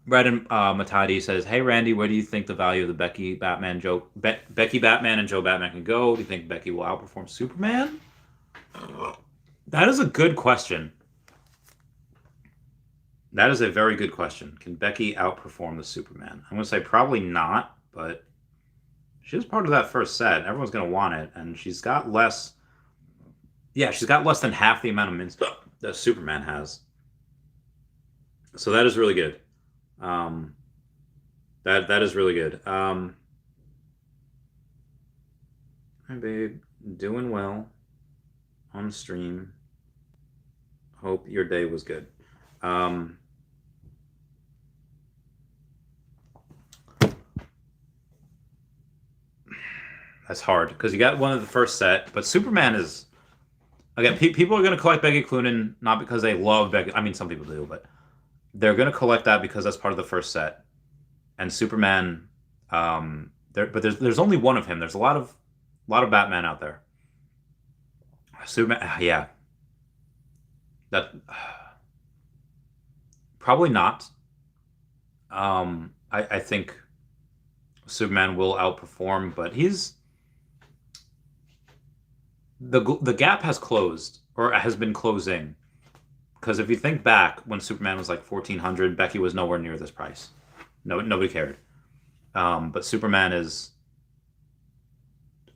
Brandon Matadi says, hey, Randy, where do you think the value of the Becky Batman and Joe Batman can go? Do you think Becky will outperform Superman? That is a good question. That is a very good question. Can Becky outperform the Superman? I'm going to say probably not, but she was part of that first set. Everyone's going to want it, and she's got less... Yeah, she's got less than half the amount of mints that Superman has. So that is really good. That is really good. Hi, babe. Doing well on stream. Hope your day was good. That's hard because you got one of the first set, but Superman is again. People are going to collect Becky Cloonan not because they love Becky. I mean, some people do, but they're going to collect that because that's part of the first set. And Superman, but there's only one of him. There's a lot of Batman out there. Superman, yeah. That probably not. I think Superman will outperform, but the gap has closed or has been closing. Because if you think back when Superman was like 1,400, Becky was nowhere near this price. Nobody cared. But Superman is...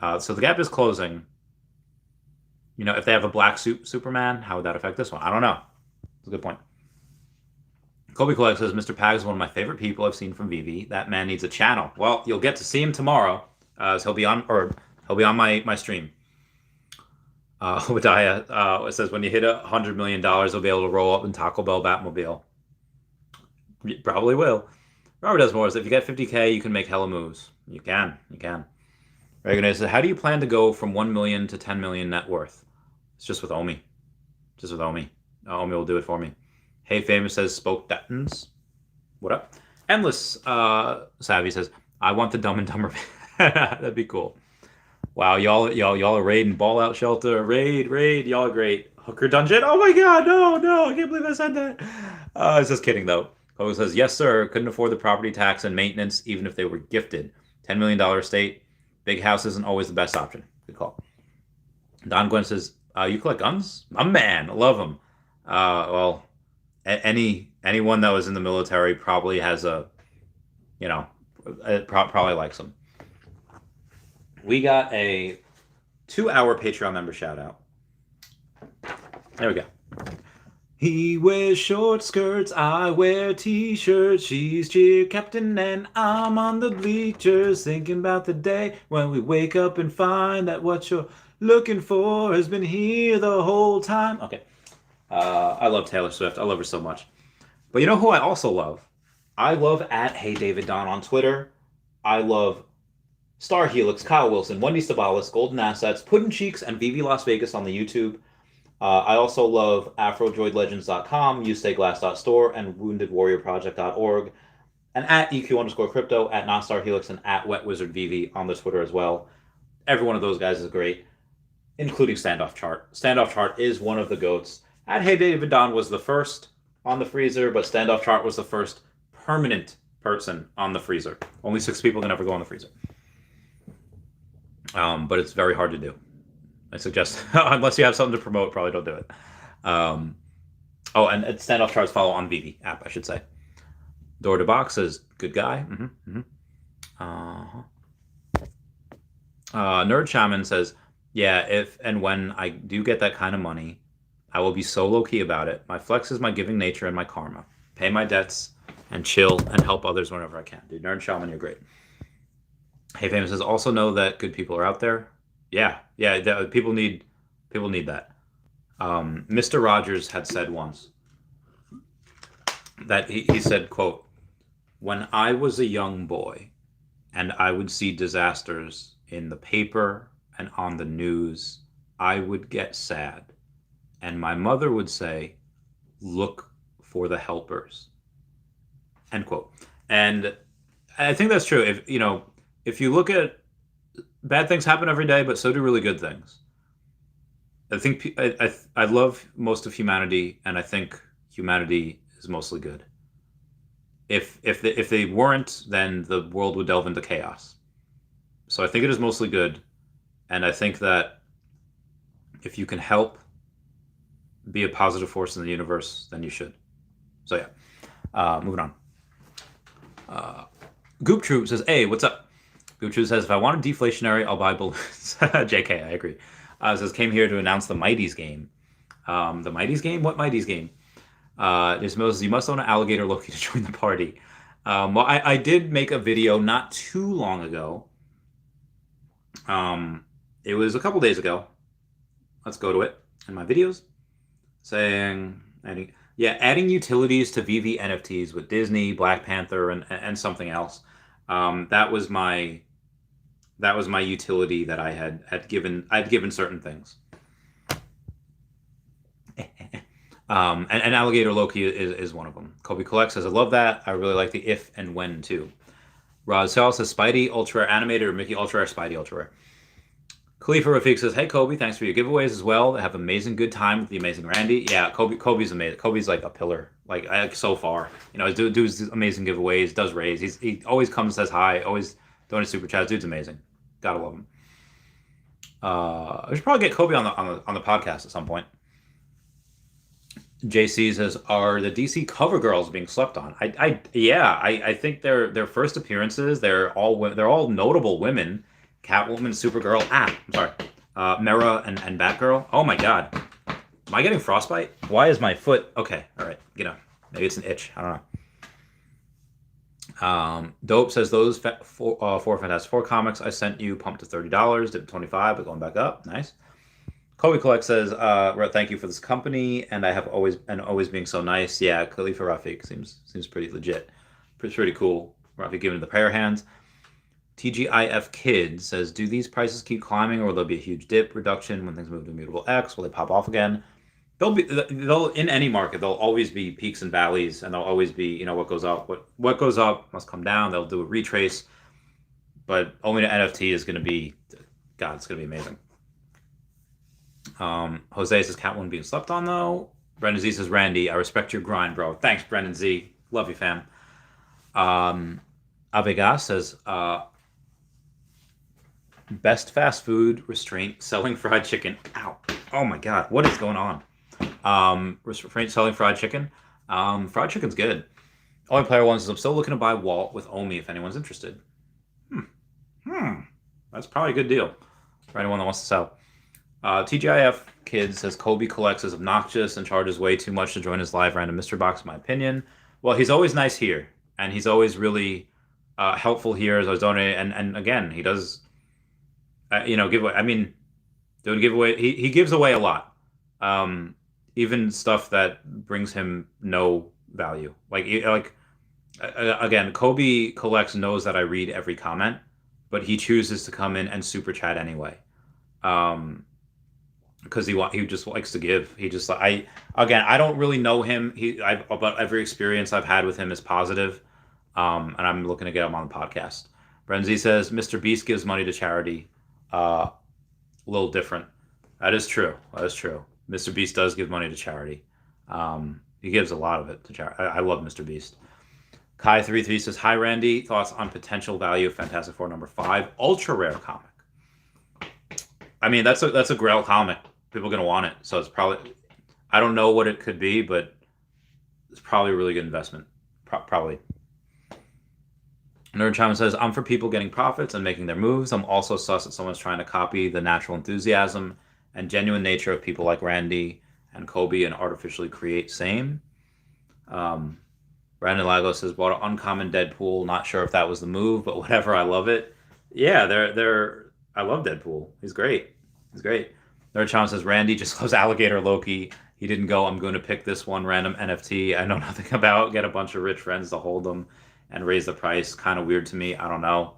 so the gap is closing. You know, if they have a black Superman, how would that affect this one? I don't know. It's a good point. Kobe Collect says, Mr. Pag is one of my favorite people I've seen from Veve. That man needs a channel. Well, you'll get to see him tomorrow. So he'll be on my stream. Obadiah it says, when you hit $100 million, you'll be able to roll up in Taco Bell Batmobile. You probably will. Robert Desmore says, if you get 50K, you can make hella moves. You can. Reagan says, how do you plan to go from 1 million to 10 million net worth? It's just with Omi. Just with Omi. Omi will do it for me. Hey Famous says, spoke Dattons. What up? Endless Savvy says, I want the Dumb and Dumber. That'd be cool. Wow, y'all are raiding Ball Out Shelter. Raid. Y'all are great. Hooker Dungeon. Oh my god, no, I can't believe I said that. It's just kidding though. Kogo says, yes, sir. Couldn't afford the property tax and maintenance even if they were gifted. $10 million estate. Big house isn't always the best option. Good call. Don Gwen says, you collect guns? My man, love them. Well, anyone that was in the military probably has probably likes them. We got a 2-hour Patreon member shout out. There we go. He wears short skirts, I wear t-shirts. She's cheer captain and I'm on the bleachers, thinking about the day when we wake up and find that what you're looking for has been here the whole time. Okay. I love Taylor Swift. I love her so much. But you know who I also love? I love at Hey David Don on Twitter. I love Star Helix, Kyle Willson, Wendy Stibalis, Golden Assets, Puddin' Cheeks, and Veve Las Vegas on the YouTube. I also love AfroDroidLegends.com, USayGlass.store, and WoundedWarriorProject.org. And at EQ_crypto, at NotStarHelix, and at WetWizardVV on the Twitter as well. Every one of those guys is great, including Standoff Chart. Standoff Chart is one of the GOATs. At Hey David Don was the first on the freezer, but Standoff Chart was the first permanent person on the freezer. Only 6 people can ever go on the freezer. But it's very hard to do. I suggest, unless you have something to promote, probably don't do it. And Standoff Charts follow on Veve app, I should say. Door to Box says, good guy. Nerd Shaman says, yeah, if and when I do get that kind of money, I will be so low-key about it. My flex is my giving nature and my karma. Pay my debts and chill and help others whenever I can. Dude, Nerd Shaman, you're great. Hey Famous says, also know that good people are out there. Yeah, people need that. Mr. Rogers had said once that he said, quote, when I was a young boy and I would see disasters in the paper and on the news, I would get sad. And my mother would say, look for the helpers. End quote. And I think that's true. If you look at bad things happen every day, but so do really good things. I think I love most of humanity, and I think humanity is mostly good. If they weren't, then the world would delve into chaos. So I think it is mostly good, and I think that if you can help be a positive force in the universe, then you should. So yeah, moving on. Goop Troop says, hey, what's up? Goop Troop says, if I want a deflationary, I'll buy balloons. JK, I agree. Says, came here to announce the Mighties game. The Mighties game? What Mighties game? You must own an alligator Loki to join the party. Well, I did make a video not too long ago. It was a couple days ago. Let's go to it in my videos. Saying, adding utilities to Veve NFTs with Disney, Black Panther, and something else. That was my utility that I had given certain things. And Alligator Loki is one of them. Kobe Collect says, I love that. I really like the if and when too. Roz Sal says, Spidey Ultra Rare Animated or Mickey Ultra Rare, Spidey Ultra Rare. Khalifa Rafiq says, hey Kobe, thanks for your giveaways as well. Have amazing good time with the amazing Randy. Yeah, Kobe's amazing. Kobe's like a pillar, so far. Dude's amazing giveaways, does raise. He always comes, says hi, always donates super chats. Dude's amazing. Gotta love him. I should probably get Kobe on the podcast at some point. JC says, are the DC cover girls being slept on? I think their first appearances, they're all notable women. Catwoman, Supergirl, I'm sorry, Mera and Batgirl. Oh my god. Am I getting frostbite? Why is my foot... Okay, alright, maybe it's an itch, I don't know. Dope says, those four Fantastic Four comics I sent you pumped to $30, did $25, but going back up, nice. Kobe Collect says, thank you for this company, and I have always being so nice. Yeah, Khalifa Rafiq seems pretty legit. Pretty cool. Rafiq giving the prayer hands. TGIF Kid says, do these prices keep climbing, or will there be a huge dip reduction when things move to immutable X? Will they pop off again? They'll in any market, there'll always be peaks and valleys, and there'll always be, what goes up. What goes up must come down. They'll do a retrace, but owning an NFT is going to be, God, it's going to be amazing. Jose says Catwoman being slept on though. Brendan Z says, Randy, I respect your grind, bro. Thanks, Brendan Z. Love you, fam. Avegas says, best fast food restraint selling fried chicken. Ow. Oh my God. What is going on? Restraint selling fried chicken. Fried chicken's good. Only player one says, I'm still looking to buy Walt with Omi if anyone's interested. That's probably a good deal for anyone that wants to sell. TGIF Kid says Kobe collects is obnoxious and charges way too much to join his live random mystery box, in my opinion. Well, he's always nice here, and he's always really helpful here as I was donating. And again, he does, give away. I mean, doing giveaway. He gives away a lot, even stuff that brings him no value. Again, Kobe collects knows that I read every comment, but he chooses to come in and super chat anyway. Because he just likes to give. He just I don't really know him. About every experience I've had with him is positive, and I'm looking to get him on the podcast. Brenzy says Mr. Beast gives money to charity. A little different. That is true. Mr. Beast does give money to charity. He gives a lot of it to charity. I love Mr. Beast. Kai33 says, hi Randy, thoughts on potential value of Fantastic Four #5 ultra rare comic. I mean, that's a Grail comic. People are going to want it. So it's probably, I don't know what it could be, but it's probably a really good investment. Probably. Nerd Chime says, I'm for people getting profits and making their moves. I'm also sus that someone's trying to copy the natural enthusiasm and genuine nature of people like Randy and Kobe and artificially create same. Brandon Lagos says, bought an uncommon Deadpool. Not sure if that was the move, but whatever. I love it. Yeah, I love Deadpool. He's great. Nerd Challenge says, Randy just loves Alligator Loki. He didn't go, I'm going to pick this one random NFT I know nothing about, get a bunch of rich friends to hold them and raise the price. Kind of weird to me. I don't know.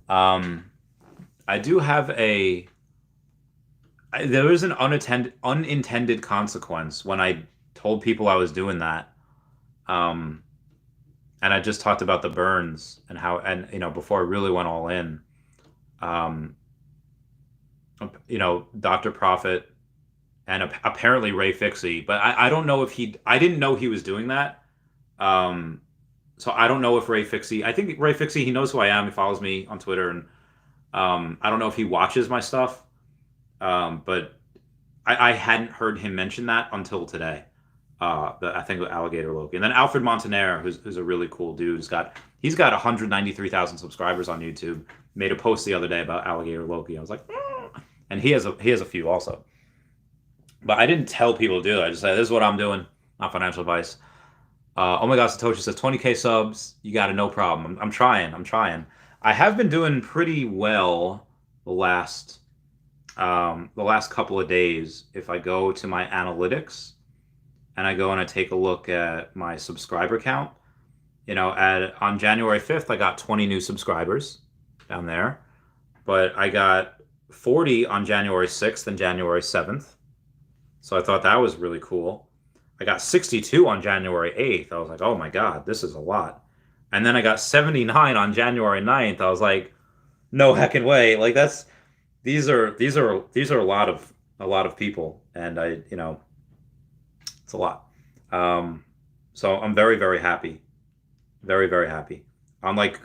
I do have there was an unintended consequence when I told people I was doing that. And I just talked about the burns and how, before I really went all in, Dr. Prophet and apparently Ray Fixie, but I don't know if I didn't know he was doing that. So I don't know if Ray Fixie, I think Ray Fixie, he knows who I am. He follows me on Twitter, and I don't know if he watches my stuff. But I hadn't heard him mention that until today. I think with Alligator Loki. And then Alfred Montaner, who's a really cool dude, he's got 193,000 subscribers on YouTube. Made a post the other day about Alligator Loki. I was like, and he has a few also. But I didn't tell people to do it. I just said, this is what I'm doing, not financial advice. Oh my gosh, Satoshi says 20K subs. You got it, no problem. I'm trying. I have been doing pretty well the last couple of days. If I go to my analytics and I go and I take a look at my subscriber count, on January 5th, I got 20 new subscribers down there, but I got 40 on January 6th and January 7th. So I thought that was really cool. I got 62 on January 8th. I was like, oh my God, this is a lot. And then I got 79 on January 9th. I was like, no heckin' way. Like these are a lot of people. And it's a lot. So I'm very, very happy. Very, very happy. On like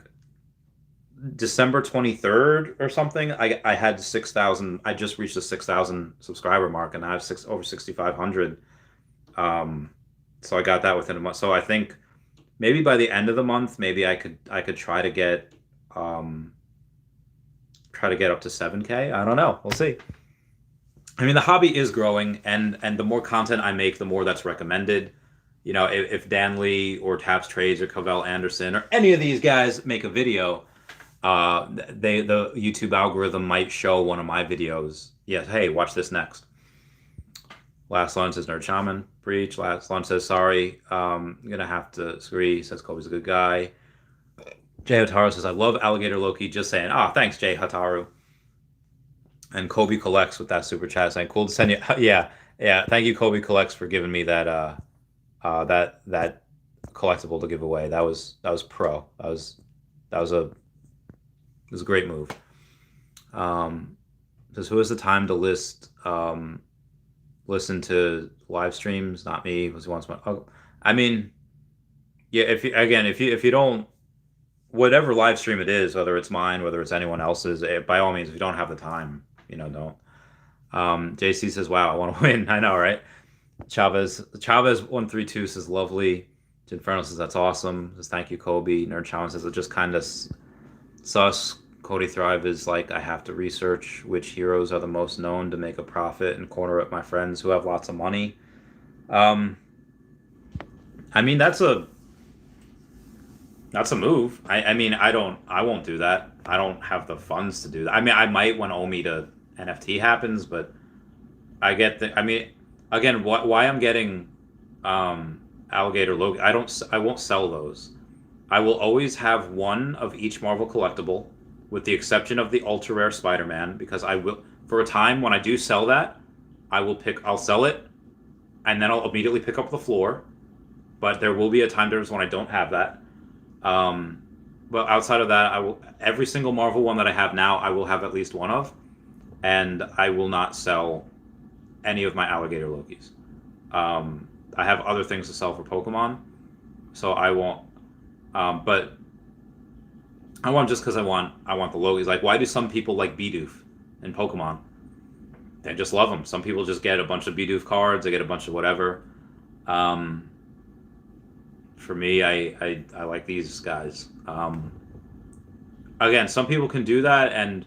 December 23rd or something, I had 6,000. I just reached the 6,000 subscriber mark, and I have over 6,500. So I got that within a month. So I think maybe by the end of the month, maybe I could try to get up to 7K. I don't know. We'll see. I mean, the hobby is growing, and the more content I make, the more that's recommended. If Dan Lee or Taps Trades or Cavell Anderson or any of these guys make a video, the YouTube algorithm might show one of my videos. Yes, hey, watch this next. Last Lunch says Nerd Shaman. Breach. Last Lunch says sorry. I'm gonna have to agree. Says Kobe's a good guy. Jay Hataru says, I love Alligator Loki. Just saying. Ah, thanks, Jay Hataru. And Kobe Collects with that super chat saying, cool to send you. Yeah, yeah. Thank you, Kobe Collects, for giving me that collectible to give away. That was pro. That was a great move. Says, who has the time to listen to live streams? Not me, because he wants my. Oh, I mean, yeah. If you don't, whatever live stream it is, whether it's mine, whether it's anyone else's, by all means, if you don't have the time, don't. JC says, "Wow, I want to win." I know, right? Chavez 132 says, "Lovely." Inferno says, "That's awesome." Says, "Thank you, Kobe." Nerd Challenge says, "It just kind of sus." Cody Thrive is like, "I have to research which heroes are the most known to make a profit and corner up my friends who have lots of money." Um, I mean, that's a move. I mean, I won't do that. I don't have the funds to do that. I mean, I might when Omi to NFT happens, but I mean, again, why I'm getting Alligator Logan. I won't sell those. I will always have one of each Marvel collectible, with the exception of the ultra rare Spider-Man, because I will, for a time when I do sell that, I'll sell it, and then I'll immediately pick up the floor. But there will be a time when I don't have that. But outside of that, every single Marvel one that I have now, I will have at least one of, and I will not sell any of my Alligator Lokis. I have other things to sell for Pokemon, so I won't. But I want, just because I want the Lokis. Like, why do some people like Bidoof in Pokemon? They just love them. Some people just get a bunch of Bidoof cards. They get a bunch of whatever. For me, I like these guys. Again, some people can do that, and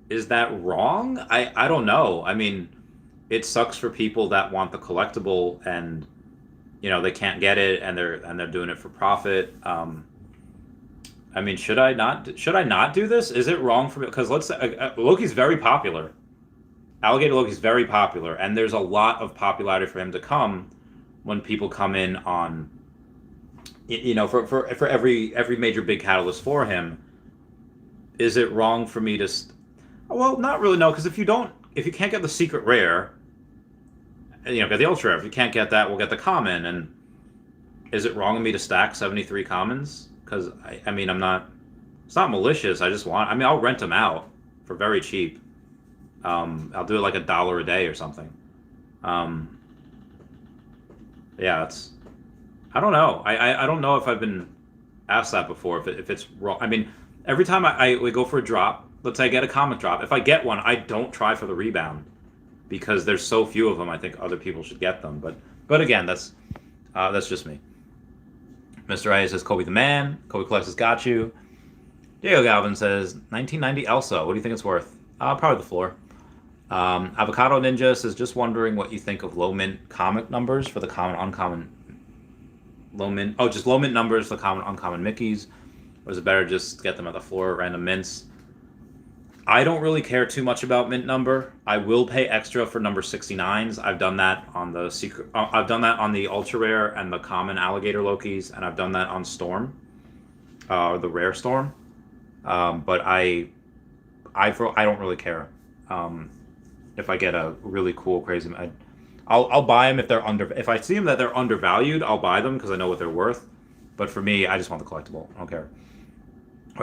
is that wrong? I don't know. I mean, it sucks for people that want the collectible and they can't get it, and they're doing it for profit. I mean, should I not do this? Is it wrong for me? Because let's say Loki's very popular. Alligator Loki's very popular, and there's a lot of popularity for him to come when people come in on for every major big catalyst for him. Is it wrong for me to well, not really, no, because if you can't get the secret rare, get the ultra rare. If you can't get that, we'll get the common. And is it wrong of me to stack 73 commons? Because I mean, it's not malicious. I'll rent them out for very cheap. I'll do it like $1 a day or something. Yeah, I don't know. I don't know if I've been asked that before. If it's wrong. I mean, every time we go for a drop, let's say I get a comic drop. If I get one, I don't try for the rebound, because there's so few of them. I think other people should get them. But again, that's just me. Mr. A says, Kobe the man. Kobe Collects has got you. Diego Galvin says, 1990 Elsa. What do you think it's worth? Probably the floor. Avocado Ninja says, just wondering what you think of low mint comic numbers for the common, uncommon, low mint. Oh, just low mint numbers for common, uncommon Mickeys. Or is it better just get them at the floor at random mints? I don't really care too much about mint number. I will pay extra for number 69s. I've done that on the secret. I've done that on the ultra rare and the common Alligator Lokis, and I've done that on Storm, the rare Storm. But I don't really care. If I get a really cool, crazy, I'll buy them if they're If I see them that they're undervalued, I'll buy them because I know what they're worth. But for me, I just want the collectible. I don't care.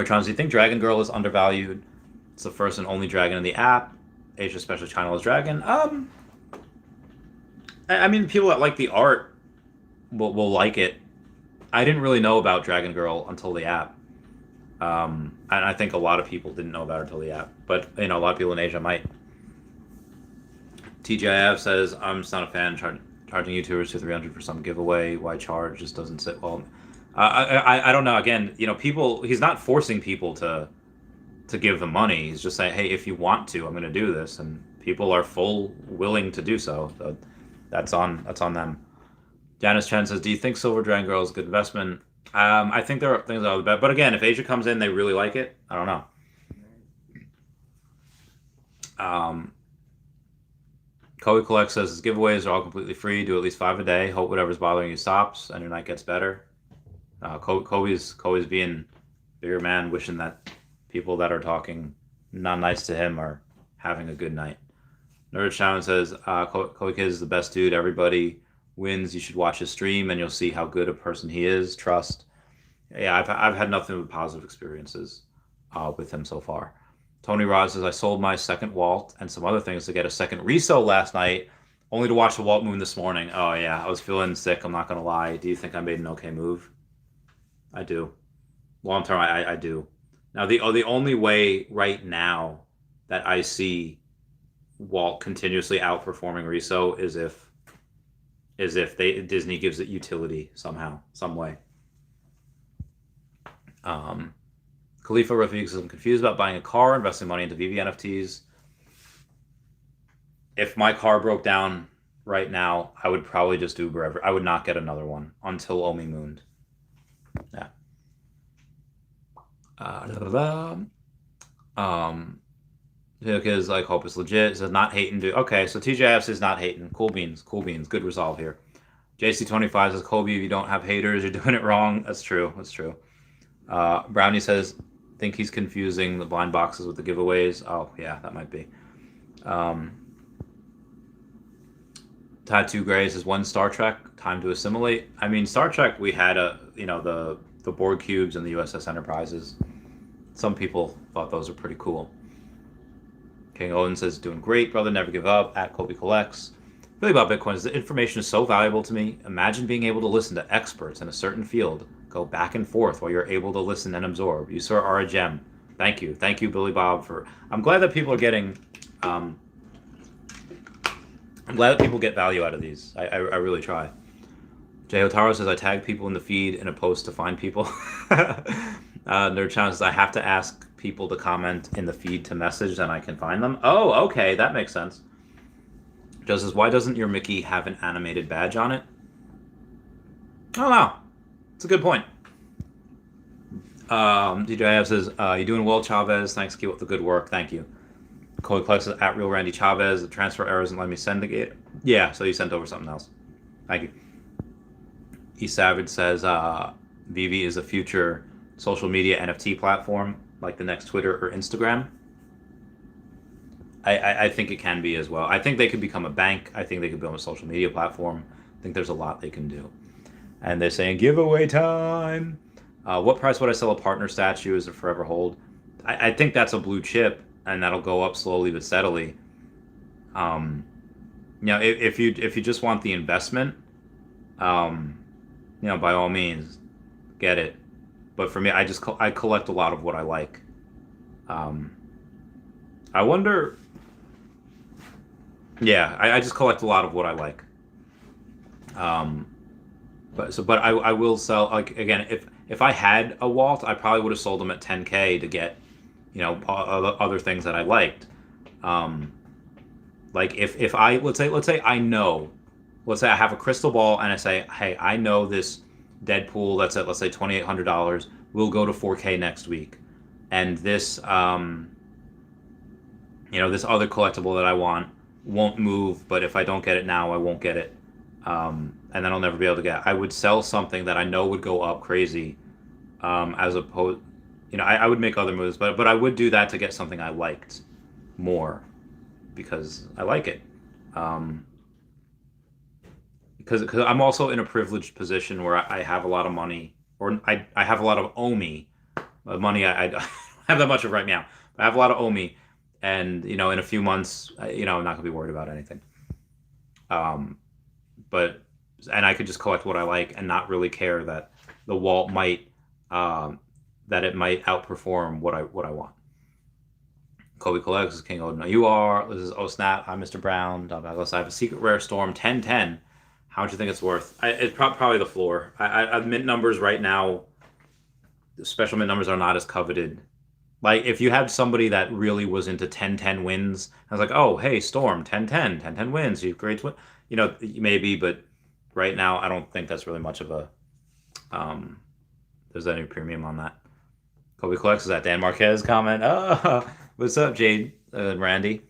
Trans, do you think Dragon Girl is undervalued? It's the first and only dragon in the app. Asia Special China is Dragon. I mean, people that like the art will like it. I didn't really know about Dragon Girl until the app. And I think a lot of people didn't know about her until the app. But, a lot of people in Asia might. TGIF says, I'm just not a fan charging YouTubers to 300 for some giveaway. Why charge? Just doesn't sit well. I don't know. Again, he's not forcing people to give them money. He's just saying, hey, if you want to, I'm going to do this, and people are willing to do so. So that's on them. Janice Chen says, do you think Silver Dragon Girl is a good investment? I think there are things that are the best, but again, if Asia comes in, they really like it. I don't know. Kobe Collect says his giveaways are all completely free. Do at least 5 a day. Hope whatever's bothering you stops and your night gets better. Kobe's being bigger man, wishing that people that are talking not nice to him are having a good night. Nerd Shaman says, Kobe Kid is the best dude. Everybody wins. You should watch his stream and you'll see how good a person he is. Trust. Yeah, I've had nothing but positive experiences with him so far. Tony Rod says, I sold my second Walt and some other things to get a second resale last night, only to watch the Walt moon this morning. Oh, yeah, I was feeling sick. I'm not going to lie. Do you think I made an okay move? I do. Long term, I do. Now, the only way right now that I see Walt continuously outperforming Riso is if Disney gives it utility somehow, some way. Khalifa Rafiq says, I'm confused about buying a car, investing money into Veve NFTs. If my car broke down right now, I would probably just Uber. I would not get another one until Omi mooned. Yeah. Because like hope it's legit. It says not hating. Okay, so TJF says not hating. Cool beans. Cool beans. Good resolve here. JC25 says, Kobe, if you don't have haters, you're doing it wrong. That's true. That's true. Brownie says, think he's confusing the blind boxes with the giveaways. Oh, yeah, that might be. Tattoo Gray says, one Star Trek, time to assimilate. I mean, Star Trek, we had the Borg cubes and the USS Enterprises. Some people thought those were pretty cool. King Odin says, doing great, brother, never give up. At Kobe Collects. Really about Bitcoin is the information is so valuable to me. Imagine being able to listen to experts in a certain field go back and forth while you're able to listen and absorb. You sir are a gem. Thank you, Billy Bob. I'm glad that people are getting. I'm glad that people get value out of these. I really try. Jay Otaro says, I tag people in the feed in a post to find people. Nerd Challenge says, I have to ask people to comment in the feed to message, then I can find them. Oh, okay, that makes sense. Joe says, why doesn't your Mickey have an animated badge on it? I don't know. It's a good point. DJ says, you doing well, Chavez. Thanks, keep up the good work. Thank you. Cody Clark says, at Real Randy Chavez, the transfer error doesn't let me send the gate. Yeah, so you sent over something else. Thank you. E Savage says, Veve is a future social media NFT platform, like the next Twitter or Instagram. I think it can be as well. I think they could become a bank. I think they could become a social media platform. I think there's a lot they can do. And they're saying, giveaway time. What price would I sell a partner statue as a forever hold? I think that's a blue chip, and that'll go up slowly but steadily. If you just want the investment, by all means, get it. But for me, I collect a lot of what I like. I wonder. Yeah, I just collect a lot of what I like. But I will sell, like, again, if I had a Walt, I probably would have sold them at 10K to get, other things that I liked. Like if I let's say I have a crystal ball and I say, hey, I know this Deadpool that's at, let's say, $2,800 will go to 4K next week, and this this other collectible that I want won't move, but if I don't get it now, I won't get it, and then I'll never be able to get it. I would sell something that I know would go up crazy, as opposed, I would make other moves, but I would do that to get something I liked more because I like it. Because I'm also in a privileged position where I have a lot of money, or I have a lot of OMI money. I don't have that much of right now. I have a lot of OMI, and in a few months, I'm not gonna be worried about anything. And I could just collect what I like and not really care that the Walt might that it might outperform what I want. Kobe collects, is King Odin. No, you are. This is snap. I'm Mr. Brown. I have a secret rare storm 1010. How much do you think it's worth? It's probably the floor. I've mint numbers right now. The special mint numbers are not as coveted. Like if you had somebody that really was into 1010 wins, I was like, oh hey, Storm 1010 wins. You great win. Maybe, but right now I don't think that's really much of a there's any premium on that. Kobe collects, is that Dan Marquez comment? Oh, what's up, Jade and Randy?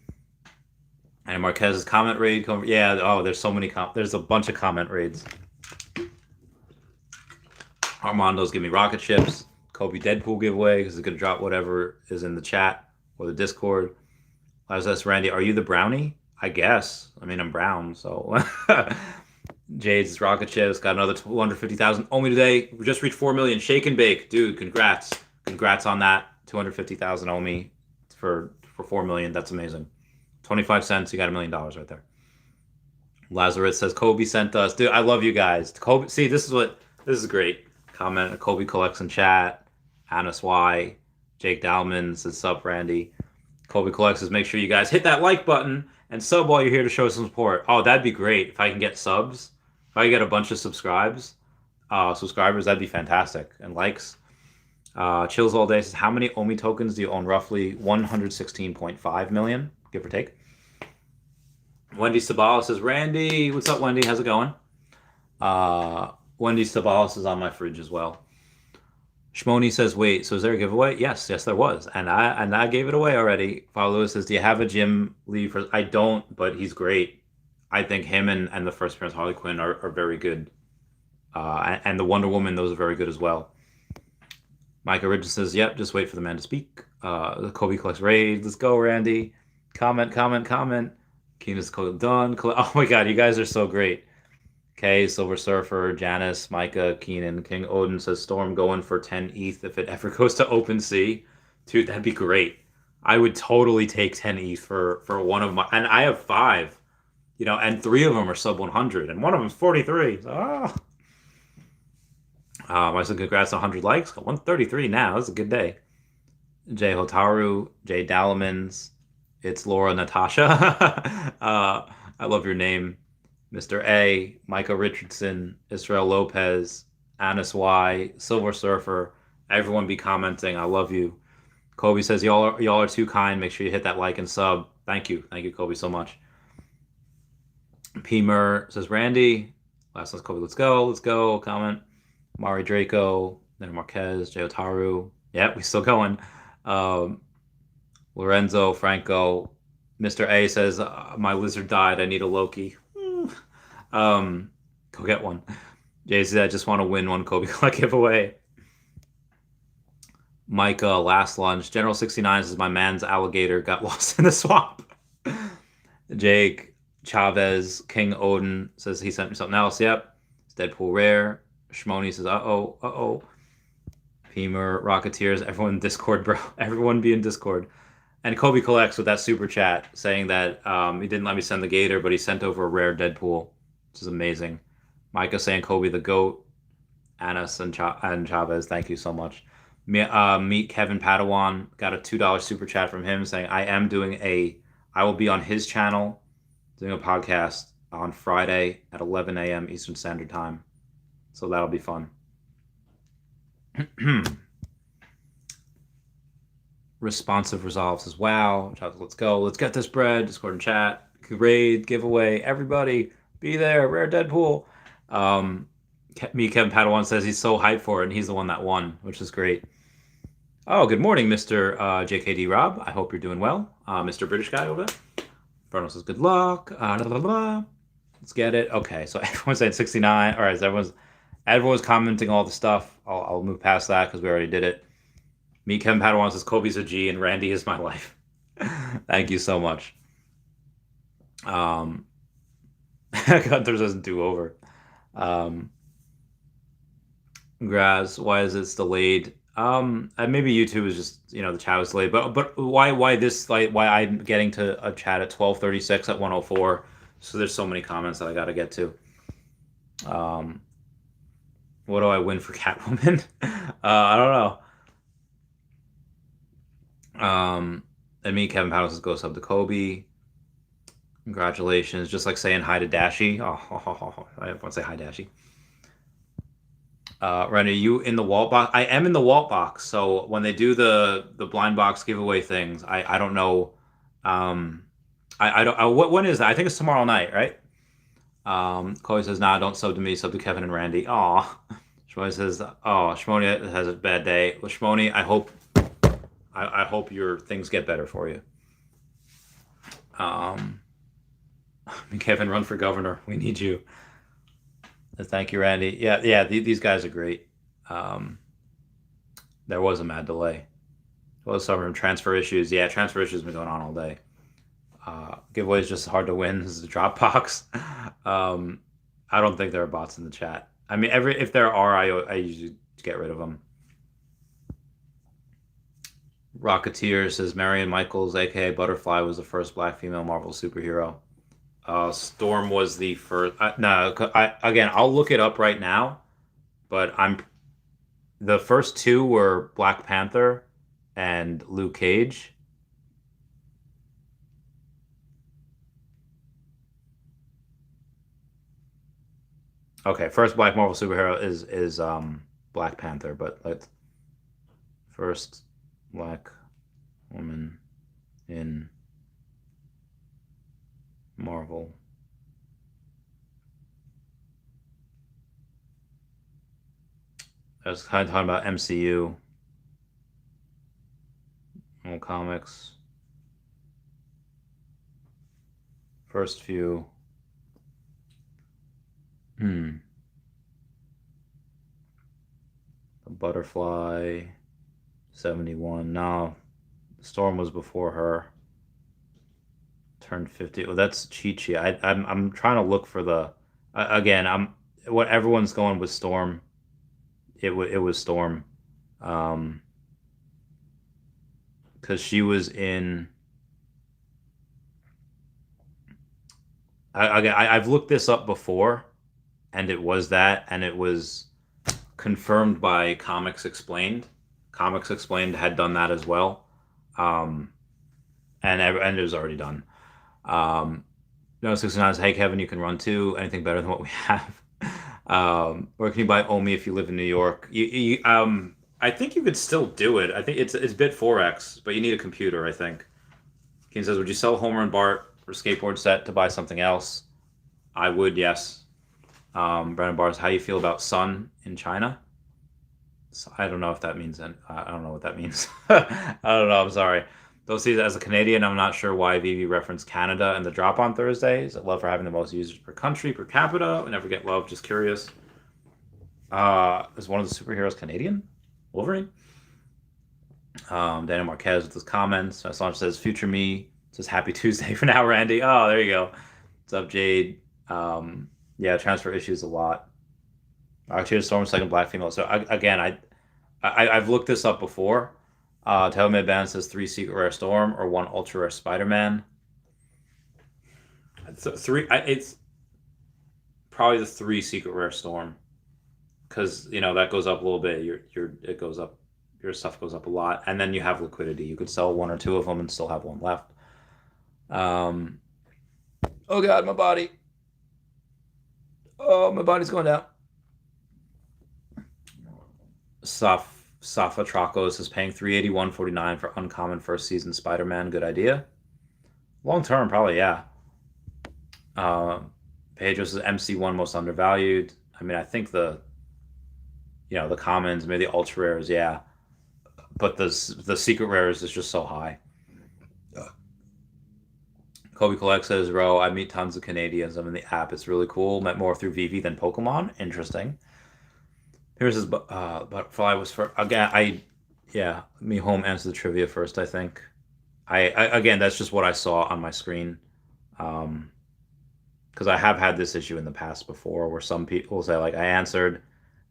And Marquez's comment raid. Yeah, there's so many. There's a bunch of comment raids. Armando's give me rocket ships. Kobe Deadpool giveaway because it's going to drop whatever is in the chat or the Discord. Lazarus Randy, are you the brownie? I guess. I mean, I'm brown, so. Jade's Rocket Ship's got another 250,000 only today. We just reached 4 million. Shake and bake, dude. Congrats on that. 250,000 only for 4 million. That's amazing. 25 cents. You got $1 million right there. Lazarus says Kobe sent us, dude. I love you guys. Kobe, see, this is great. Comment. Kobe collects in chat. Anis Y. Jake Dalman says sup, Randy. Kobe collects says make sure you guys hit that like button and sub while you're here to show some support. Oh, that'd be great if I can get subs. If I get a bunch of subscribers, that'd be fantastic. And likes. Chills All Day says, how many OMI tokens do you own? Roughly 116.5 million, give or take. Wendy Stibalis says, Randy, what's up, Wendy? How's it going? Wendy Stibalis is on my fridge as well. Shmoni says, wait, so is there a giveaway? Yes, there was. And I gave it away already. Father Lewis says, do you have a Jim Lee? I don't, but he's great. I think him and the first appearance Harley Quinn are very good. And the Wonder Woman, those are very good as well. Micah Richards says, yep, just wait for the man to speak. Kobe collects raid. Let's go, Randy. Comment. Keena's done. Oh my God, you guys are so great. Okay, Silver Surfer, Janice, Micah, Keenan, King Odin says Storm going for 10 ETH if it ever goes to OpenSea. Dude, that'd be great. I would totally take 10 ETH for one of my, and I have 5, and 3 of them are sub 100, and one of them's 43. I said congrats on 100 likes. Got 133 now. That's a good day. Jay Hotaru, Jay Dalamans. It's Laura Natasha. I love your name. Mr. A, Micah Richardson, Israel Lopez, Anis Y, Silver Surfer. Everyone be commenting. I love you. Kobe says, y'all are too kind. Make sure you hit that like and sub. Thank you, Kobe, so much. Pemer says, Randy. Last one's Kobe. Let's go. Comment. Mari Draco, then Marquez, Jay Otaru. Yeah, we still going. Lorenzo, Franco. Mr. A says, my lizard died. I need a Loki. Go get one. Jay says, I just want to win one Kobe Collect giveaway. Micah, last lunch. General 69 says, my man's alligator got lost in the swamp. Jake, Chavez, King Odin says he sent me something else. Yep. It's Deadpool Rare. Shmoni says, uh-oh. Pemer, Rocketeers, everyone in Discord, bro. Everyone be in Discord. And Kobe collects with that super chat saying that he didn't let me send the Gator, but he sent over a rare Deadpool, which is amazing. Micah saying Kobe the GOAT. Anis and Chavez, thank you so much. Meet Kevin Padawan, got a $2 super chat from him saying I will be on his channel doing a podcast on Friday at 11 a.m. Eastern Standard Time. So that'll be fun. Responsive Resolve says, wow. Let's go. Let's get this bread. Discord and chat. Raid, giveaway. Everybody be there. Rare Deadpool. Kevin Padawan says he's so hyped for it, and he's the one that won, which is great. Oh, good morning, Mr. JKD Rob. I hope you're doing well. Mr. British guy over there. Bruno says, good luck. Let's get it. Okay, so everyone's saying 69. All right, so everyone's commenting all the stuff. I'll move past that because we already did it. Me, Kevin Padawan says, Kobe's a G and Randy is my life. Thank you so much. Gunther doesn't do over. Graz, why is it delayed? Maybe YouTube is just, the chat was delayed. But why this, why I'm getting to a chat at 12:36 at 104. So there's so many comments that I got to get to. What do I win for Catwoman? I don't know. And me, Kevin Powell says, go sub to Kobe. Congratulations. Just like saying hi to Dashi. I want to say hi, Dashi. Ren, are you in the Walt box? I am in the Walt box. So when they do the blind box giveaway things, I don't know. I don't. When is that? I think it's tomorrow night, right? Chloe says, nah, don't sub to me. Sub to Kevin and Randy. Aw. Shmoni says, oh, Shmoni has a bad day. Well, Shmoni, I hope your things get better for you. Kevin, run for governor. We need you. Thank you, Randy. Yeah. These guys are great. There was a mad delay. Well, some transfer issues. Yeah, transfer issues have been going on all day. Giveaways just hard to win. This is a Dropbox. um, I don't think there are bots in the chat. I mean, if there are, I usually get rid of them. Rocketeer says Marion Michaels, aka Butterfly, was the first black female Marvel superhero. Storm was the first. No, again, I'll look it up right now, but the first two were Black Panther and Luke Cage. Okay, first black Marvel superhero is Black Panther, but first black woman in Marvel. I was kind of talking about MCU, comics. First few. The Butterfly, 71. No, Storm was before her. Turned 50. Oh, that's Chi-Chi. I'm trying to look for the. Again, what everyone's going with Storm. It was Storm, because she was in. I've looked this up before, and it was that, and it was confirmed by Comics Explained. Comics Explained had done that as well, and it was already done. No 69 says, hey Kevin, you can run too. Anything better than what we have? Or can you buy Omi if you live in New York? I think you could still do it. I think it's bit 4x, but you need a computer, I think. Keen says, would you sell Homer and Bart for skateboard set to buy something else? I would, yes. Brandon Bars, how do you feel about sun in China? So I don't know if that means. I don't know what that means. I don't know. I'm sorry. Don't see it as a Canadian. I'm not sure why Veve referenced Canada and the drop on Thursdays. Love for having the most users per country per capita. We never get love. Just curious. Is one of the superheroes Canadian? Wolverine. Daniel Marquez with his comments. Solange says, "Future me says Happy Tuesday for now, Randy." Oh, there you go. What's up, Jade? Yeah, transfer issues a lot. Actually, Storm second black female. So again, I've looked this up before. Taylor Made Band says 3 secret rare Storm or 1 ultra rare Spider-Man. It's probably the 3 secret rare Storm, because that goes up a little bit. It goes up. Your stuff goes up a lot, and then you have liquidity. You could sell 1 or 2 of them and still have 1 left. Oh God, my body. Oh, my body's going down. Safa Tracos is paying $381.49 for uncommon first season Spider-Man. Good idea. Long term, probably, yeah. Pedro says MC1 most undervalued. I mean, I think the commons, maybe the ultra rares, yeah. But the secret rares is just so high. Kobe Collect says, Ro, I meet tons of Canadians. I'm in the app. It's really cool. Met more through Veve than Pokemon. Interesting. Here's his Butterfly was for again. Me home answer the trivia first. I think. Again, that's just what I saw on my screen. Because I have had this issue in the past before, where some people say like I answered,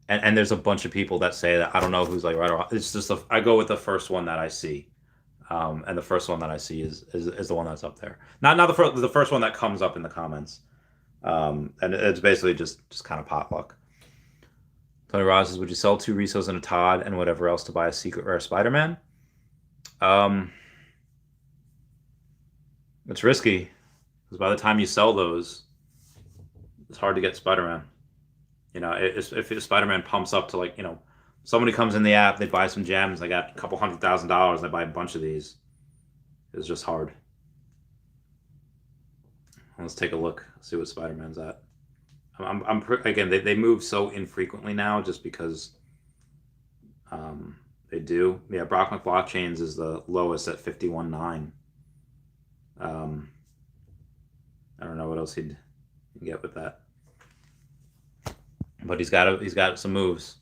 and there's a bunch of people that say that I don't know who's like right or wrong. It's just I go with the first one that I see. And the first one that I see is the one that's up there. Not the first one that comes up in the comments. And it's basically just kind of potluck. Tony Ross says, would you sell 2 Risos and a Todd and whatever else to buy a secret rare Spider-Man? It's risky, because by the time you sell those, it's hard to get Spider-Man. If Spider-Man pumps up to somebody comes in the app, they buy some gems, they got a couple $100,000, they buy a bunch of these. It's just hard. Let's take a look, see what Spider-Man's at. Again, they move so infrequently now, just because they do. Yeah, Brock McBlockchains is the lowest at 51.9. I don't know what else he'd get with that, but he's got some moves.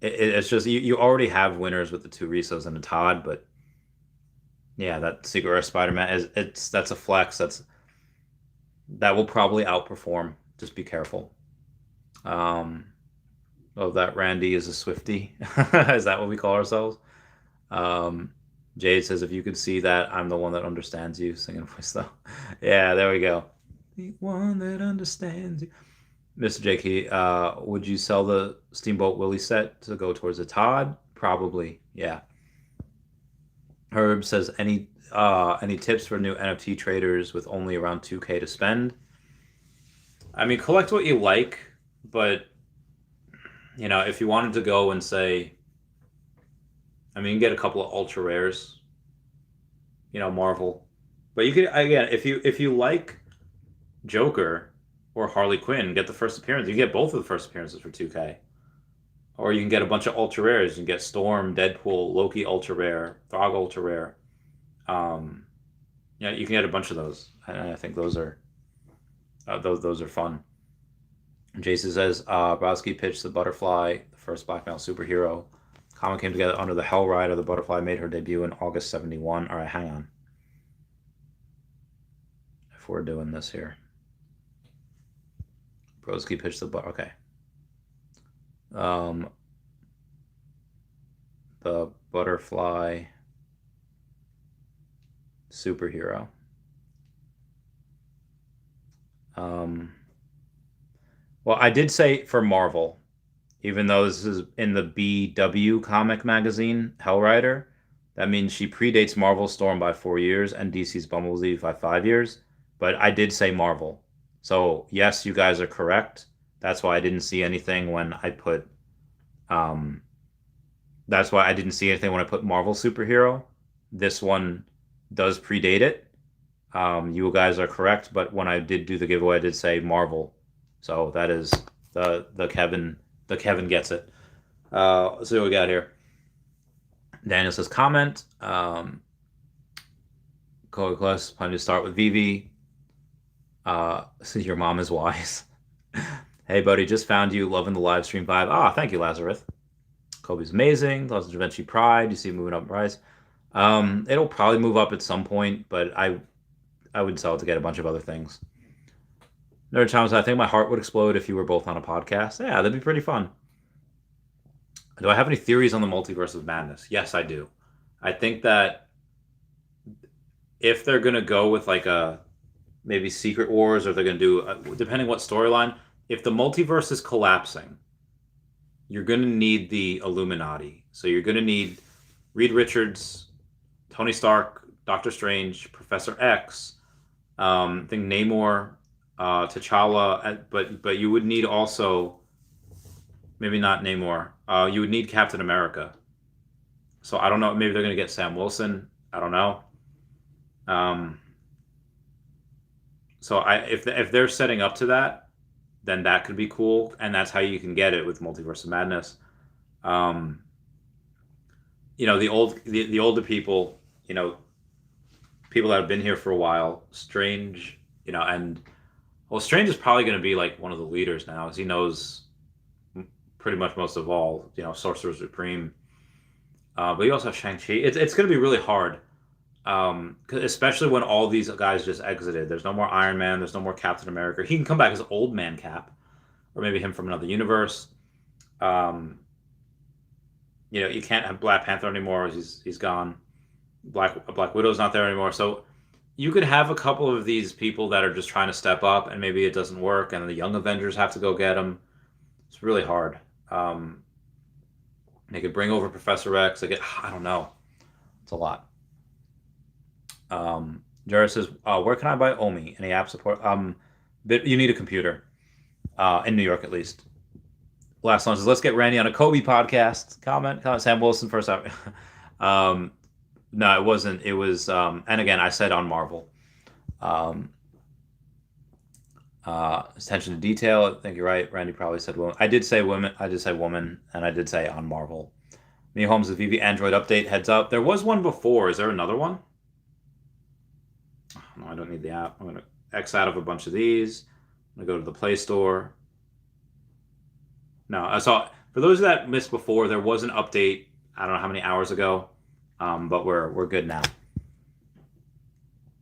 It's just you already have winners with the two Risos and the Todd, but yeah, that Secret Rare Spider-Man that's a flex. That will probably outperform. Just be careful. Um, oh, that Randy is a Swiftie. Is that what we call ourselves? Um, Jade says, if you could see that, I'm the one that understands you. Singing voice though. Yeah, there we go. The one that understands you. Mr. JK, would you sell the Steamboat Willie set to go towards a Todd? Probably, yeah. Herb says, any tips for new NFT traders with only around 2K to spend? I mean, collect what you like, but if you wanted to go and say, I mean, you can get a couple of ultra rares, Marvel. But you could, again, if you like Joker or Harley Quinn, get the first appearance. You can get both of the first appearances for 2K. Or you can get a bunch of ultra rares. You can get Storm, Deadpool, Loki ultra rare, Throg ultra rare. You can get a bunch of those. And I think those are fun. Jason says, Browski pitched the Butterfly, the first black male superhero. Comic came together under the Hell Rider. The Butterfly made her debut in August 71. All right, hang on. If we're doing this here. Broski pitched the okay. The Butterfly superhero. Well, I did say for Marvel, even though this is in the BW comic magazine, Hellrider, that means she predates Marvel's Storm by 4 years and DC's Bumblebee by 5 years. But I did say Marvel. So, yes, you guys are correct. That's why I didn't see anything when I put that's why I didn't see anything when I put Marvel superhero. This one does predate it. You guys are correct, but when I did do the giveaway, I did say Marvel. So that is the Kevin gets it. Let's see what we got here. Daniel says comment. Chloe Class plan to start with Veve. Since your mom is wise. Hey buddy, just found you. Loving the live stream vibe. Thank you, Lazarus. Kobe's amazing. Loves Da Vinci Pride. You see moving up in price. It'll probably move up at some point, but I would sell it to get a bunch of other things. Nerd Thomas, I think my heart would explode if you were both on a podcast. Yeah, that'd be pretty fun. Do I have any theories on the multiverse of madness? Yes, I do. I think that if they're going to go with like a maybe Secret Wars, or they're going to do, depending what storyline, if the multiverse is collapsing, you're going to need the Illuminati. So you're going to need Reed Richards, Tony Stark, Doctor Strange, Professor X, I think Namor, T'Challa, but you would need also, maybe not Namor, you would need Captain America. So I don't know, maybe they're going to get Sam Wilson. I don't know. So if they're setting up to that, then that could be cool, and that's how you can get it with Multiverse of Madness. The older people, people that have been here for a while, Strange, and Strange is probably going to be like one of the leaders now, as he knows pretty much most of all, Sorcerer Supreme. But you also have Shang-Chi. It's going to be really hard. Especially when all these guys just exited. There's no more Iron Man. There's no more Captain America. He can come back as Old Man Cap, or maybe him from another universe. You can't have Black Panther anymore. He's gone. Black Widow's not there anymore. So you could have a couple of these people that are just trying to step up, and maybe it doesn't work, and the Young Avengers have to go get them. It's really hard. They could bring over Professor X. I don't know. It's a lot. Jared says, where can I buy Omi? Any app support? You need a computer. In New York, at least. Last one says, let's get Randy on a Kobe podcast. Comment. Sam Wilson first out. No, it wasn't. It was, and again, I said on Marvel. Attention to detail. I think you're right. Randy probably said women. I did say women. I did say woman, and I did say on Marvel. Me Holmes, the Veve Android update, heads up. There was one before. Is there another one? No, I don't need the app. I'm going to X out of a bunch of these. I'm going to go to the Play Store. No, I saw, for For those that missed before, there was an update. I don't know how many hours ago, but we're good now.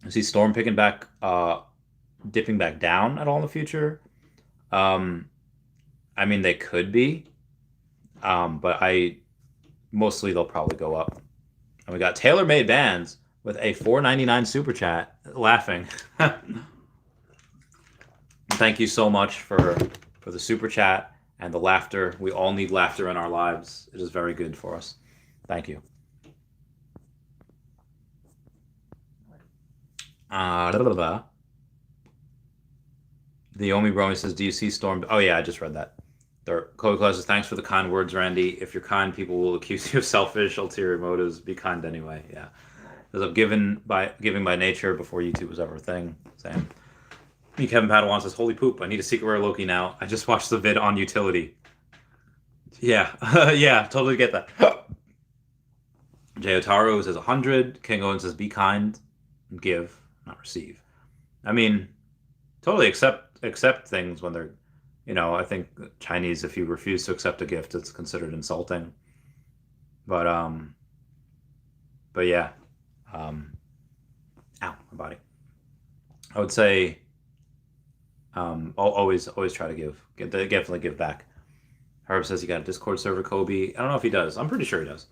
I see Storm picking back, dipping back down at all in the future. I mean, they could be, but mostly they'll probably go up. And we got tailor-made bands with a $4.99 super chat. Laughing. Thank you so much for the super chat and the laughter. We all need laughter in our lives. It is very good for us. Thank you. The Omi Bromi says, do you see Storm? Oh, yeah, I just read that. Chloe Claus says, thanks for the kind words, Randy. If you're kind, people will accuse you of selfish, ulterior motives. Be kind anyway. Yeah. Because of giving by nature before YouTube was ever a thing. Same. Me, Kevin Padawan says, holy poop, I need a secret rare Loki now. I just watched the vid on utility. Yeah. Yeah, totally get that. Jay Otaro says 100. King Owen says, be kind. Give, not receive. I mean, totally accept things when they're, I think Chinese, if you refuse to accept a gift, it's considered insulting. But yeah. Ow, my body. I would say, I'll always try to give. Definitely give back. Herb says he got a Discord server, Kobe. I don't know if he does. I'm pretty sure he does.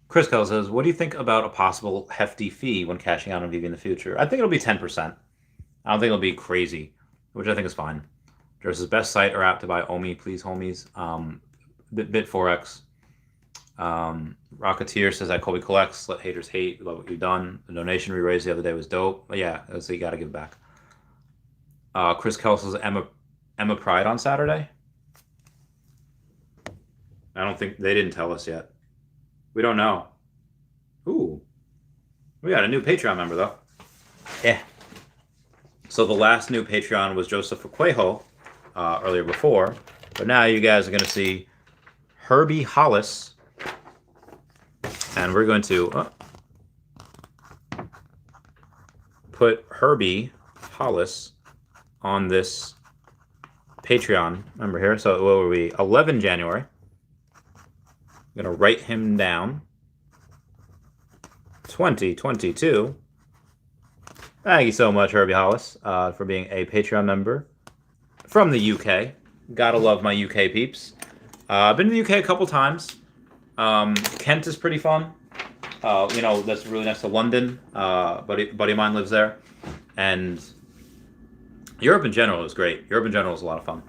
Chris Kell says, what do you think about a possible hefty fee when cashing out on Veve in the future? I think it'll be 10%. I don't think it'll be crazy, which I think is fine. There's his best site or app to buy Omi, please, homies. Bit4x. Rocketeer says that Kobe collects, let haters hate, love what you've done. The donation we raised the other day was dope. But yeah, so you got to give back. Chris Kell says Emma Pride on Saturday. I don't think they didn't tell us yet. We don't know. Ooh. We got a new Patreon member, though. Yeah. So the last new Patreon was Joseph Fuquejo earlier before. But now you guys are going to see Herbie Hollis. And we're going to put Herbie Hollis on this Patreon member here. So what were we? 11 January. I'm going to write him down. 2022. Thank you so much, Herbie Hollis, for being a Patreon member from the UK. Gotta love my UK peeps. I've been to the UK a couple times. Kent is pretty fun. That's really next to London. Buddy of mine lives there. And Europe in general is great. Europe in general is a lot of fun.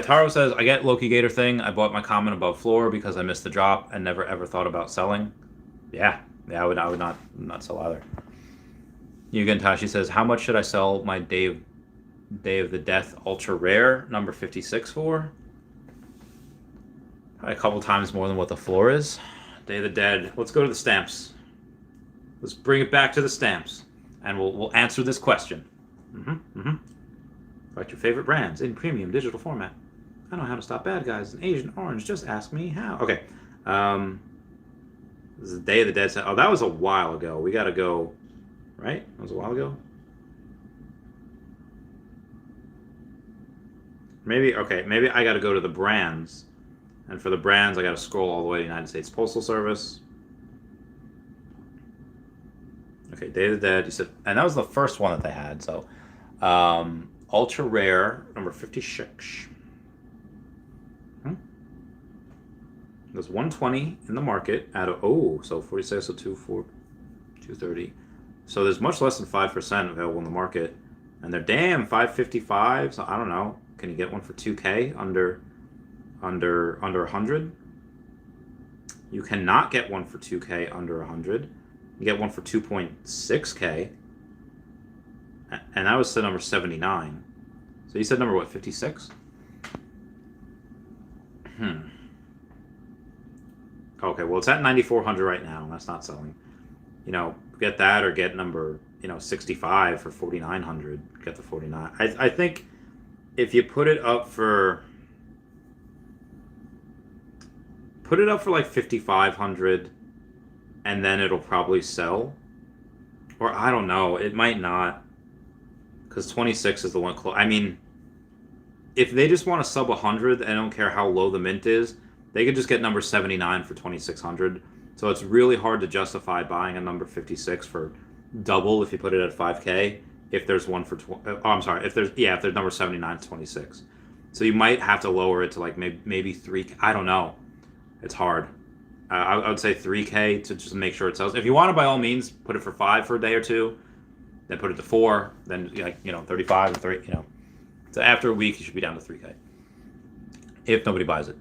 Taro says, I get Loki Gator thing. I bought my common above floor because I missed the drop and never ever thought about selling. Yeah, I would not sell either. Yugen Tashi says, how much should I sell my Day of the Death Ultra Rare number 56 for? Probably a couple times more than what the floor is. Day of the Dead. Let's go to the stamps. Let's bring it back to the stamps, and we'll answer this question. Write your favorite brands in premium digital format. I know how to stop bad guys in Agent Orange. Just ask me how. Okay. This is the Day of the Dead. Oh, that was a while ago. We got to go. Right? That was a while ago. Maybe I got to go to the brands. And for the brands, I got to scroll all the way to the United States Postal Service. Okay, Day of the Dead. You said, and that was the first one that they had. So, Ultra Rare, number 56. There's 120 in the market out of, so 46, so 230. So there's much less than 5% available in the market. And they're 555. So I don't know. Can you get one for 2K under 100? You cannot get one for 2K under 100. You get one for 2.6K. And that was the number 79. So you said number what, 56? Okay, well it's at 9,400 right now. That's not selling. Get that or get number 65 for 4,900. Get the 49. I think if you put it up for like 5,500, and then it'll probably sell. Or I don't know, it might not, because 26 is the one close. I mean, if they just want to sub 100, I don't care how low the mint is, they could just get number 79 for 2,600. So it's really hard to justify buying a number 56 for double if you put it at 5K. If there's one for, I'm sorry, if there's number 79 to 26. So you might have to lower it to like maybe 3. I don't know. It's hard. I would say 3K to just make sure it sells. If you want to, by all means, put it for 5 for a day or two, then put it to 4, then 35 and 30. So after a week, you should be down to 3K if nobody buys it.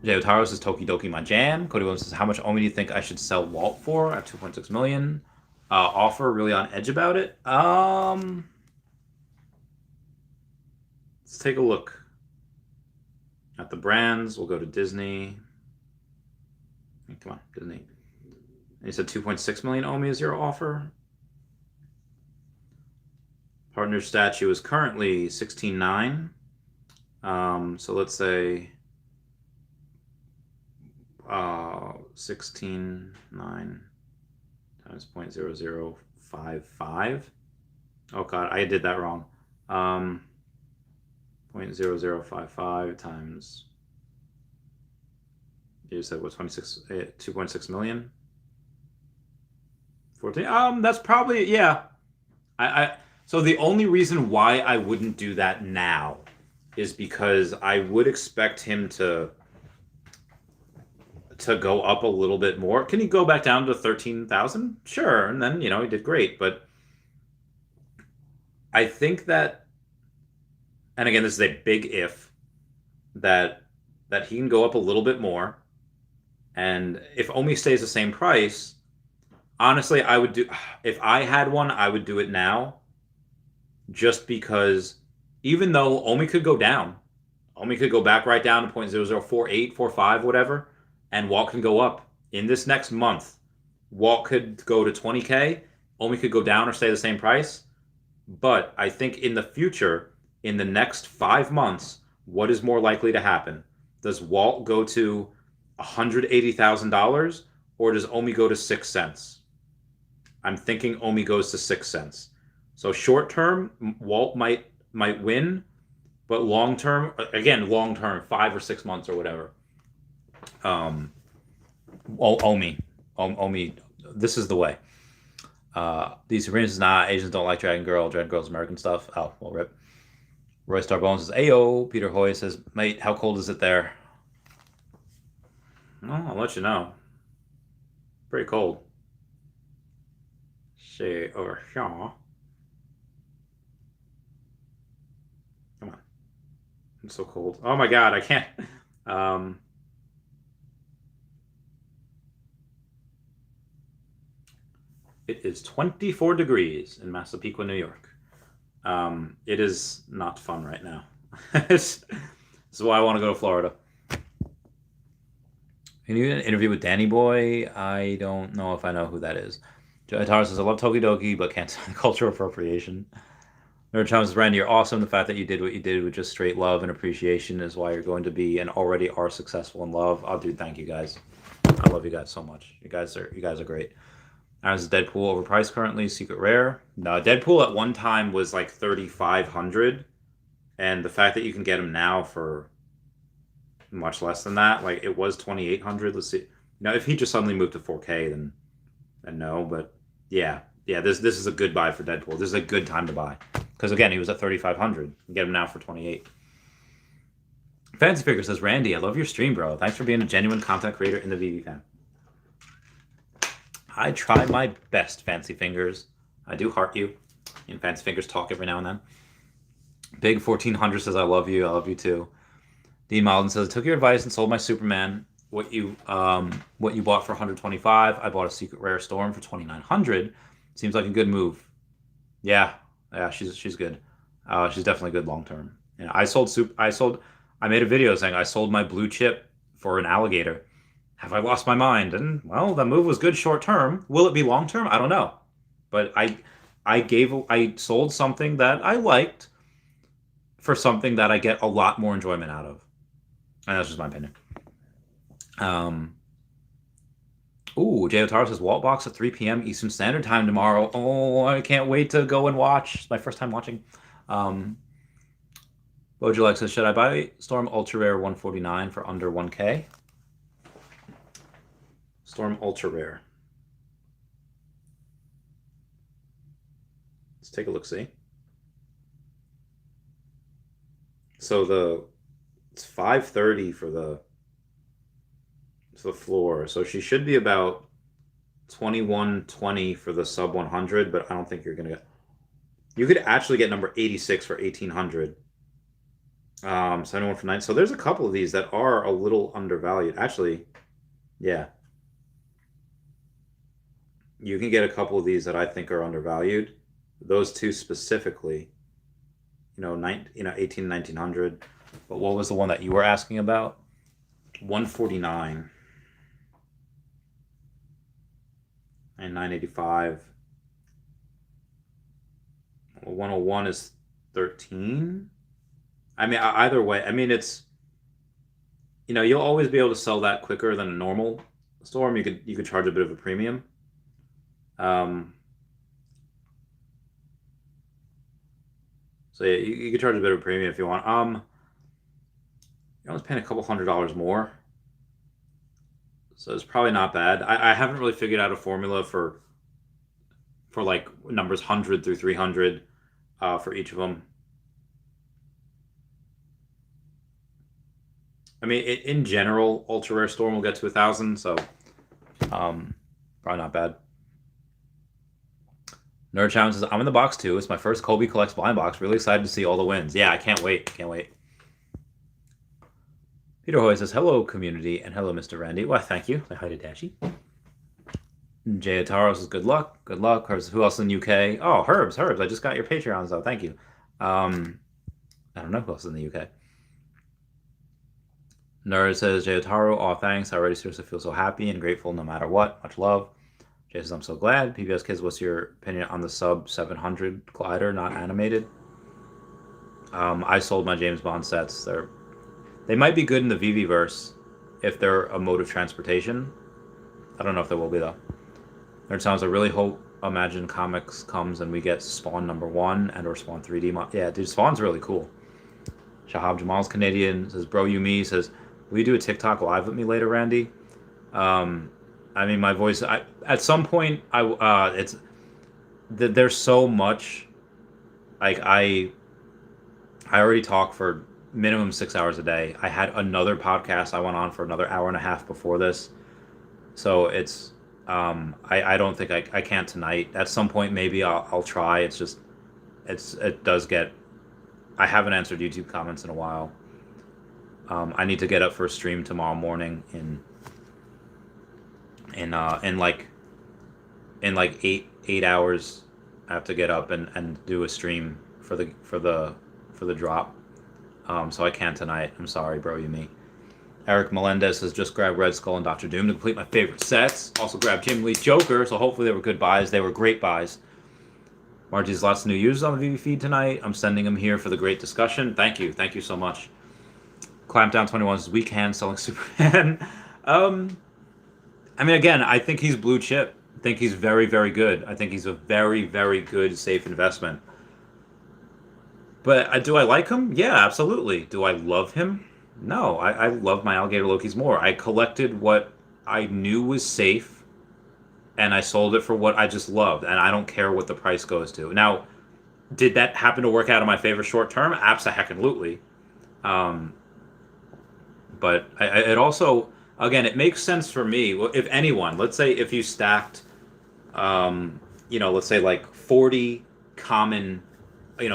Jay Otaro says Toki Doki my jam. Cody Williams says, how much OMI do you think I should sell Walt for at 2.6 million? Offer really on edge about it. Let's take a look at the brands. We'll go to Disney. Come on, Disney. And you said 2.6 million OMI is your offer. Partner statue is currently 16.9. So let's say 16.9 times 0.0055. Oh god, I did that wrong. 0.0055 times, you said what, 2.6 million? 14. That's probably, yeah. So the only reason why I wouldn't do that now is because I would expect him to go up a little bit more. Can he go back down to 13,000? Sure, and then he did great. But I think that, and again, this is a big if, that he can go up a little bit more, and if OMI stays the same price, honestly, I would do. If I had one, I would do it now. Just because, even though OMI could go down, OMI could go back right down to 0.0048, 45, whatever, and Walt can go up in this next month. Walt could go to 20K, OMI could go down or stay the same price. But I think in the future, in the next 5 months, what is more likely to happen? Does Walt go to $180,000 or does OMI go to 6 cents? I'm thinking OMI goes to 6 cents. So short term, Walt might win, but long term, 5 or 6 months or whatever. OMI, this is the way. These Sabrina's not Asians don't like Dragon Girl's American stuff. Oh, well, rip. Roy Starbones says, Ayo. Peter Hoy says, mate, how cold is it there? Well, I'll let you know. Pretty cold. Say or Shaw. Come on. I'm so cold. Oh my god, I can't. It is 24 degrees in Massapequa, New York. It is not fun right now. This is why I want to go to Florida. Can you do an interview with Danny Boy? I don't know if I know who that is. Joe Tara says, I love Tokidoki, but can't stand cultural appropriation. Nerd Chum says, Randy, you're awesome. The fact that you did what you did with just straight love and appreciation is why you're going to be and already are successful in love. Oh, dude, thank you guys. I love you guys so much. You guys are great. Is Deadpool overpriced currently? Secret rare? No, Deadpool at one time was like 3,500, and the fact that you can get him now for much less than that, like it was 2,800. Let's see. Now, if he just suddenly moved to 4K, then no. But yeah, this is a good buy for Deadpool. This is a good time to buy because again, he was at 3,500. You can get him now for 28. Fancy Figure says, Randy, I love your stream, bro. Thanks for being a genuine content creator in the Veve fan. I try my best, Fancy Fingers. I do heart you. And Fancy Fingers talk every now and then. Big 1400 says, I love you. I love you too. Dean Malden says, I took your advice and sold my Superman. What you bought for 125. I bought a Secret Rare Storm for 2,900. Seems like a good move. Yeah, she's good. She's definitely good long term. Yeah, I made a video saying I sold my blue chip for an alligator. Have I lost my mind? And well, the move was good short term. Will it be long term? I don't know. But I sold something that I liked for something that I get a lot more enjoyment out of. And that's just my opinion. Jay Otaro says Walt Box at 3 p.m. Eastern Standard Time tomorrow. Oh, I can't wait to go and watch. It's my first time watching. Bojalek says, should I buy Storm Ultra Rare 149 for under 1K? Storm Ultra Rare. Let's take a look, see. So it's 530 for the floor. So she should be about 2120 for the sub 100, but I don't think you're gonna get. You could actually get number 86 for 1800. 71 for 9. So there's a couple of these that are a little undervalued. Actually, yeah. You can get a couple of these that I think are undervalued. Those two specifically, 18, 1900. But what was the one that you were asking about? 149 and 985. 101 is 13. I mean, either way, I mean, it's, you'll always be able to sell that quicker than a normal storm. You could charge a bit of a premium. So yeah, you could charge a bit of a premium if you want. You're almost paying a couple $100 more. So it's probably not bad. I haven't really figured out a formula for like numbers 100 through 300 for each of them. I mean, in general, ultra rare storm will get to 1,000, so probably not bad. Nerd Challenge says, I'm in the box too. It's my first Kobe Collects blind box. Really excited to see all the wins. Yeah, I can't wait. Can't wait. Peter Hoy says, hello, community, and hello, Mr. Randy. Well, thank you. Say hi to Dashi. Jay Ataro says, good luck. Good luck. Who else in the UK? Oh, Herbs. I just got your Patreons, though. Thank you. I don't know who else is in the UK. Nerd says, Jay Ataro, oh, thanks. I already seriously feel so happy and grateful no matter what. Much love. Jay says, I'm so glad. PBS Kids, what's your opinion on the sub 700 glider, not animated? I sold my James Bond sets. They might be good in the Veve-verse if they're a mode of transportation. I don't know if they will be, though. Nerd Sounds, I really hope Imagine Comics comes and we get Spawn #1 and or Spawn 3D. Yeah, dude, Spawn's really cool. Shahab Jamal's Canadian says, bro, you me, says, will you do a TikTok live with me later, Randy? I mean, my voice, at some point, there's so much, like, I already talk for minimum 6 hours a day. I had another podcast I went on for another hour and a half before this. So it's, I don't think I can tonight. At some point, maybe I'll try. It's just, it does get, I haven't answered YouTube comments in a while. I need to get up for a stream tomorrow morning in like 8 hours. I have to get up and do a stream for the drop. So I can't tonight. I'm sorry, bro, you me. Eric Melendez has just grabbed Red Skull and Dr. Doom to complete my favorite sets. Also grabbed Jim Lee Joker, so hopefully they were good buys. They were great buys. Margie's lots of new users on the VV feed tonight. I'm sending them here for the great discussion. Thank you so much. Clampdown21 says, weak hand selling Superman. I mean, again, I think he's blue chip. I think he's very, very good. I think he's a very, very good, safe investment. But do I like him? Yeah, absolutely. Do I love him? No, I love my Alligator Lokis more. I collected what I knew was safe, and I sold it for what I just loved, and I don't care what the price goes to. Now, did that happen to work out in my favor short term? Absolutely. But it also, again, it makes sense for me. If anyone, let's say if you stacked, let's say like 40 common,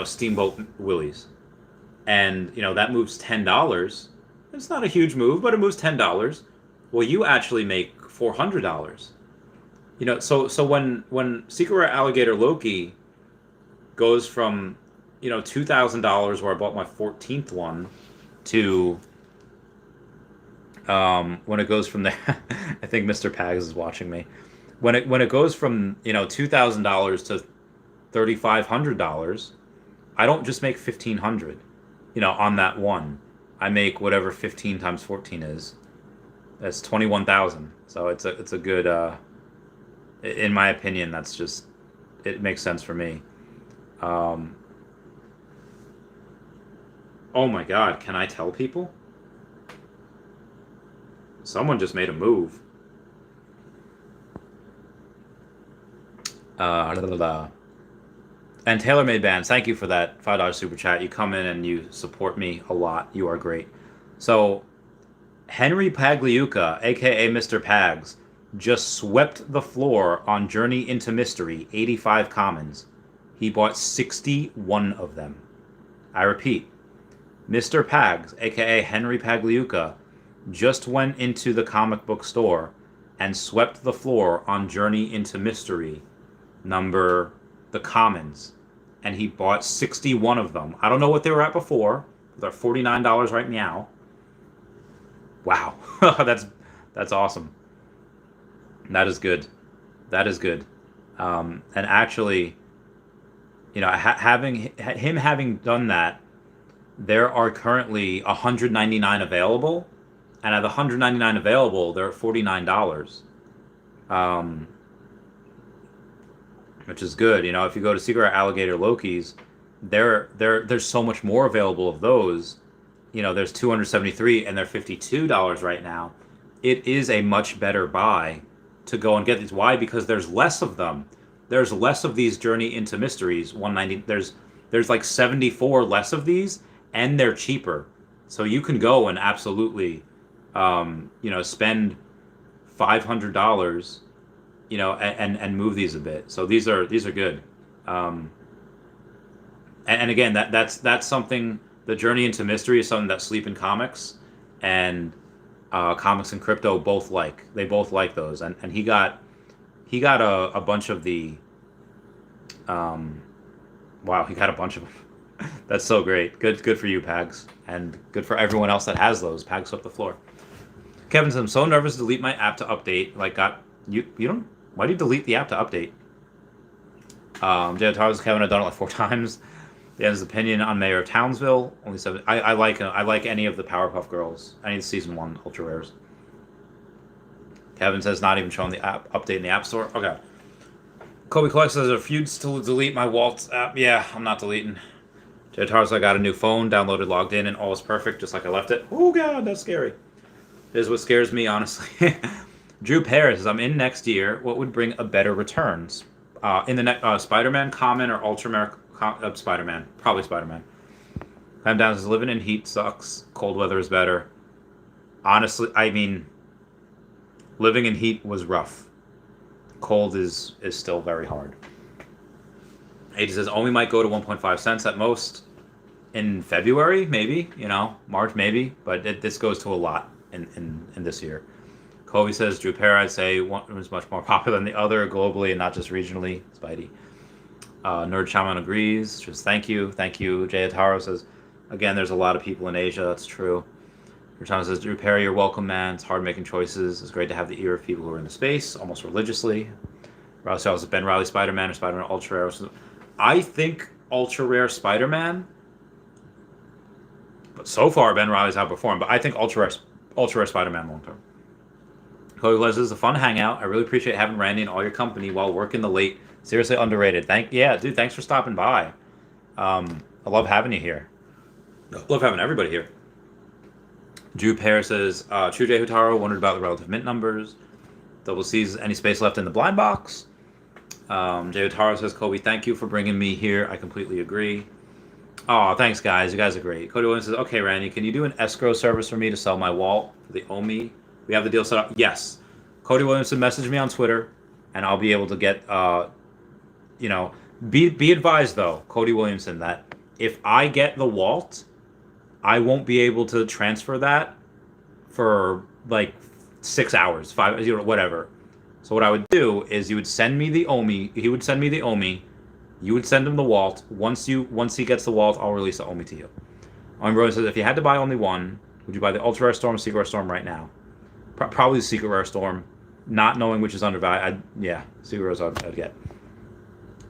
Steamboat Willies, and that moves $10. It's not a huge move, but it moves $10. Well, you actually make $400. So when Secret Rare Alligator Loki goes from $2,000 where I bought my 14th one to when it goes from there, I think Mr. Pags is watching me. When it goes from $2,000 to $3,500, I don't just make $1,500, on that one. I make whatever 15 times 14 is. That's 21,000. So it's a good. In my opinion, that's just, it makes sense for me. Oh my God, can I tell people? Someone just made a move. Blah, blah, blah. And TaylorMade Bands, thank you for that $5 super chat. You come in and you support me a lot. You are great. So, Henry Pagliuca, aka Mr. Pags, just swept the floor on Journey into Mystery, 85 commons. He bought 61 of them. I repeat, Mr. Pags, aka Henry Pagliuca, just went into the comic book store and swept the floor on Journey into Mystery, the commons, and he bought 61 of them. I don't know what they were at before. They're $49 right now. Wow, that's awesome. That is good. That is good. And actually, having done that, there are currently 199 available, and at the 199 available, they're at $49. Which is good. If you go to Secret Alligator Loki's, there's so much more available of those. There's 273 and they're $52 right now. It is a much better buy to go and get these. Why? Because there's less of them. There's less of these Journey into Mysteries. 190. There's like 74 less of these, and they're cheaper. So you can go and absolutely, spend $500, and move these a bit. So these are good. And again, that's something. The Journey into Mystery is something that Sleep in Comics and Comics and Crypto both like. They both like those, and he got a bunch of the. Wow, he got a bunch of them. That's so great. Good for you, Pags, and good for everyone else that has those. Pags swept the floor. Kevin says, I'm so nervous to delete my app to update. You don't. Why do you delete the app to update? Kevin, I've done it like 4 times. He has his opinion on Mayor of Townsville. Only 7. I like any of the Powerpuff Girls. Any of the season 1 ultra rares. Kevin says not even showing the app update in the App Store. Okay. Kobe Collects says I refuse to delete my Waltz app. Yeah, I'm not deleting. Jay Tars, I got a new phone, downloaded, logged in, and all is perfect, just like I left it. Oh God, that's scary. This is what scares me, honestly. Drew Paris says I'm in next year. What would bring a better returns? In the next Spider-Man, Common, or Ultra Spider-Man. Probably Spider-Man. I'm down says living in heat sucks. Cold weather is better. Honestly, I mean, living in heat was rough. Cold is still very hard. He says only might go to 1.5 cents at most in February, maybe, March, maybe, but this goes to a lot in this year. Kobe says Drew Pear, I'd say one was much more popular than the other globally and not just regionally. Spidey. Nerd Shaman agrees. Just thank you. Jay Ataro says, again, there's a lot of people in Asia. That's true. Nerd Shaman says, Drew Perry, you're welcome, man. It's hard making choices. It's great to have the ear of people who are in the space, almost religiously. Riley says, Ben Riley Spider-Man or Spider-Man Ultra Rare. I think Ultra Rare Spider-Man, but so far Ben Riley's outperformed, but I think Ultra Rare Spider-Man long term. Cody Glass, this is a fun hangout. I really appreciate having Randy and all your company while working the late. Seriously underrated. Dude, thanks for stopping by. I love having you here. Love having everybody here. Drew Pear says, True J Hutaro wondered about the relative mint numbers. Double C's, any space left in the blind box? Jay Hutaro says, Kobe, thank you for bringing me here. I completely agree. Oh, thanks, guys. You guys are great. Cody Williams says, okay, Randy, can you do an escrow service for me to sell my wall for the OMI? We have the deal set up. Yes. Cody Williamson messaged me on Twitter, and I'll be able to get, be advised, though, Cody Williamson, that if I get the Walt, I won't be able to transfer that for, 6 hours, 5, whatever. So what I would do is you would send me the OMI. He would send me the OMI. You would send him the Walt. Once he gets the Walt, I'll release the OMI to you. Williams says, if you had to buy only one, would you buy the Ultra Rare Storm or Secret Rare Storm right now? Probably the Secret Rare Storm. Not knowing which is undervalued, Secret Rare's I'd get.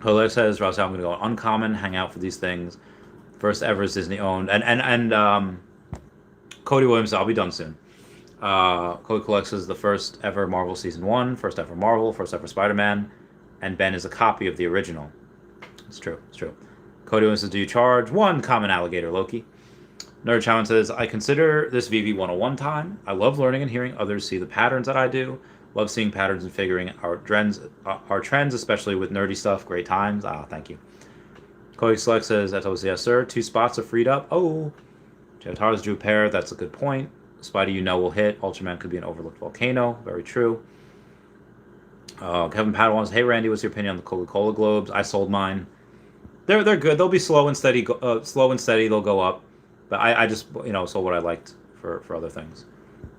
Hilaire says, Ross, I'm going to go uncommon, hang out for these things. First ever is Disney owned. And Cody Williams, I'll be done soon. Cody Collects is the first ever Marvel Season 1, first ever Marvel, first ever Spider-Man, and Ben is a copy of the original. It's true. Cody Williams says, do you charge 1 common alligator Loki? Nerd Challenge says, I consider this Veve 101 time. I love learning and hearing others see the patterns that I do. Love seeing patterns and figuring out trends, especially with nerdy stuff. Great times. Thank you. Cody Select says, that's always yes, sir. 2 spots are freed up. Oh, Jotars drew a pair. That's a good point. Spidey, will hit. Ultraman could be an overlooked volcano. Very true. Kevin Padawans, hey Randy, what's your opinion on the Coca-Cola globes? I sold mine. They're good. They'll be slow and steady. They'll go up. But I just sold what I liked for other things.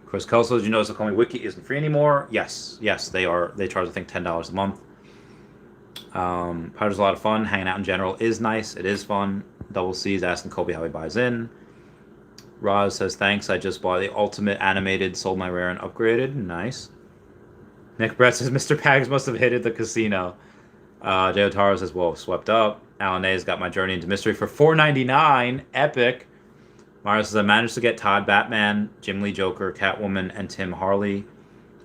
Chris Kelso, did you notice the Call Me Wiki isn't free anymore? Yes, they are. They charge I think $10 a month. Powder's a lot of fun. Hanging out in general is nice. It is fun. Double C's asking Kobe how he buys in. Roz says, thanks. I just bought the ultimate animated, sold my rare and upgraded. Nice. Nick Brett says, Mr. Pags must have hit at the casino. Jay Otaro says, whoa, swept up. Alan A's got my Journey into Mystery for $4.99. Epic. Mario says, I managed to get Todd Batman, Jim Lee Joker, Catwoman, and Tim Harley.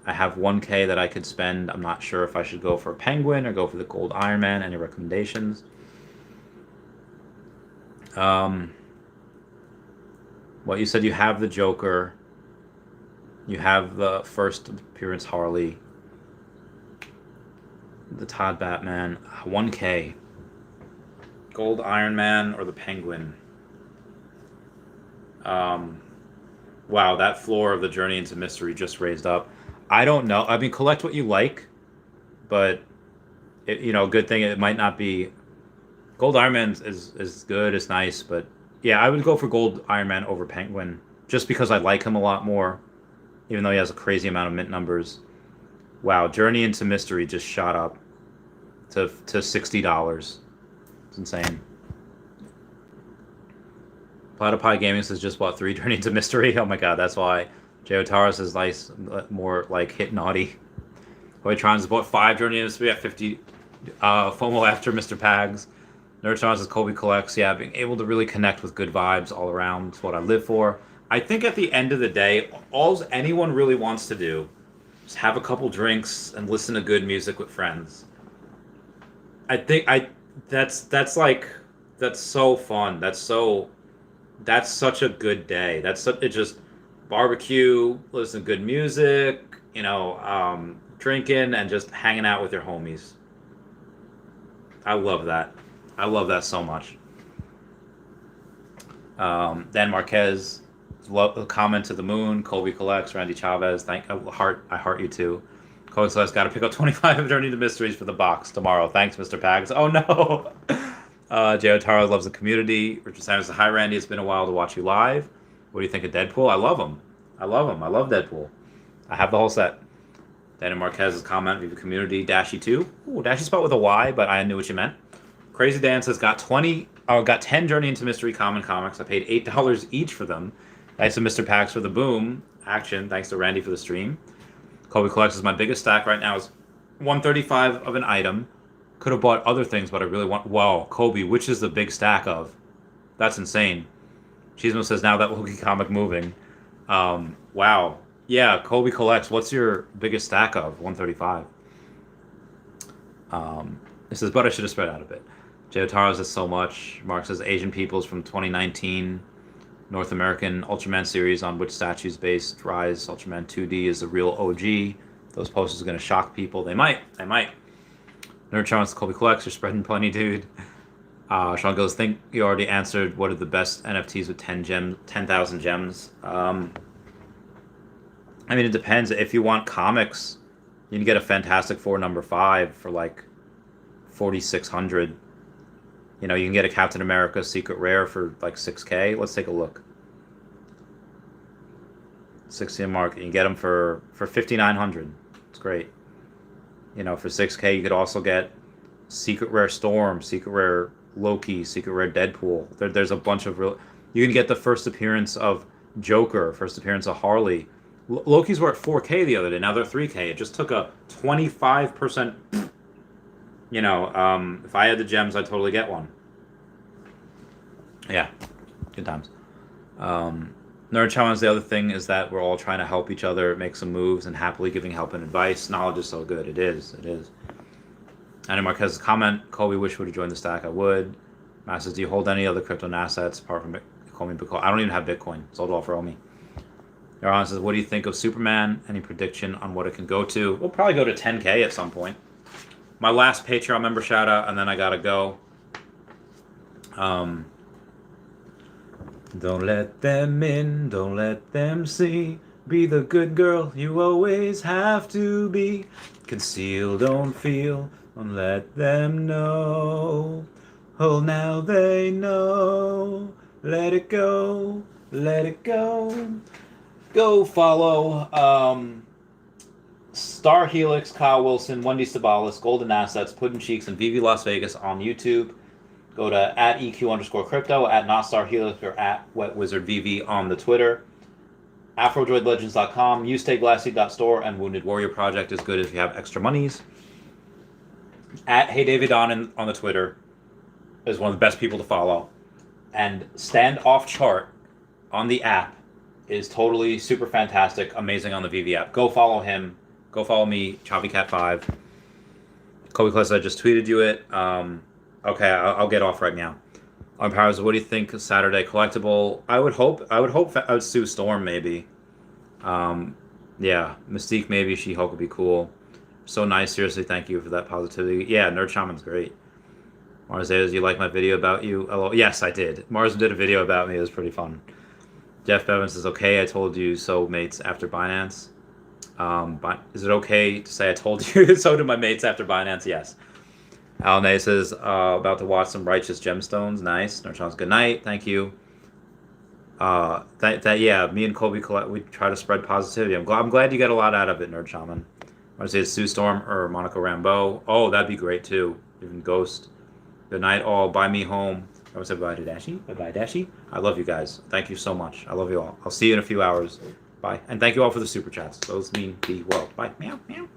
I have $1K that I could spend. I'm not sure if I should go for Penguin or go for the Gold Iron Man. Any recommendations? What you said, you have the Joker. You have the first appearance Harley. The Todd Batman. 1K. Gold Iron Man or the Penguin. Wow, that floor of the Journey into Mystery just raised up. I don't know. I mean, collect what you like, but good thing it might not be. Gold Iron Man is good. It's nice, but yeah, I would go for Gold Iron Man over Penguin just because I like him a lot more, even though he has a crazy amount of mint numbers. Wow, Journey into Mystery just shot up to $60. It's insane. Platypie Gaming says just bought 3 Journey into Mystery. Oh my god, that's why. Jay Otaros is nice, more like hit naughty. Hoytrons bought 5 Journey into Mystery at 50 FOMO after Mr. Pags. Nerdtrons says Kobe collects. Yeah, being able to really connect with good vibes all around is what I live for. I think at the end of the day, all anyone really wants to do is have a couple drinks and listen to good music with friends. I think that's so fun. That's such a good day. It just barbecue, listen to good music, drinking and just hanging out with your homies. I love that. I love that so much. Dan Marquez, comment to the moon. Colby collects. Randy Chavez, I heart you too. Colby Celeste, got to pick up 25 Journey to Mysteries for the box tomorrow. Thanks, Mr. Pags. Oh no. Jay Otaro loves the community. Richard Sanders says, hi Randy, it's been a while to watch you live. What do you think of Deadpool? I love him. I love Deadpool. I have the whole set. Dan Marquez's comment, Viva Community, Dashy 2. Ooh, Dashy spelled with a Y, but I knew what you meant. Crazy Dan says, got 10 Journey into Mystery common comics. I paid $8 each for them. Thanks to Mr. Pax for the boom action. Thanks to Randy for the stream. Kobe Collects is my biggest stack right now. Is 135 of an item. Could have bought other things, but I really want. Wow, Kobe, which is the big stack of? That's insane. Chismo says, now that Loki comic moving. Wow. Yeah, Kobe Collects. What's your biggest stack of? 135. It says, but I should have spread out a bit. Jay Otaro says so much. Mark says Asian Peoples from 2019. North American Ultraman series on which statues based. Rise Ultraman 2D is the real OG. Those posters are going to shock people. They might. Nerd Chance, Kobe Collects. You're spreading plenty, dude. Sean goes, think you already answered what are the best NFTs with 10,000 gems. I mean, it depends. If you want comics, you can get a Fantastic Four #5 for like 4,600. You can get a Captain America Secret Rare for like 6K. Let's take a look. 16 mark. You can get them for 5,900. It's great. For 6K, you could also get Secret Rare Storm, Secret Rare Loki, Secret Rare Deadpool. There's a bunch of real. You can get the first appearance of Joker, first appearance of Harley. Loki's were at 4K the other day. Now they're 3K. It just took a 25%. If I had the gems, I'd totally get one. Yeah, good times. Nerd Challenge, the other thing is that we're all trying to help each other make some moves and happily giving help and advice. Knowledge is so good. It is. Andy Marquez's comment, Kobe wish would have joined the stack. I would. Matt says, do you hold any other crypto assets apart from call me Bitcoin. I don't even have Bitcoin. Sold off for Omi. Aaron says, what do you think of Superman? Any prediction on what it can go to? We'll probably go to 10K at some point. My last Patreon member shout out, and then I gotta go. Don't let them in, don't let them see. Be the good girl you always have to be. Conceal, don't feel, don't let them know. Oh, now they know. Let it go, let it go. Go follow Star Helix, Kyle Willson, Wendy Stibalis, Golden Assets, Puddin' Cheeks, and Veve Las Vegas on YouTube. Go to @EQ_crypto, @NotStarHelix, or @WetWizardVV on the Twitter. AfroDroidLegends.com, UseStayGlassy.store, and Wounded Warrior Project is good if you have extra monies. @HeyDavidOn on the Twitter is one of the best people to follow. And Standoff Chart on the app is totally super fantastic, amazing on the VV app. Go follow him. Go follow me, ChaviCat5. Kobe Class, I just tweeted you it. Okay, I'll get off right now. On Powers, what do you think of Saturday collectible? I would hope I would Sue Storm maybe. Yeah, Mystique maybe, She-Hulk would be cool. So nice, seriously, thank you for that positivity. Yeah, Nerd Shaman's great. Mars says, you like my video about you? Hello. Yes, I did. Mars did a video about me. It was pretty fun. Jeff Bevins says, okay, I told you so, mates, after Binance. Is it okay to say I told you so to my mates after Binance? Yes. Alan A says, about to watch some Righteous Gemstones. Nice. Nurchon's good night. Thank you. Yeah, me and Kobe, we try to spread positivity. I'm glad you got a lot out of it, Nerd Shaman. I say Sue Storm or Monica Rambeau. Oh, that'd be great too. Even Ghost. Good night, all. Bye me home. I would say bye to Dashi. Bye-bye, Dashi. I love you guys. Thank you so much. I love you all. I'll see you in a few hours. Bye. And thank you all for the super chats. Those mean the world. Bye. Meow, meow.